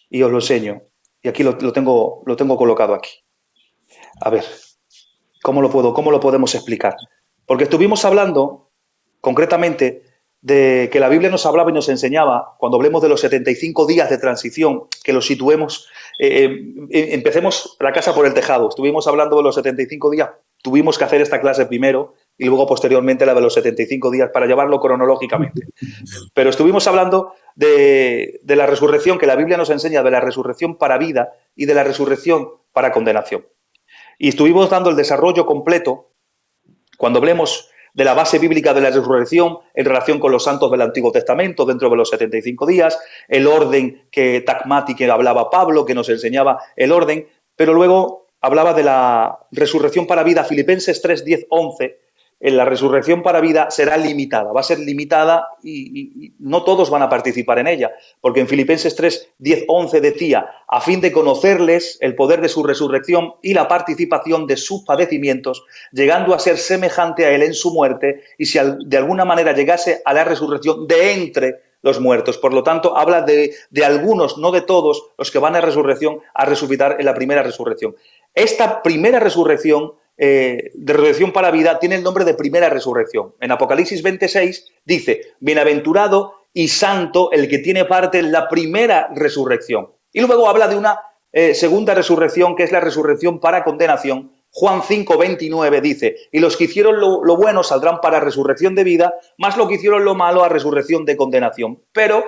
y os lo enseño. Y aquí lo tengo colocado aquí. A ver, ¿cómo lo podemos explicar? Porque estuvimos hablando concretamente de que la Biblia nos hablaba y nos enseñaba, cuando hablemos de los 75 días de transición, que los situemos, empecemos la casa por el tejado. Estuvimos hablando de los 75 días, tuvimos que hacer esta clase primero y luego posteriormente la de los 75 días para llevarlo cronológicamente. Pero estuvimos hablando de la resurrección, que la Biblia nos enseña de la resurrección para vida y de la resurrección para condenación. Y estuvimos dando el desarrollo completo cuando hablemos de la base bíblica de la resurrección en relación con los santos del Antiguo Testamento dentro de los 75 días, el orden que Tacmati, que hablaba Pablo, que nos enseñaba el orden, pero luego hablaba de la resurrección para vida, Filipenses 3, 10, 11, en la resurrección para vida será limitada, va a ser limitada y no todos van a participar en ella, porque en Filipenses 3, 10, 11 decía, a fin de conocerles el poder de su resurrección y la participación de sus padecimientos, llegando a ser semejante a él en su muerte, y si de alguna manera llegase a la resurrección de entre los muertos. Por lo tanto, habla de algunos, no de todos, los que van a resucitar en la primera resurrección. Esta primera resurrección, de resurrección para vida, tiene el nombre de primera resurrección. En Apocalipsis 26 dice, bienaventurado y santo el que tiene parte en la primera resurrección. Y luego habla de una segunda resurrección, que es la resurrección para condenación. Juan 5, 29 dice, y los que hicieron lo bueno saldrán para resurrección de vida, más los que hicieron lo malo a resurrección de condenación. Pero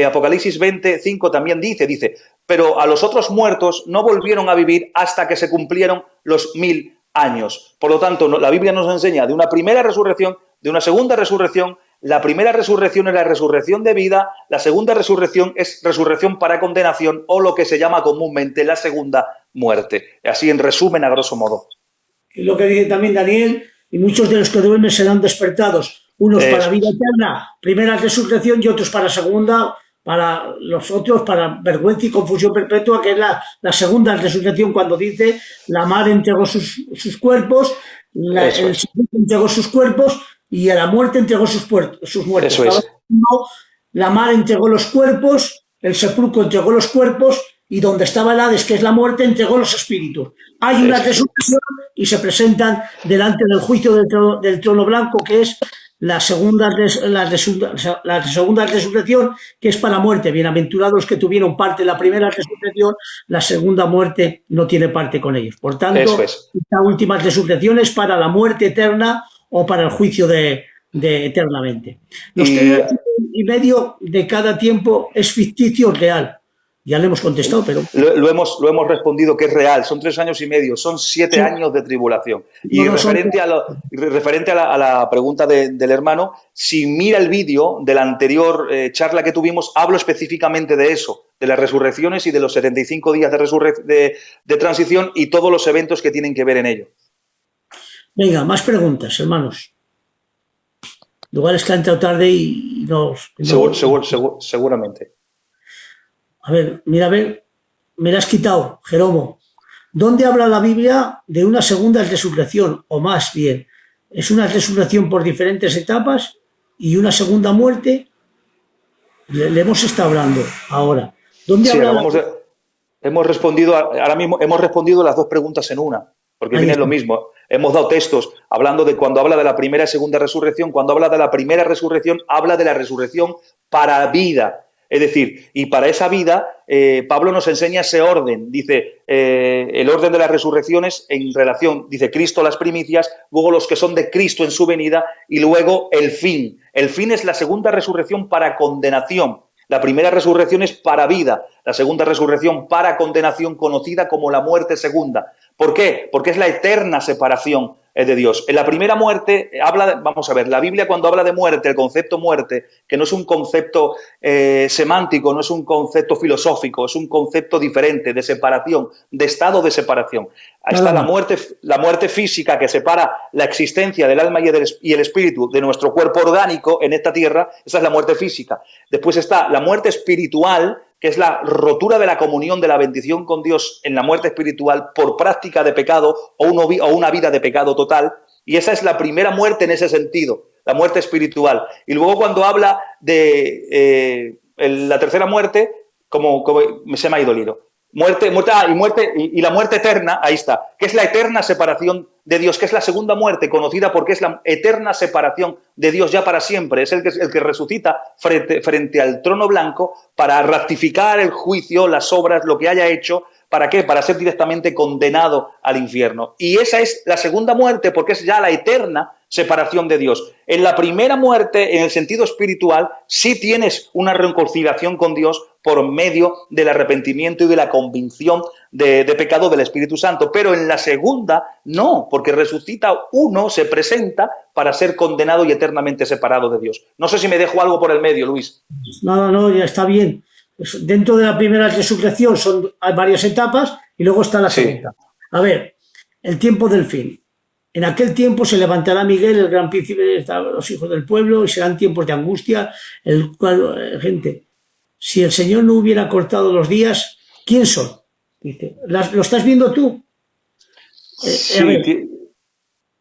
Apocalipsis 25 también dice, pero a los otros muertos no volvieron a vivir hasta que se cumplieron los 1000 años. Por lo tanto, la Biblia nos enseña de una primera resurrección, de una segunda resurrección. La primera resurrección es la resurrección de vida, la segunda resurrección es resurrección para condenación, o lo que se llama comúnmente la segunda muerte. Así en resumen, a grosso modo. Es lo que dice también Daniel, y muchos de los que duermen serán despertados, unos para vida eterna, primera resurrección, y otros para segunda, para los otros para vergüenza y confusión perpetua, que es la segunda resurrección, cuando dice la mar entregó sus cuerpos, el Señor entregó sus cuerpos, y a la muerte entregó sus muertos. Eso es. La mar entregó los cuerpos, el sepulcro entregó los cuerpos, y donde estaba el Hades, que es la muerte, entregó los espíritus. Hay una resurrección y se presentan delante del juicio del trono blanco, que es la segunda resurrección, que es para la muerte. Bienaventurados los que tuvieron parte en la primera resurrección, la segunda muerte no tiene parte con ellos. Por tanto, esta última resurrección es para la muerte eterna o para el juicio de eternamente. Los 3 años y medio de cada tiempo es ficticio o real. Ya le hemos contestado, pero... Lo hemos respondido que es real. Son 3 años y medio, son 7 años de tribulación. Y referente a la pregunta del hermano, si mira el vídeo de la anterior charla que tuvimos, hablo específicamente de eso, de las resurrecciones y de los 75 días de transición y todos los eventos que tienen que ver en ello. Venga, más preguntas, hermanos. Igual es que ha entrado tarde y Seguramente. A ver, me la has quitado, Jeromo. ¿Dónde habla la Biblia de una segunda resurrección? O más bien, ¿es una resurrección por diferentes etapas y una segunda muerte? Le hemos estado hablando ahora. ¿Dónde habla hemos respondido ahora mismo, hemos respondido las dos preguntas en una, porque viene lo mismo. Hemos dado textos hablando de cuando habla de la primera y segunda resurrección, cuando habla de la primera resurrección, habla de la resurrección para vida. Es decir, y para esa vida, Pablo nos enseña ese orden. Dice, el orden de las resurrecciones en relación, dice, Cristo las primicias, luego los que son de Cristo en su venida, y luego el fin. El fin es la segunda resurrección para condenación. La primera resurrección es para vida, la segunda resurrección para condenación, conocida como la muerte segunda. ¿Por qué? Porque es la eterna separación de Dios. En la primera muerte vamos a ver, la Biblia cuando habla de muerte, el concepto muerte, que no es un concepto semántico, no es un concepto filosófico, es un concepto diferente, de separación, de estado de separación. Ahí está la muerte física que separa la existencia del alma y el espíritu de nuestro cuerpo orgánico en esta tierra, esa es la muerte física. Después está la muerte espiritual, que es la rotura de la comunión, de la bendición con Dios en la muerte espiritual por práctica de pecado o una vida de pecado total. Y esa es la primera muerte en ese sentido, la muerte espiritual. Y luego cuando habla de la tercera muerte, como se me ha ido el hilo. Muerte y la muerte eterna, ahí está, que es la eterna separación de Dios, que es la segunda muerte, conocida porque es la eterna separación de Dios ya para siempre. Es el que resucita frente al trono blanco para ratificar el juicio, las obras, lo que haya hecho. ¿Para qué? Para ser directamente condenado al infierno. Y esa es la segunda muerte porque es ya la eterna separación de Dios. En la primera muerte, en el sentido espiritual, sí tienes una reconciliación con Dios por medio del arrepentimiento y de la convicción de pecado del Espíritu Santo. Pero en la segunda, no, porque resucita uno, se presenta para ser condenado y eternamente separado de Dios. No sé si me dejo algo por el medio, Luis. No, ya está bien. Dentro de la primera resurrección hay varias etapas y luego está la segunda. A ver, el tiempo del fin. En aquel tiempo se levantará Miguel, el gran príncipe de los hijos del pueblo, y serán tiempos de angustia. Gente, si el Señor no hubiera cortado los días, ¿quién son? Dice, ¿lo estás viendo tú? Sí,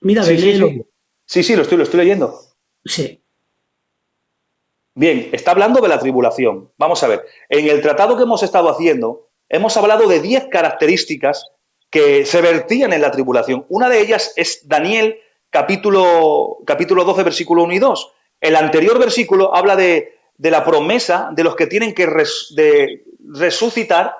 mira, léelo. Sí, lo estoy leyendo. Sí. Bien, está hablando de la tribulación. Vamos a ver, en el tratado que hemos estado haciendo, hemos hablado de 10 características que se vertían en la tribulación. Una de ellas es Daniel, capítulo 12, versículo 1 y 2. El anterior versículo habla de la promesa de los que tienen que resucitar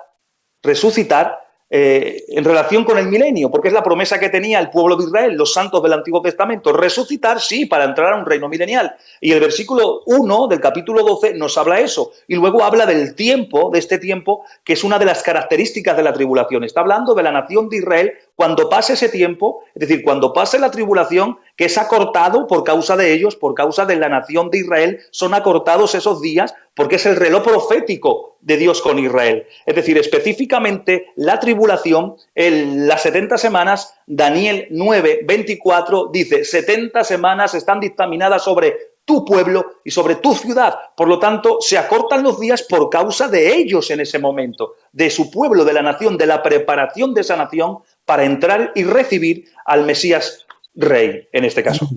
en relación con el milenio, porque es la promesa que tenía el pueblo de Israel, los santos del Antiguo Testamento. Resucitar, sí, para entrar a un reino milenial. Y el versículo 1 del capítulo 12 nos habla eso. Y luego habla del tiempo, de este tiempo, que es una de las características de la tribulación. Está hablando de la nación de Israel cuando pase ese tiempo, es decir, cuando pase la tribulación, que es acortado por causa de ellos, por causa de la nación de Israel, son acortados esos días porque es el reloj profético de Dios con Israel. Es decir, específicamente la tribulación, las 70 semanas, Daniel 9, 24 dice, 70 semanas están dictaminadas sobre tu pueblo y sobre tu ciudad. Por lo tanto, se acortan los días por causa de ellos en ese momento, de su pueblo, de la nación, de la preparación de esa nación para entrar y recibir al Mesías Rey, en este caso.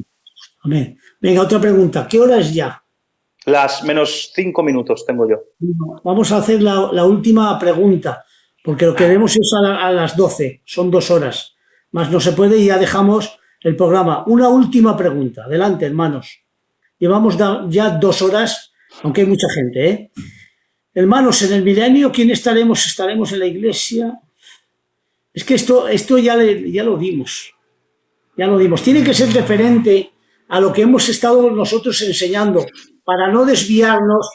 Amén. Venga, otra pregunta. ¿Qué hora es ya? Las menos 5 minutos tengo yo. Vamos a hacer la última pregunta, porque lo que vemos es a las 12, son 2 horas. Más no se puede y ya dejamos el programa. Una última pregunta. Adelante, hermanos. Llevamos ya 2 horas, aunque hay mucha gente, ¿eh? Hermanos, en el milenio, ¿quién estaremos? ¿Estaremos en la iglesia? Es que esto ya lo dimos. Ya lo dimos. Tiene que ser referente a lo que hemos estado nosotros enseñando, para no desviarnos.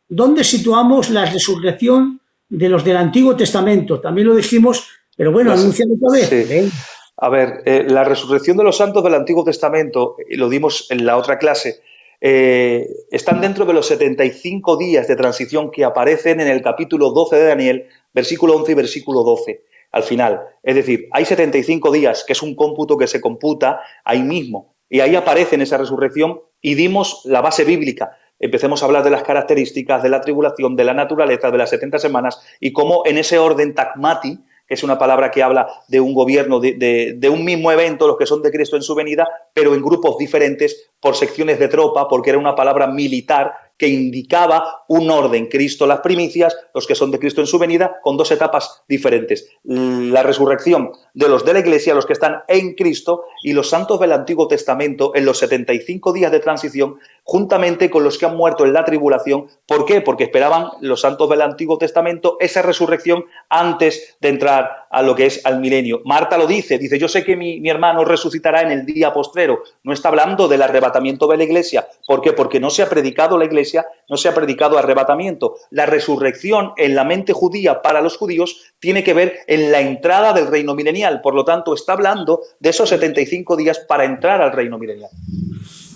¿Dónde situamos la resurrección de los del Antiguo Testamento? También lo dijimos, pero bueno, anuncialo otra vez. Sí. A ver, la resurrección de los santos del Antiguo Testamento, y lo dimos en la otra clase, están dentro de los 75 días de transición que aparecen en el capítulo 12 de Daniel, versículo 11 y versículo 12, al final. Es decir, hay 75 días, que es un cómputo que se computa ahí mismo, y ahí aparece en esa resurrección y dimos la base bíblica. Empecemos a hablar de las características de la tribulación, de la naturaleza, de las 70 semanas, y cómo en ese orden tacmati, que es una palabra que habla de un gobierno, de un mismo evento, los que son de Cristo en su venida, pero en grupos diferentes, por secciones de tropa, porque era una palabra militar que indicaba un orden. Cristo las primicias, los que son de Cristo en su venida, con 2 etapas diferentes. La resurrección de los de la Iglesia, los que están en Cristo, y los santos del Antiguo Testamento en los 75 días de transición, juntamente con los que han muerto en la tribulación. ¿Por qué? Porque esperaban los santos del Antiguo Testamento esa resurrección antes de entrar a lo que es al milenio. Marta lo dice, yo sé que mi hermano resucitará en el día postrero. No está hablando del arrebatamiento de la Iglesia. ¿Por qué? Porque no se ha predicado la Iglesia, no se ha predicado arrebatamiento. La resurrección en la mente judía para los judíos tiene que ver en la entrada del reino milenial. Por lo tanto, está hablando de esos 75 días para entrar al reino milenial.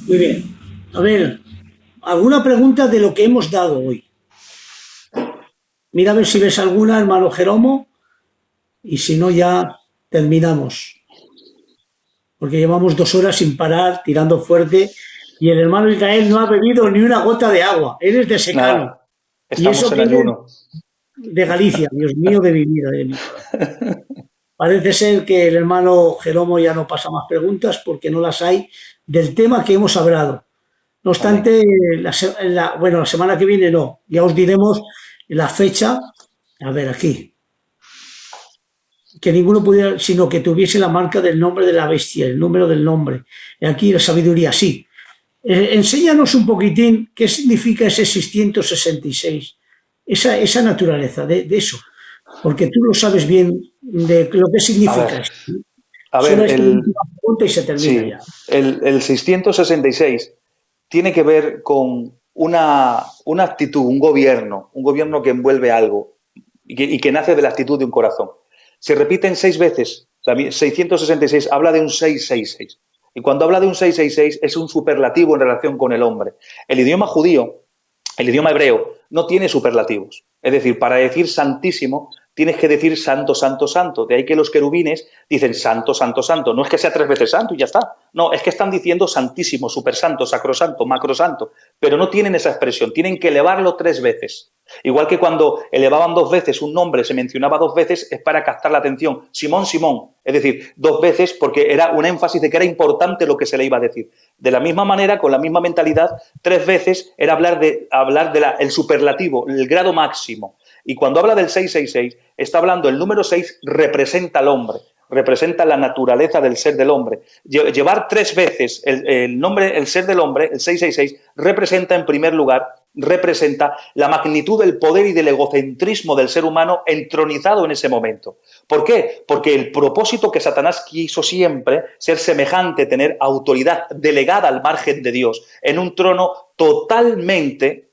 Muy bien. A ver, ¿alguna pregunta de lo que hemos dado hoy? Mira a ver si ves alguna, hermano Jeromo, y si no ya terminamos. Porque llevamos 2 horas sin parar, tirando fuerte, y el hermano Israel no ha bebido ni una gota de agua. Él es de secano. Nada, estamos y eso en ayuno. De Galicia, Dios mío de mi vida. Parece ser que el hermano Jeromo ya no pasa más preguntas porque no las hay del tema que hemos hablado. No obstante, la semana que viene no. Ya os diremos la fecha. A ver, aquí. Que ninguno pudiera, sino que tuviese la marca del nombre de la bestia, el número del nombre. Y aquí la sabiduría, sí. Enséñanos un poquitín qué significa ese 666, esa naturaleza de eso, porque tú lo sabes bien de lo que significa. A ver, y se termina ya. El 666 tiene que ver con una actitud, un gobierno que envuelve algo y que nace de la actitud de un corazón. Se repiten 6 veces, 666 habla de un 666. Y cuando habla de un 666 es un superlativo en relación con el hombre. El idioma judío, el idioma hebreo, no tiene superlativos. Es decir, para decir santísimo tienes que decir santo, santo, santo. De ahí que los querubines dicen santo, santo, santo. No es que sea 3 veces santo y ya está. No, es que están diciendo santísimo, supersanto, sacrosanto, macrosanto. Pero no tienen esa expresión, tienen que elevarlo 3 veces. Igual que cuando elevaban 2 veces un nombre, se mencionaba 2 veces, es para captar la atención. Simón, Simón. Es decir, 2 veces porque era un énfasis de que era importante lo que se le iba a decir. De la misma manera, con la misma mentalidad, 3 veces era hablar de el superlativo, el grado máximo. Y cuando habla del 666, está hablando, el número 6 representa al hombre, representa la naturaleza del ser del hombre. Llevar 3 veces el nombre, el ser del hombre, el 666, representa en primer lugar, representa la magnitud del poder y del egocentrismo del ser humano entronizado en ese momento. ¿Por qué? Porque el propósito que Satanás quiso siempre, ser semejante, tener autoridad delegada al margen de Dios, en un trono totalmente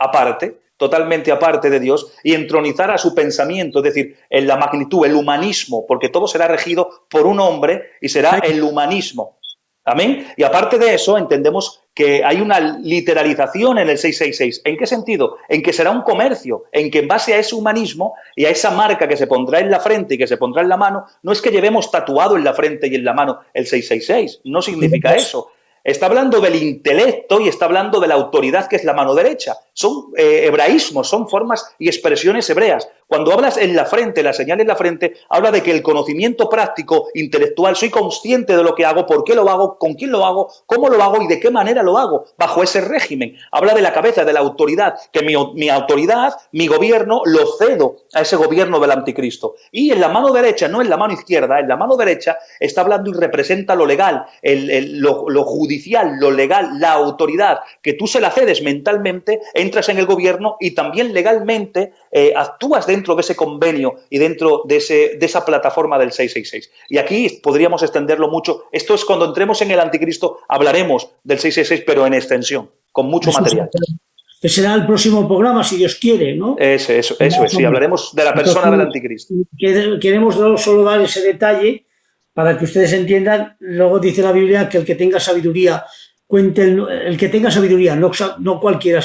aparte de Dios y entronizar a su pensamiento, es decir, en la magnitud, el humanismo, porque todo será regido por un hombre y será el humanismo. ¿Amén? Y aparte de eso, entendemos que hay una literalización en el 666. ¿En qué sentido? En que será un comercio, en que en base a ese humanismo y a esa marca que se pondrá en la frente y que se pondrá en la mano, no es que llevemos tatuado en la frente y en la mano el 666, no significa eso. Está hablando del intelecto y está hablando de la autoridad que es la mano derecha. Son hebraísmos, son formas y expresiones hebreas. Cuando hablas en la frente, la señal en la frente, habla de que el conocimiento práctico, intelectual, soy consciente de lo que hago, por qué lo hago, con quién lo hago, cómo lo hago y de qué manera lo hago, bajo ese régimen. Habla de la cabeza, de la autoridad, que mi autoridad, mi gobierno, lo cedo a ese gobierno del anticristo. Y en la mano derecha, no en la mano izquierda, en la mano derecha está hablando y representa lo legal, lo judicial, lo legal, la autoridad, que tú se la cedes mentalmente, entras en el gobierno y también legalmente actúas dentro de ese convenio y dentro de esa plataforma del 666. Y aquí podríamos extenderlo mucho. Esto es cuando entremos en el anticristo, hablaremos del 666, pero en extensión, con mucho material. Que será el próximo programa, si Dios quiere, ¿no? Eso es, sí, hablaremos de la persona del anticristo. Queremos solo dar ese detalle para que ustedes entiendan. Luego dice la Biblia que el que tenga sabiduría, el que tenga sabiduría, no cualquiera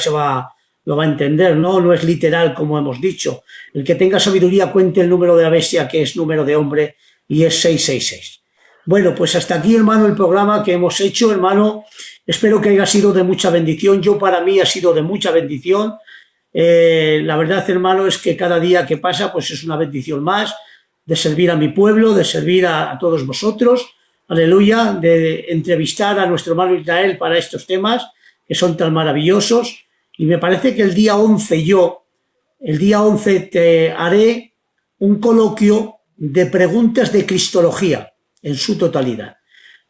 lo va a entender, no es literal como hemos dicho. El que tenga sabiduría cuente el número de la bestia, que es número de hombre, y es 666. Bueno, pues hasta aquí, hermano, el programa que hemos hecho, hermano. Espero que haya sido de mucha bendición. Para mí ha sido de mucha bendición. La verdad, hermano, es que cada día que pasa pues es una bendición más de servir a mi pueblo, de servir a todos vosotros. Aleluya, de entrevistar a nuestro hermano Israel para estos temas que son tan maravillosos. Y me parece que el día 11 te haré un coloquio de preguntas de cristología en su totalidad.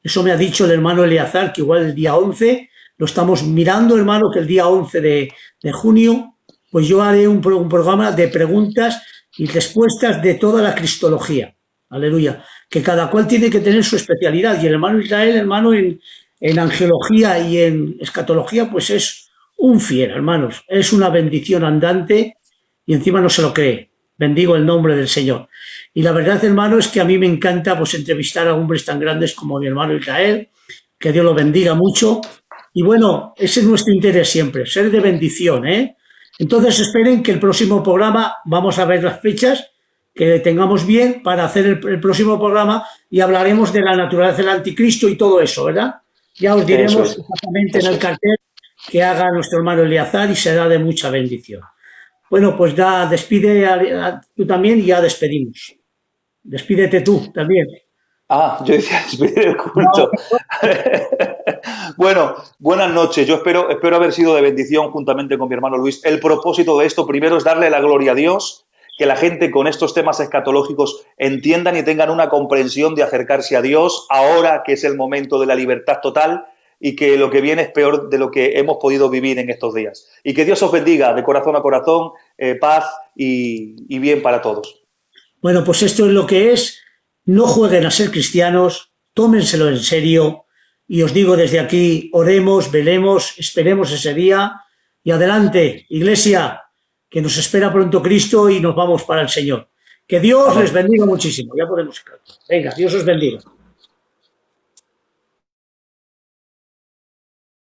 Eso me ha dicho el hermano Eleazar, que igual el día 11 lo estamos mirando, hermano, que el día 11 de junio, pues yo haré un programa de preguntas y respuestas de toda la cristología. Aleluya. Que cada cual tiene que tener su especialidad. Y el hermano Israel, hermano, en angelología y en escatología, pues es un fiel, hermanos. Es una bendición andante y encima no se lo cree. Bendigo el nombre del Señor. Y la verdad, hermano, es que a mí me encanta pues entrevistar a hombres tan grandes como mi hermano Israel, que Dios lo bendiga mucho. Y bueno, ese es nuestro interés siempre, ser de bendición, ¿eh? Entonces esperen que el próximo programa, vamos a ver las fechas, que tengamos bien para hacer el próximo programa y hablaremos de la naturaleza del anticristo y todo eso, ¿verdad? Ya os diremos exactamente en el cartel que haga nuestro hermano Eleazar y será de mucha bendición. Bueno, pues despide tú también y ya despedimos. Despídete tú también. Yo decía despedir el culto. No. Bueno, buenas noches. Yo espero haber sido de bendición juntamente con mi hermano Luis. El propósito de esto primero es darle la gloria a Dios, que la gente con estos temas escatológicos entiendan y tengan una comprensión de acercarse a Dios ahora que es el momento de la libertad total y que lo que viene es peor de lo que hemos podido vivir en estos días. Y que Dios os bendiga de corazón a corazón, paz y bien para todos. Bueno, pues esto es lo que es. No jueguen a ser cristianos, tómenselo en serio y os digo desde aquí, oremos, velemos, esperemos ese día y adelante, Iglesia, que nos espera pronto Cristo y nos vamos para el Señor. Que Dios les bendiga muchísimo. Ya podemos. Venga, Dios os bendiga.